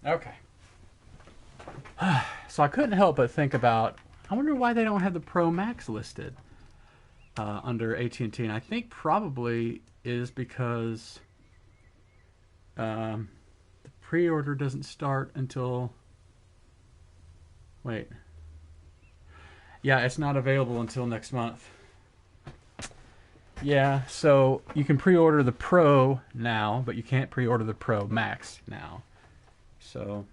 Okay. So I couldn't help but think about, I wonder why they don't have the Pro Max listed under AT&T. And I think probably is because the pre-order doesn't start until... Wait. Yeah, it's not available until next month. Yeah, so you can pre-order the Pro now, but you can't pre-order the Pro Max now. So,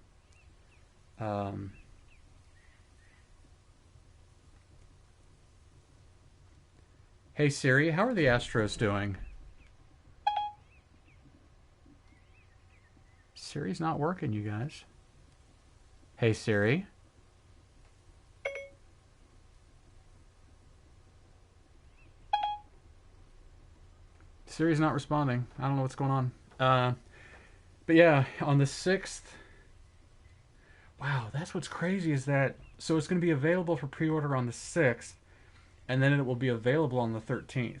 hey Siri, how are the Astros doing? Siri's not working, you guys. Hey Siri. Siri's not responding. I don't know what's going on. But yeah, on the 6th... Wow, that's what's crazy is that... So it's going to be available for pre-order on the 6th, and then it will be available on the 13th.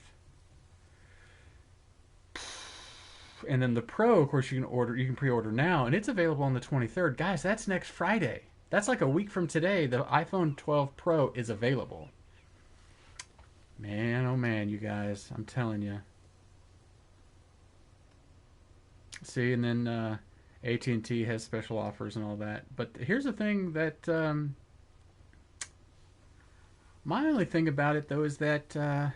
And then the Pro, of course, you can pre-order now, and it's available on the 23rd. Guys, that's next Friday. That's like a week from today. The iPhone 12 Pro is available. Man, oh man, you guys. I'm telling you. See, and then AT&T has special offers and all that. But here's the thing that... my only thing about it, though, is that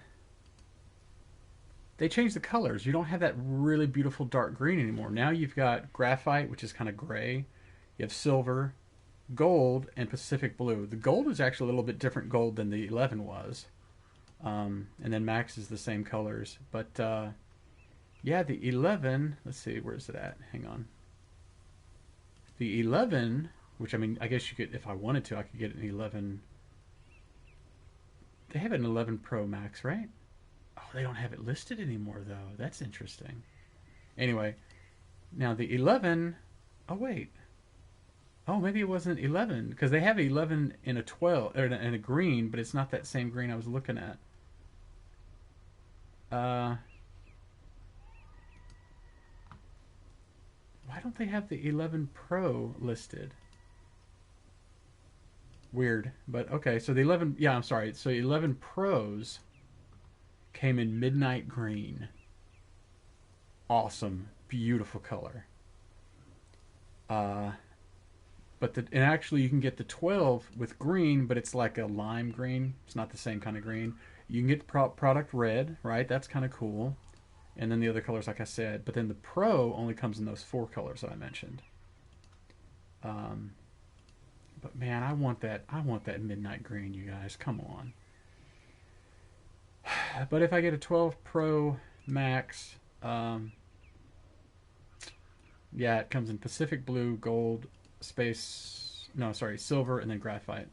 they changed the colors. You don't have that really beautiful dark green anymore. Now you've got graphite, which is kind of gray. You have silver, gold, and Pacific blue. The gold is actually a little bit different gold than the 11 was. And then Max is the same colors. But... yeah, the 11, let's see, where's it at? Hang on. The 11, which I mean, I guess you could, if I wanted to, I could get an 11. They have an 11 Pro Max, right? Oh, they don't have it listed anymore, though. That's interesting. Anyway, now the 11, oh, wait. Oh, maybe it wasn't 11, because they have 11 in a 12, or in a green, but it's not that same green I was looking at. Why don't they have the 11 Pro listed? Weird, but okay. So the 11, yeah, I'm sorry. So 11 Pros came in midnight green. Awesome, beautiful color. But and actually you can get the 12 with green, but it's like a lime green. It's not the same kind of green. You can get product red, right? That's kind of cool. And then the other colors, like I said. But then the Pro only comes in those 4 colors that I mentioned. But man, I want that midnight green, you guys. Come on. But if I get a 12 Pro Max, yeah, it comes in Pacific blue, gold, silver, and then graphite.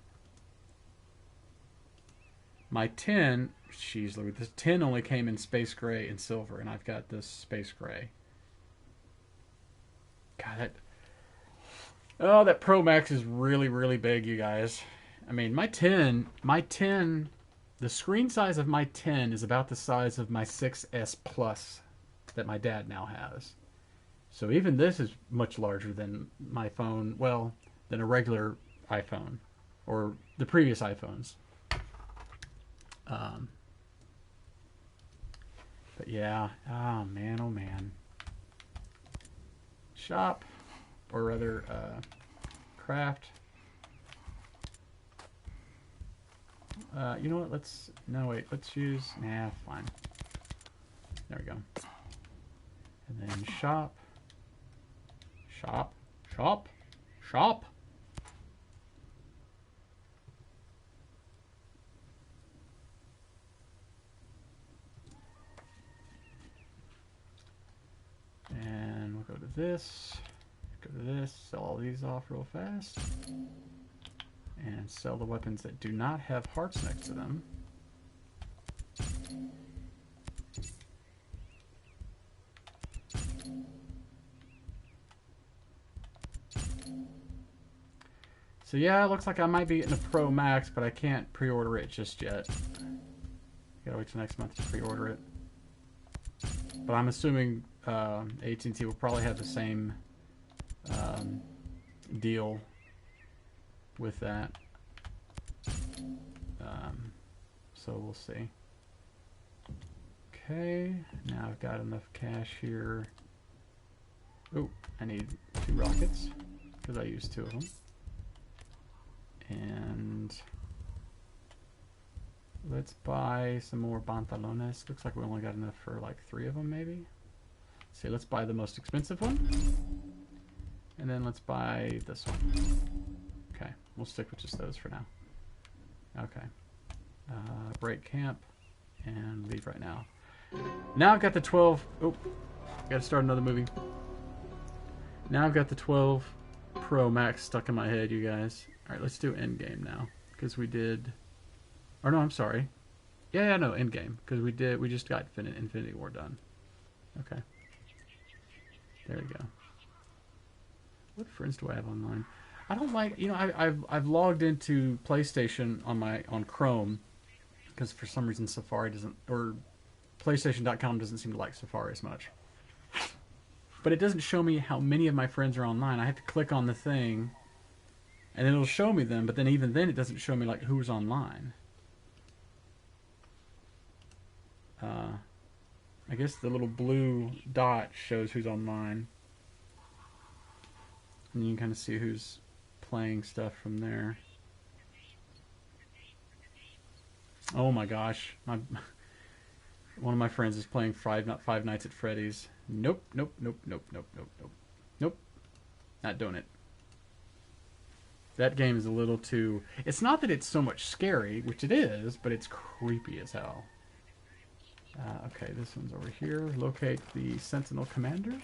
My 10, jeez, look, this 10 only came in space gray and silver, and I've got this space gray. God, that Pro Max is really, really big, you guys. I mean, my 10, the screen size of my 10 is about the size of my 6S Plus that my dad now has. So even this is much larger than my phone, well, than a regular iPhone, or the previous iPhones. But yeah, oh man. Shop, or rather, craft. You know what, let's use, fine. There we go. And then shop. And we'll go to this, sell all these off real fast, and sell the weapons that do not have hearts next to them. So yeah, it looks like I might be getting a Pro Max, but I can't pre-order it just yet. Gotta wait till next month to pre-order it. But I'm assuming AT&T will probably have the same deal with that. So we'll see. Okay, now I've got enough cash here. Oh, I need 2 rockets because I used 2 of them. And let's buy some more pantalones. Looks like we only got enough for like 3 of them maybe. See, let's buy the most expensive one. And then let's buy this one. Okay, we'll stick with just those for now. Okay. Break camp and leave right now. Now I've got the 12. Oh, gotta start another movie. Now I've got the 12 Pro Max stuck in my head, you guys. Alright, let's do endgame now. Because we did. Or no, I'm sorry. Yeah, no, endgame. Because we just got Infinity War done. Okay. There we go. What friends do I have online? I don't like, you know, I've logged into PlayStation on Chrome because for some reason Safari doesn't, or PlayStation.com doesn't seem to like Safari as much. But it doesn't show me how many of my friends are online. I have to click on the thing, and it'll show me them. But then even then, it doesn't show me like who's online. I guess the little blue dot shows who's online. And you can kind of see who's playing stuff from there. Oh my gosh. One of my friends is playing Five Nights at Freddy's. Nope, nope, nope, nope, nope, nope, nope. Nope. Not doing it. That game is a little too... It's not that it's so much scary, which it is, but it's creepy as hell. Okay, this one's over here. Locate the Sentinel Commander.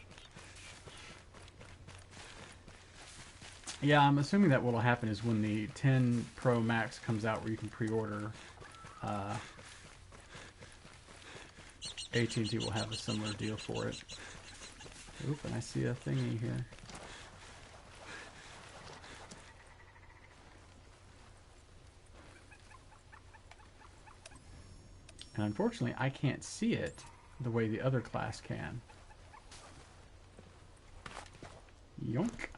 Yeah, I'm assuming that what'll happen is when the 10 Pro Max comes out where you can pre-order, AT&T will have a similar deal for it. Oop, and I see a thingy here. And unfortunately, I can't see it the way the other class can. Yoink.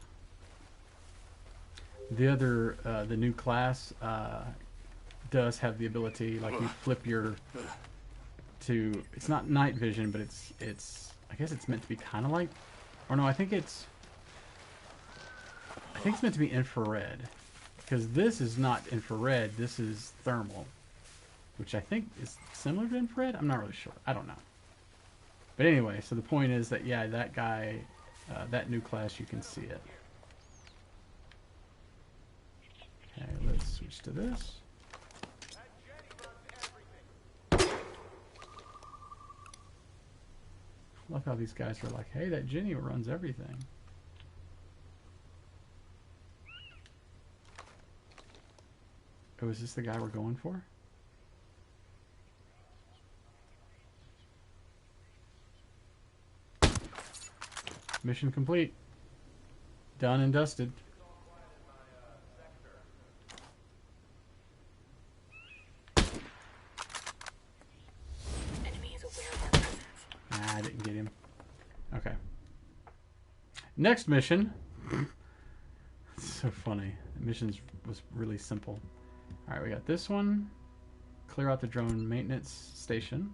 The other, the new class does have the ability, like you flip your to, it's not night vision, but it's I guess it's meant to be kind of like, or no, I think it's meant to be infrared, because this is not infrared, this is thermal, which I think is similar to infrared. I'm not really sure. I don't know. But anyway, so the point is that, yeah, that guy, that new class, you can see it. Okay, let's switch to this. Love how these guys are like, hey, that Jenny runs everything. Oh, is this the guy we're going for? Mission complete. Done and dusted. I didn't get him. Okay. Next mission. It's so funny. The mission was really simple. Alright, we got this one. Clear out the drone maintenance station.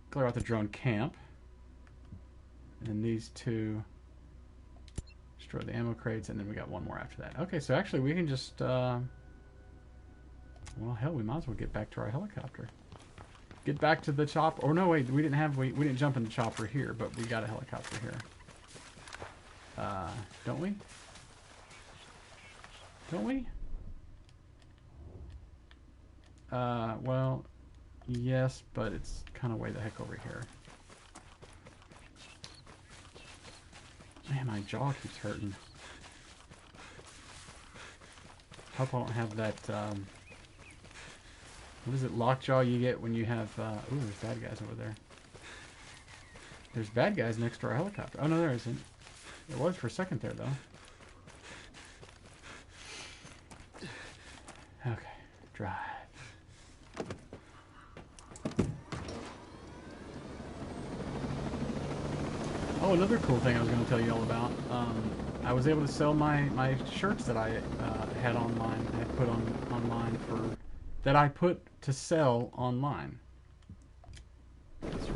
Clear out the drone camp. And these two, destroy the ammo crates, and then we got one more after that. Okay, so actually we can just, well, hell, we might as well get back to our helicopter. Get back to the chopper. Oh no, wait, we didn't jump in the chopper here, but we got a helicopter here. Don't we? Don't we? Well, yes, but it's kind of way the heck over here. Man, my jaw keeps hurting. Hope I don't have that, what is it, lockjaw you get when you have, ooh, there's bad guys over there. There's bad guys next to our helicopter. Oh, no, there isn't. There was for a second there, though. Okay, drive. Oh, another cool thing I was going to tell you all about. I was able to sell my shirts that I had online. I had put online for that I put to sell online. Because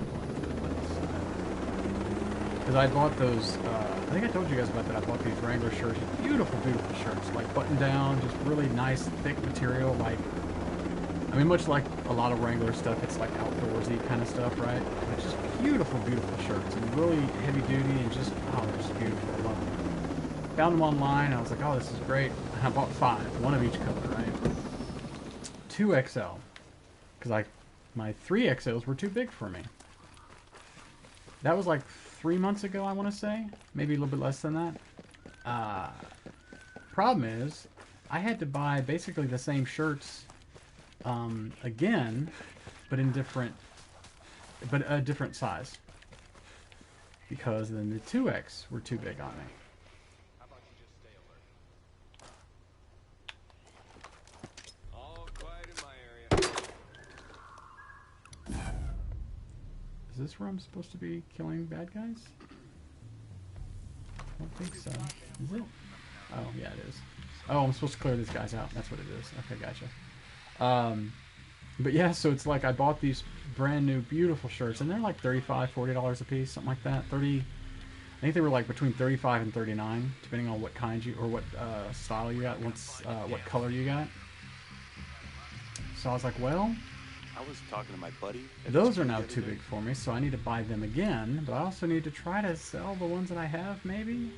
I bought those. I think I told you guys about that. I bought these Wrangler shirts. Beautiful, beautiful shirts. Like button down, just really nice, thick material. Like, I mean, much like a lot of Wrangler stuff, it's like outdoorsy kind of stuff, right? But just beautiful, beautiful shirts, and really heavy duty, and just, oh, they're just beautiful. I love them. Found them online. I was like, oh, this is great. And I bought 5, one of each color, right? 2XL, because my 3XLs were too big for me. That was like 3 months ago, I want to say, maybe a little bit less than that. Problem is, I had to buy basically the same shirts again, but in a different size, because then the 2X were too big on me. How about you just stay alert? All quiet in my area. Is this where I'm supposed to be killing bad guys? I don't think so. Is it? Oh, yeah, it is. Oh, I'm supposed to clear these guys out. That's what it is. Okay, gotcha. But yeah, so it's like I bought these brand new beautiful shirts, and they're like $35, $40 a piece, something like that. I think they were like between 35 and 39, depending on what kind or what style you got, what color you got. So I was like, well, I was talking to my buddy. those are now too big for me, so I need to buy them again. But I also need to try to sell the ones that I have, maybe.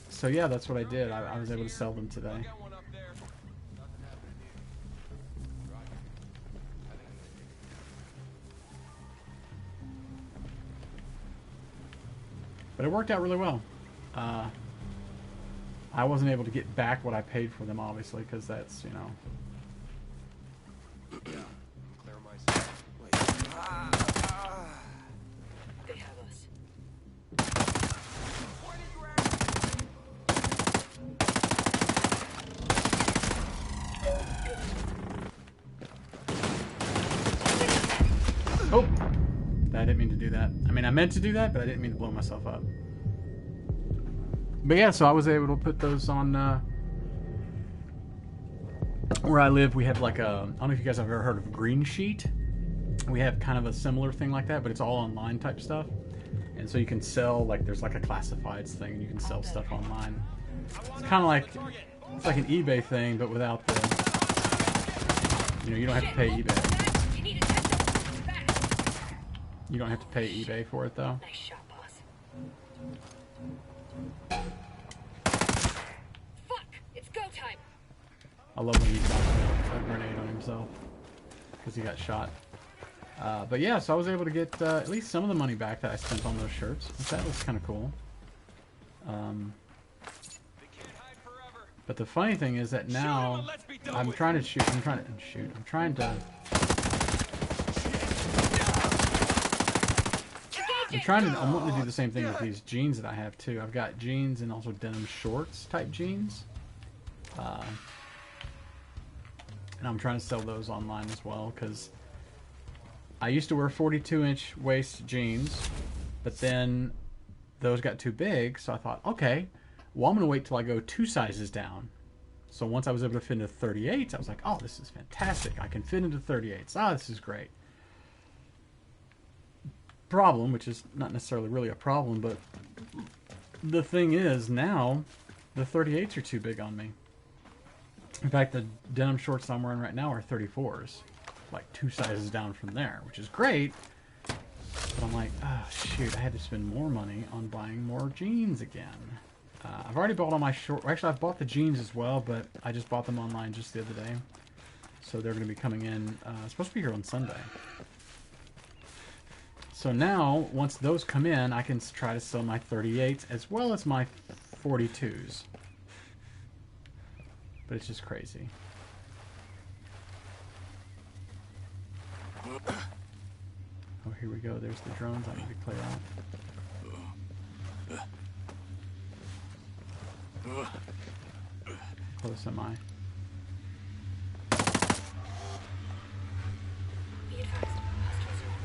So yeah, that's what I did. I was able to sell them today. But it worked out really well. I wasn't able to get back what I paid for them, obviously, because that's, you know. Clear myself. Wait. They have us. Oh! I didn't mean to do that. I mean, I meant to do that, but I didn't mean to blow myself up. But yeah, so I was able to put those on, where I live. We have like a, I don't know if you guys have ever heard of Green Sheet. We have kind of a similar thing like that, but it's all online type stuff. And so you can sell, like, there's like a classifieds thing, and you can sell stuff online. It's kind of like, it's like an eBay thing, but without the, you know, you don't have to pay eBay. You don't have to pay eBay for it, though. Nice shot, boss. Fuck! It's go time. I love when he drops a grenade on himself because he got shot. But yeah, so I was able to get at least some of the money back that I spent on those shirts, which that was kind of cool. But the funny thing is that now I'm trying to shoot. I'm wanting to do the same thing with these jeans that I have too. I've got jeans and also denim shorts type jeans. And I'm trying to sell those online as well, because I used to wear 42-inch waist jeans, but then those got too big, so I thought, okay, well, I'm going to wait till I go 2 sizes down. So once I was able to fit into 38s, I was like, oh, this is fantastic. I can fit into 38s. Ah, this is great. Problem, which is not necessarily really a problem, but the thing is, now the 38s are too big on me. In fact, the denim shorts I'm wearing right now are 34s, like 2 sizes down from there, which is great. But I'm like, oh shoot, I had to spend more money on buying more jeans again. I've already bought all my actually I've bought the jeans as well, but I just bought them online just the other day. So they're going to be coming in, supposed to be here on Sunday. So now, once those come in, I can try to sell my 38s as well as my 42s. But it's just crazy. Oh, here we go. There's the drones I need to clear out. How close am I? Be advised, hostiles are on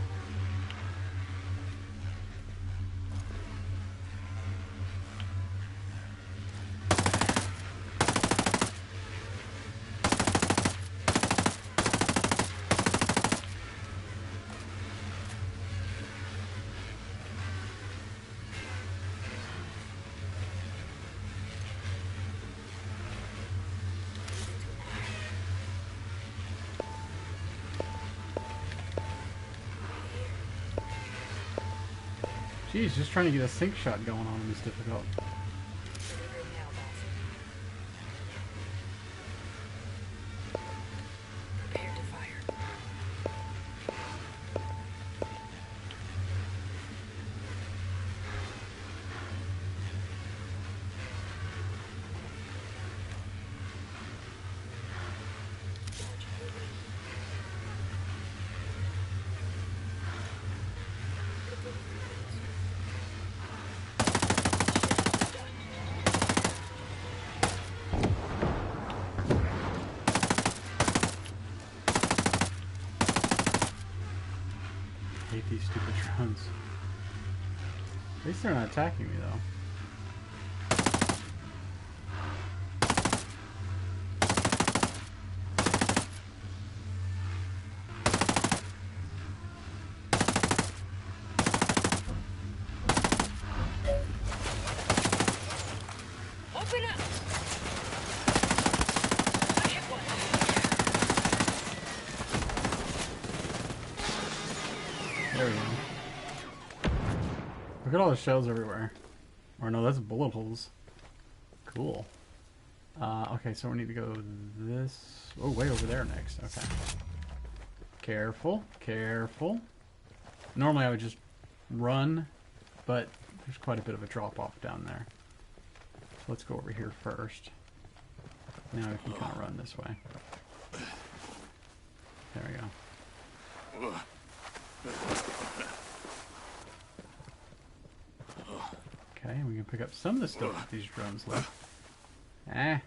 Jeez, just trying to get a sync shot going on is difficult. Delivering now, boss. Prepare to fire. Launch moving. I hate these stupid drones. At least they're not attacking me though. Open up! I hit one. There we go. Look at all the shells everywhere. Or no, that's bullet holes. Cool. Okay, so we need to go this... Oh, way over there next. Okay. Careful. Careful. Normally I would just run, but there's quite a bit of a drop-off down there. So let's go over here first. Now we can kind of run this way. There we go. Okay, we can pick up some of the stuff that these drones left. Ah.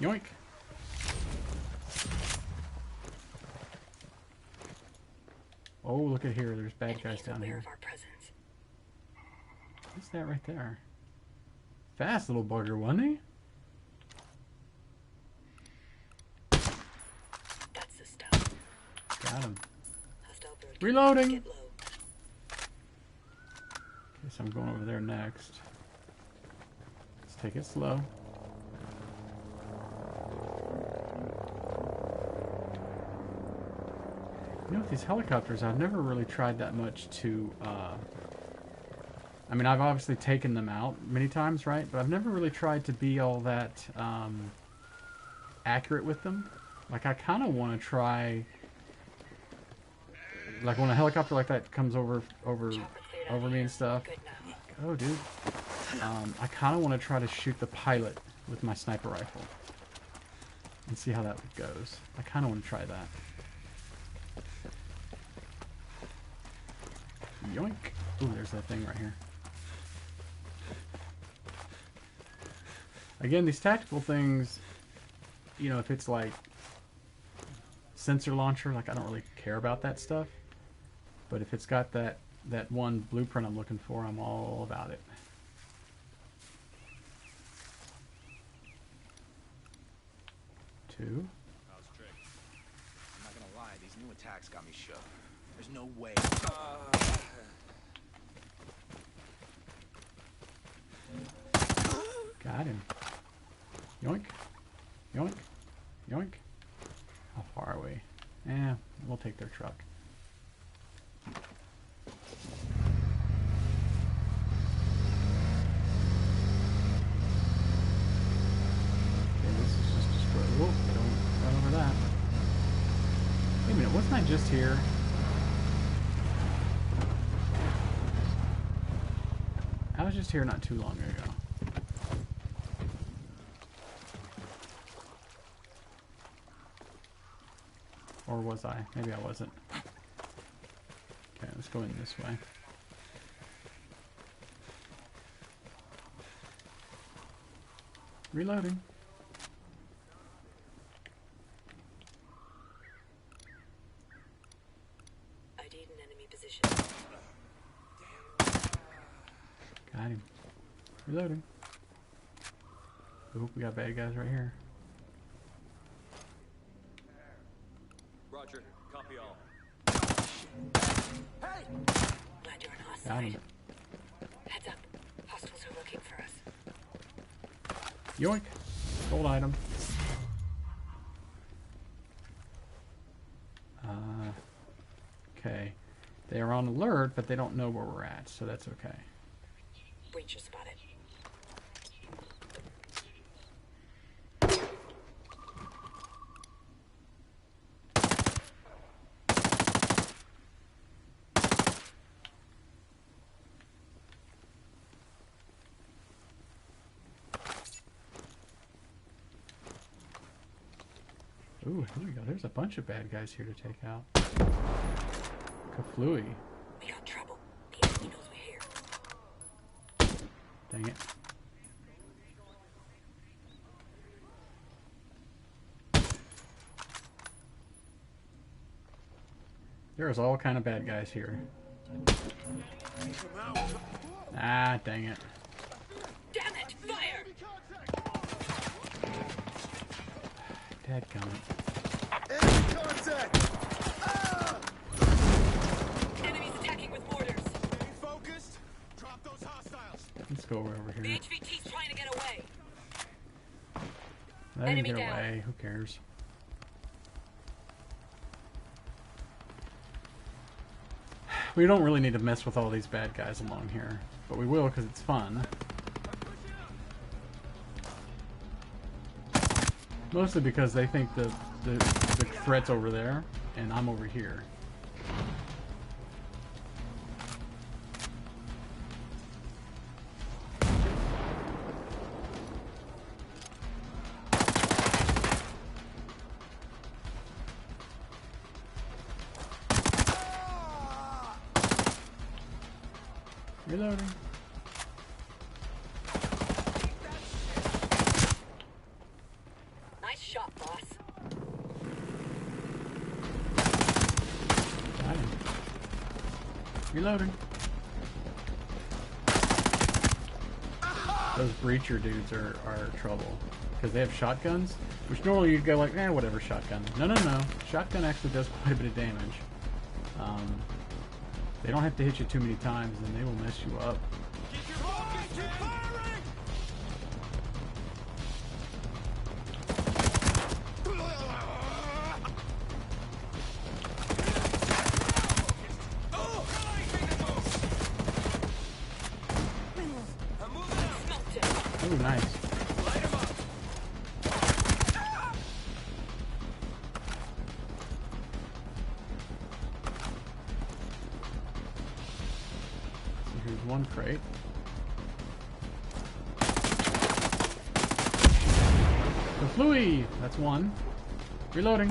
Yoink. Oh, look at here. There's bad guys down here. What's that right there? Fast little bugger, wasn't he? That's the stuff. Got him. Hostile bird. Reloading! Get low. Okay, so I'm going over there next. Let's take it slow. You know, with these helicopters, I've never really tried that much to, I mean, I've obviously taken them out many times, right? But I've never really tried to be all that, accurate with them. Like, I kind of want to try, like, when a helicopter like that comes over me and stuff. Oh, dude. I kind of want to try to shoot the pilot with my sniper rifle. And see how that goes. I kind of want to try that. Yoink. Ooh, there's that thing right here. Again, these tactical things, you know, if it's like sensor launcher, like I don't really care about that stuff. But if it's got that one blueprint I'm looking for, I'm all about it. Two. How's Drake? I'm not gonna lie, these new attacks got me shook. There's no way. Got him. Yoink. Yoink. Yoink. How far are we? Yeah, we'll take their truck. Okay, this is just destroyed. Whoa, don't run over that. Wait a minute, wasn't I just here? I was just here not too long ago. Or was I? Maybe I wasn't. Okay, let's go in this way. Reloading. ID'd an enemy position. Got him. Reloading. Oop, we got bad guys right here. Roger. Copy all. Glad you're on our Got side. him. Heads up. Hostiles are looking for us. Yoink. Gold item. Okay. They are on alert, but they don't know where we're at, so that's okay. Breacher spotted. Ooh, here we go. There's a bunch of bad guys here to take out. Kaflooey. We got trouble. The enemy knows we're here. Dang it. There's all kind of bad guys here. Ah, dang it. Damn it! Fire! Dadgummit. Enemy contact! Enemies attacking with mortars. Stay focused. Drop those hostiles. Let's go over The here. HVT's trying to get away. Let him Enemy get down. away. Who cares? We don't really need to mess with all these bad guys along here, but we will because it's fun. Mostly because they think the threat's over there, and I'm over here. Reloading. Nice shot, boss. Got him. Reloading. Those breacher dudes are trouble. Because they have shotguns, which normally you'd go like, eh, whatever, shotgun. No, no, no. Shotgun actually does quite a bit of damage. They don't have to hit you too many times, and they will mess you up. Keep your focus. Keep firing. I'm moving out. Smoked him. Ooh, nice. Light him up. So here's one crate. The Fluey! That's one. Reloading.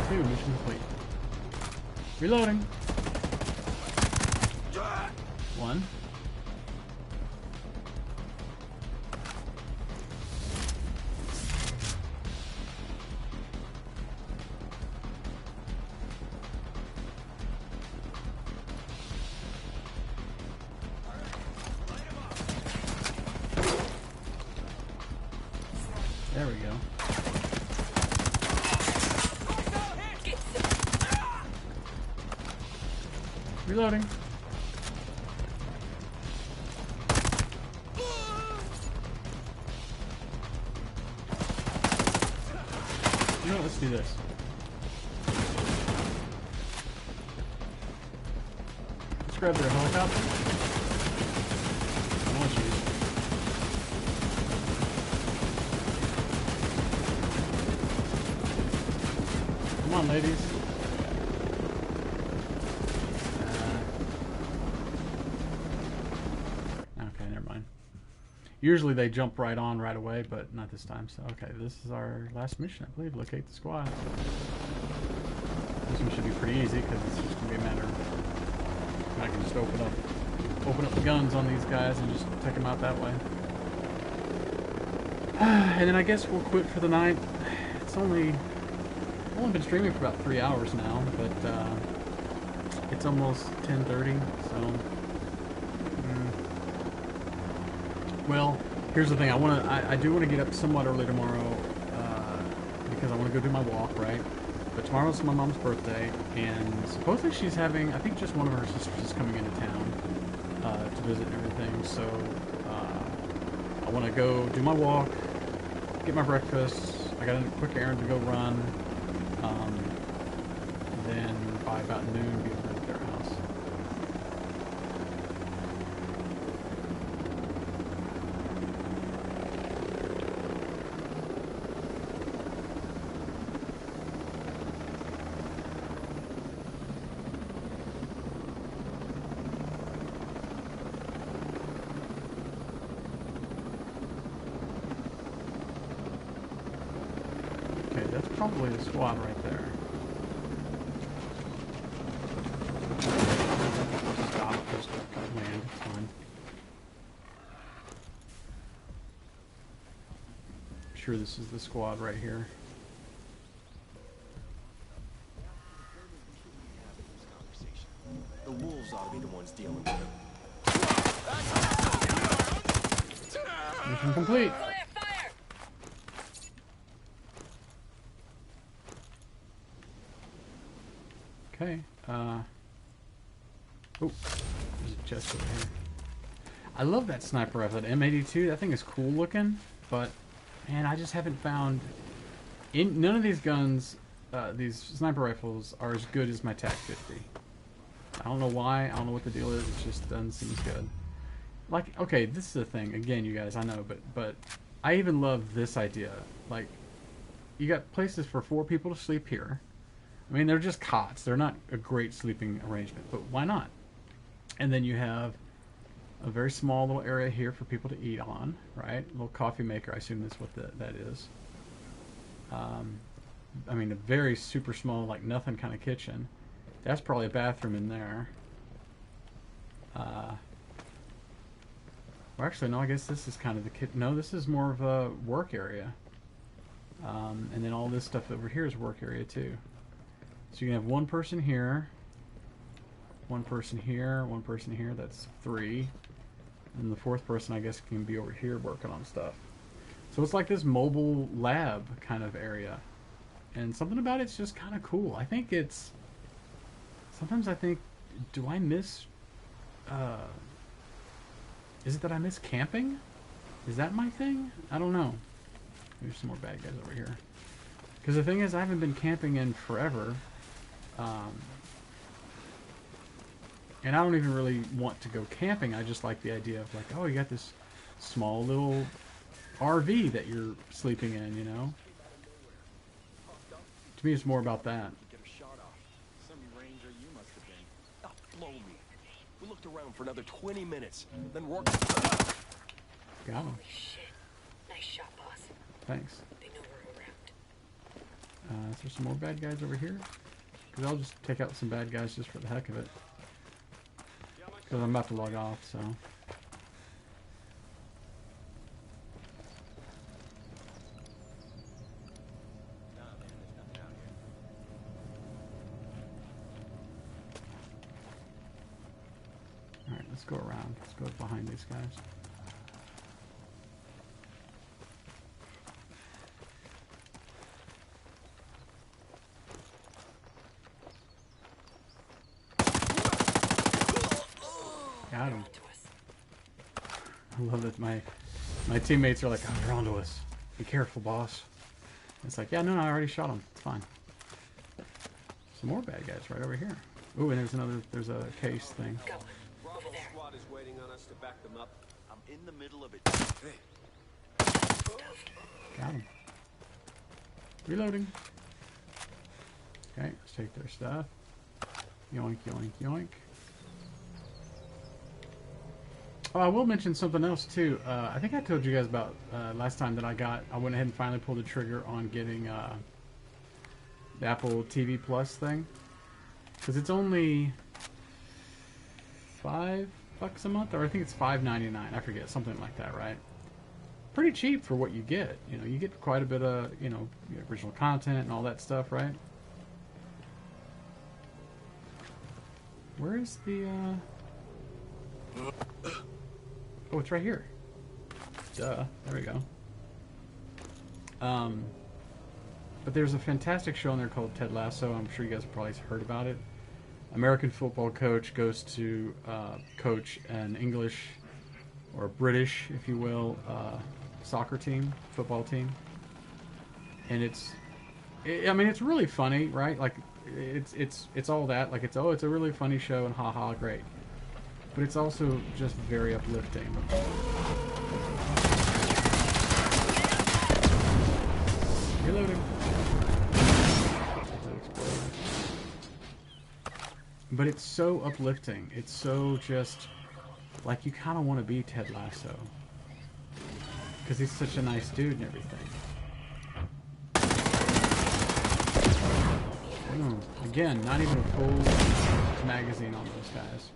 Two, mission complete. Reloading. One. There we go. Reloading. You know what, let's do this. Let's grab their helicopter. I want you. Come on, ladies. Okay, never mind. Usually they jump right on right away, but not this time. So, okay, this is our last mission, I believe. Locate the squad. This one should be pretty easy because it's just gonna be a matter of I can just open up the guns on these guys and just take them out that way. And then I guess we'll quit for the night. It's only I've only been streaming for about 3 hours now, but it's almost 10:30, so. Well, here's the thing. I do want to get up somewhat early tomorrow because I want to go do my walk, right? But tomorrow's my mom's birthday, and supposedly she's having, I think just one of her sisters is coming into town. to visit and everything. So I want to go do my walk, get my breakfast. I got a quick errand to go run. Then by about noon, be over at their house. Okay, that's probably a squad right there. Stop, just land, it's fine. I'm sure this is the squad right here. The wolves ought to be the ones dealing with him. Mission complete. Okay, oh, there's a chest over here. I love that sniper rifle, that M82. That thing is cool looking, but man, I just haven't found none of these guns. These sniper rifles are as good as my TAC 50. I don't know why. I don't know what the deal is. It just doesn't seem good. Like, okay, this is the thing. Again, you guys, I know, but I even love this idea. Like, you got places for 4 people to sleep here. I mean, they're just cots. They're not a great sleeping arrangement, but why not? And then you have a very small little area here for people to eat on, right? A little coffee maker. I assume that's what that is. I mean, a very super small, like nothing kind of kitchen. That's probably a bathroom in there. Well, actually, no, I guess this is kind of the kitchen. No, this is more of a work area. And then all this stuff over here is work area too. So you can have one person here, one person here, one person here. That's 3. And the 4th person, I guess, can be over here working on stuff. So it's like this mobile lab kind of area. And something about it's just kind of cool. I think it's... Sometimes I think, do I miss... is it that I miss camping? Is that my thing? I don't know. There's some more bad guys over here. Because the thing is, I haven't been camping in forever. And I don't even really want to go camping. I just like the idea of like, oh, you got this small little RV that you're sleeping in, you know? To me, it's more about that. Get a shot off. Some ranger you must have been. Oh, blow me. We looked around for another 20 minutes, then worked. Got him. Holy shit. Nice shot, boss. Thanks. They know we're around. Is there some more bad guys over here? Because I'll just take out some bad guys just for the heck of it. Because I'm about to log off, so... Alright, let's go around. Let's go behind these guys. Got him. I love that my teammates are like, oh, they're onto us. Be careful, boss. It's like, yeah, no, I already shot him. It's fine. Some more bad guys right over here. Ooh, and there's a case thing. Go. Over there. Squad is waiting on us to back them up. I'm in the middle of it. Got him. Reloading. Okay, let's take their stuff. Yoink, yoink, yoink. Oh, I will mention something else too. I think I told you guys about last time that I went ahead and finally pulled the trigger on getting the Apple TV Plus thing, because it's only $5 a month, or I think it's $5.99. I forget, something like that, right? Pretty cheap for what you get. You know, you get quite a bit of original content and all that stuff, right? Where is the? Oh, it's right here. Duh. There we go. But there's a fantastic show in there called Ted Lasso. I'm sure you guys have probably heard about it. American football coach goes to coach an English or British, if you will, soccer team, football team, and I mean, it's really funny, right? Like, it's all that. Like, it's a really funny show and haha, great. But it's also just very uplifting. Reloading. But it's so uplifting. It's so just like you kind of want to be Ted Lasso because he's such a nice dude and everything. Again, not even a full magazine on those guys.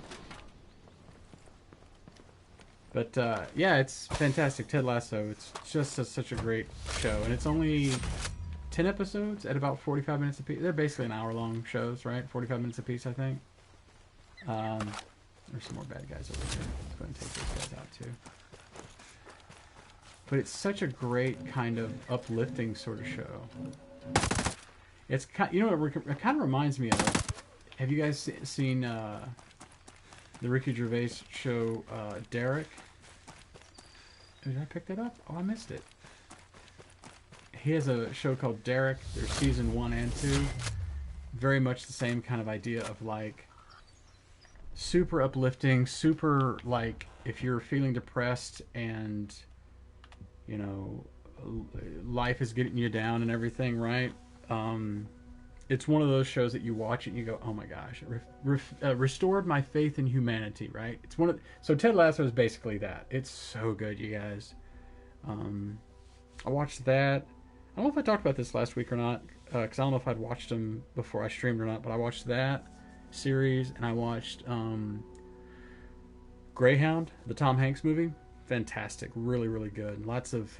But yeah, it's fantastic. Ted Lasso. It's just such a great show, and it's only 10 episodes at about 45 minutes apiece. They're basically an hour-long shows, right? 45 minutes apiece, I think. There's some more bad guys over here. Let's go ahead and take those guys out too. But it's such a great kind of uplifting sort of show. It's you know what it kind of reminds me of. Have you guys seen the Ricky Gervais show Derek? Did I pick that up? Oh, I missed it. He has a show called Derek. There's season 1 and 2. Very much the same kind of idea of like super uplifting, super like if you're feeling depressed and you know life is getting you down and everything, right? It's one of those shows that you watch it and you go, oh my gosh, restored my faith in humanity, right? It's one of so Ted Lasso is basically that. It's so good, you guys. I watched that. I don't know if I talked about this last week or not, because I don't know if I'd watched them before I streamed or not, but I watched that series, and I watched Greyhound, the Tom Hanks movie. Fantastic. Really, really good. Lots of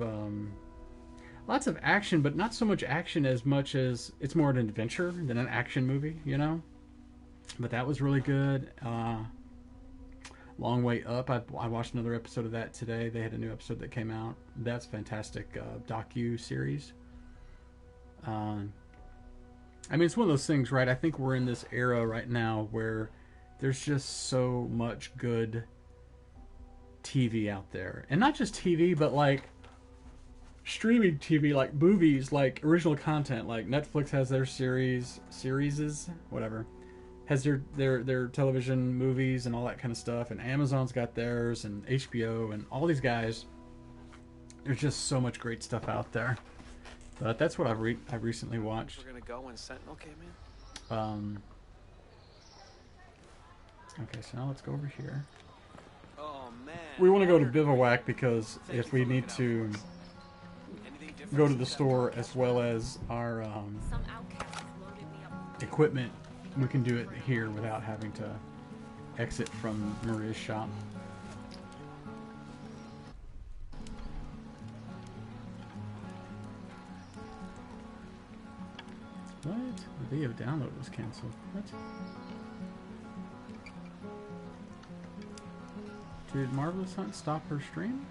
action, but not so much action as much as it's more an adventure than an action movie, you know? But that was really good. Long Way Up. I watched another episode of that today. They had a new episode that came out. That's fantastic docu-series. I mean, it's one of those things, right? I think we're in this era right now where there's just so much good TV out there. And not just TV, but like streaming TV, like movies, like original content. Like Netflix has their series, whatever. Has their television movies and all that kind of stuff. And Amazon's got theirs and HBO and all these guys. There's just so much great stuff out there. But that's what I've recently watched. We're gonna go when Sentinel came in. Okay, so now let's go over here. Oh man. We want to go to Bivouac because if we need to go to the store as well as our equipment, we can do it here without having to exit from Maria's shop. What? The video download was canceled. What? Did Marvelous Hunt stop her stream?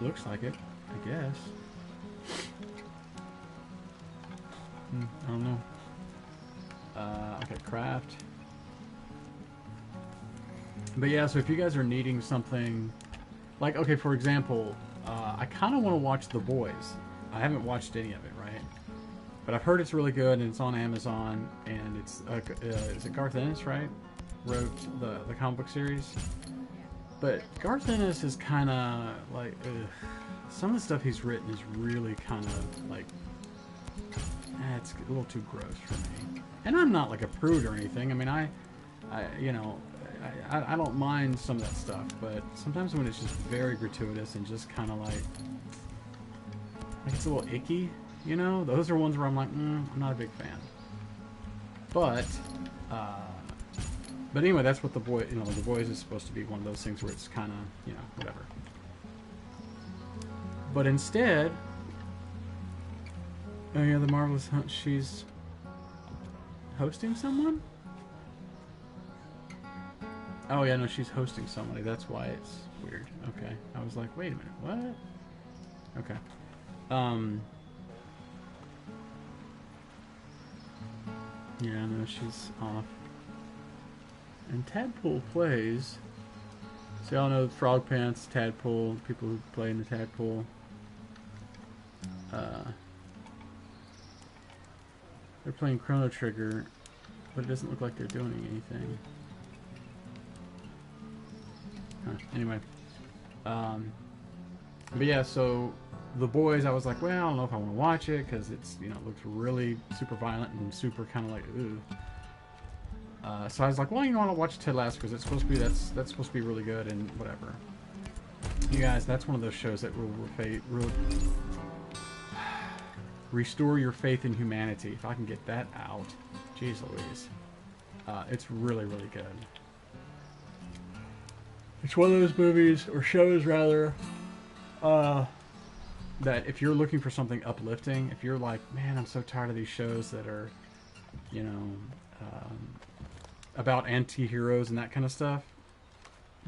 Looks like it, I guess. I don't know. Okay, craft. But yeah, so if you guys are needing something, like, okay, for example, I kind of want to watch The Boys. I haven't watched any of it, right? But I've heard it's really good, and it's on Amazon, and it's, is it Garth Ennis, right? Wrote the comic book series. But Garth Ennis is kind of like, some of the stuff he's written is really kind of like, it's a little too gross for me. And I'm not like a prude or anything. I mean, I you know, I don't mind some of that stuff, but sometimes when it's just very gratuitous and just kind of like it's a little icky, you know, those are ones where I'm like, I'm not a big fan. But anyway, that's what The Boys is supposed to be one of those things where it's kind of, you know, whatever. But instead, oh yeah, the Marvelous Hunt, she's hosting someone? Oh yeah, no, she's hosting somebody. That's why it's weird. Okay. I was like, wait a minute, what? Okay. Yeah, no, she's off. And Tadpole plays. So y'all know Frog Pants, Tadpole, people who play in the Tadpole. They're playing Chrono Trigger, but it doesn't look like they're doing anything. Anyway. But yeah, so The Boys, I was like, well, I don't know if I want to watch it, because it's, you know, it looks really super violent and super kind of like, ugh. So I was like, well, you know, I'll watch Ted Lasso, because it's supposed to be, that's supposed to be really good, and whatever. You guys, that's one of those shows that will restore your faith in humanity. If I can get that out, jeez Louise. It's really, really good. It's one of those movies, or shows rather, that if you're looking for something uplifting, if you're like, man, I'm so tired of these shows that are, you know, about anti-heroes and that kind of stuff,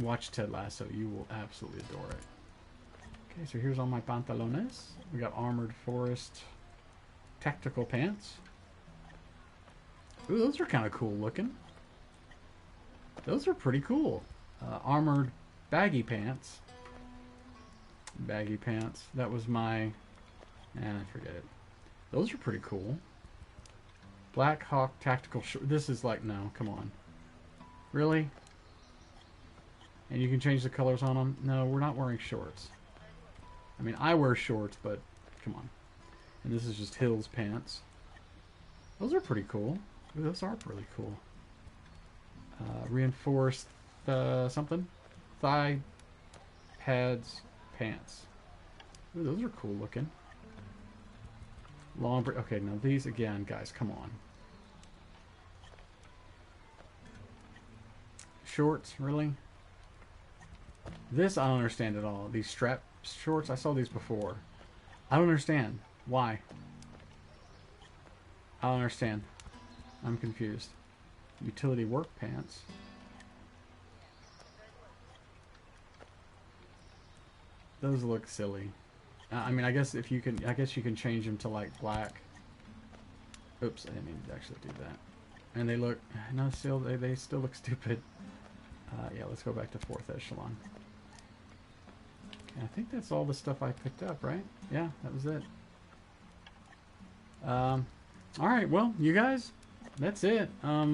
watch Ted Lasso. You will absolutely adore it. Okay, so here's all my pantalones. We got Armored Forest tactical pants. Ooh, those are kind of cool looking. Those are pretty cool. Armored baggy pants. Baggy pants. That was my... forget it. Those are pretty cool. Black Hawk tactical short. This is like, no, come on. Really? And you can change the colors on them? No, we're not wearing shorts. I mean, I wear shorts, but come on. And this is just Hills pants. Those are pretty cool. Ooh, those are really cool. Reinforced something. Thigh pads pants. Ooh, those are cool looking. Long. Okay, now these again, guys. Come on. Shorts, really? This I don't understand at all. These strap shorts, I saw these before. I don't understand. Why? I don't understand. I'm confused. Utility work pants. Those look silly. I mean, I guess if you can, I guess you can change them to like black. Oops, I didn't mean to actually do that. And they look, no, still they still look stupid. Yeah, let's go back to 4th echelon. Okay, I think that's all the stuff I picked up, right? Yeah, that was it. All right, well, you guys, that's it. I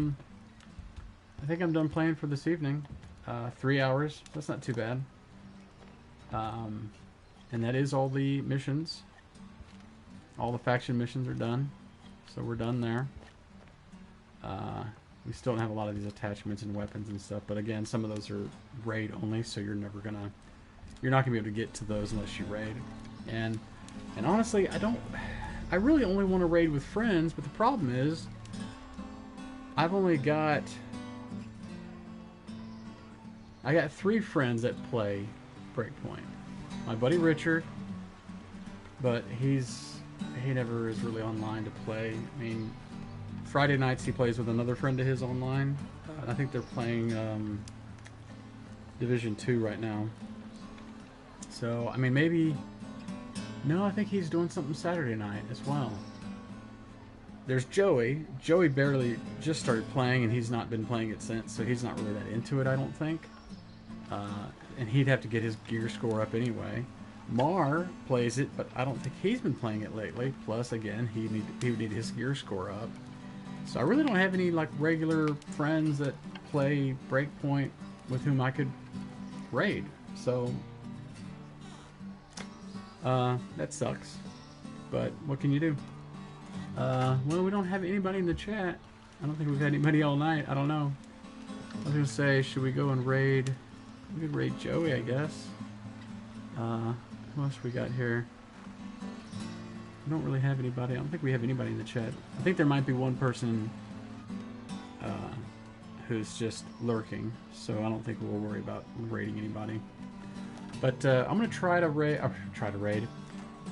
think I'm done playing for this evening. 3 hours. That's not too bad. And that is all the missions. All the faction missions are done. So we're done there. We still don't have a lot of these attachments and weapons and stuff, but again, some of those are raid only, so you're not gonna be able to get to those unless you raid. And honestly, I really only want to raid with friends, but the problem is I've only got 3 friends that play Breakpoint. My buddy Richard, but he never is really online to play. I mean, Friday nights he plays with another friend of his online. I think they're playing Division 2 right now. So, I mean, maybe... No, I think he's doing something Saturday night as well. There's Joey. Joey barely just started playing, and he's not been playing it since, so he's not really that into it, I don't think. And he'd have to get his gear score up anyway. Mar plays it, but I don't think he's been playing it lately. Plus, again, he would need his gear score up. So I really don't have any like regular friends that play Breakpoint with whom I could raid. So that sucks. But what can you do? Well, we don't have anybody in the chat. I don't think we've had anybody all night. I don't know. I was gonna say, should we go and raid? We could raid Joey, I guess. Who else we got here? We don't really have anybody. I don't think we have anybody in the chat. I think there might be one person who's just lurking, so I don't think we'll worry about raiding anybody. But I'm gonna try to raid. I'm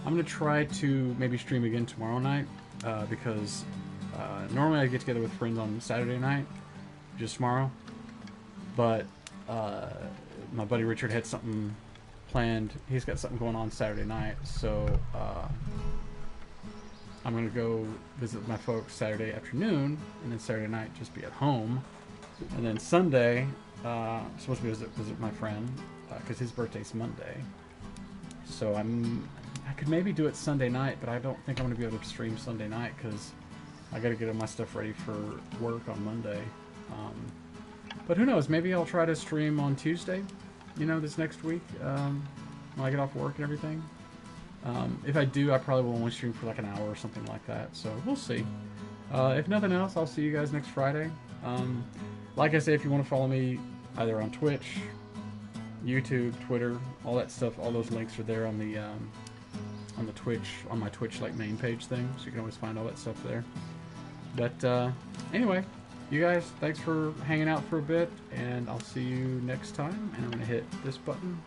gonna try to maybe stream again tomorrow night because normally I get together with friends on Saturday night, just tomorrow. But my buddy Richard had something planned. He's got something going on Saturday night, so I'm going to go visit my folks Saturday afternoon, and then Saturday night just be at home. And then Sunday, I'm supposed to be visit my friend, because his birthday's Monday. So I could maybe do it Sunday night, but I don't think I'm going to be able to stream Sunday night, because I got to get all my stuff ready for work on Monday. But who knows, maybe I'll try to stream on Tuesday, you know, this next week, when I get off work and everything. If I do, I probably will only stream for like an hour or something like that, so we'll see. If nothing else, I'll see you guys next Friday. Like I say, if you want to follow me either on Twitch, YouTube, Twitter, all that stuff, all those links are there on the Twitch, on my Twitch like main page thing, so you can always find all that stuff there. But anyway, you guys, thanks for hanging out for a bit, and I'll see you next time. And I'm going to hit this button,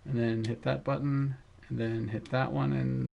and then hit that button, and then hit that one, and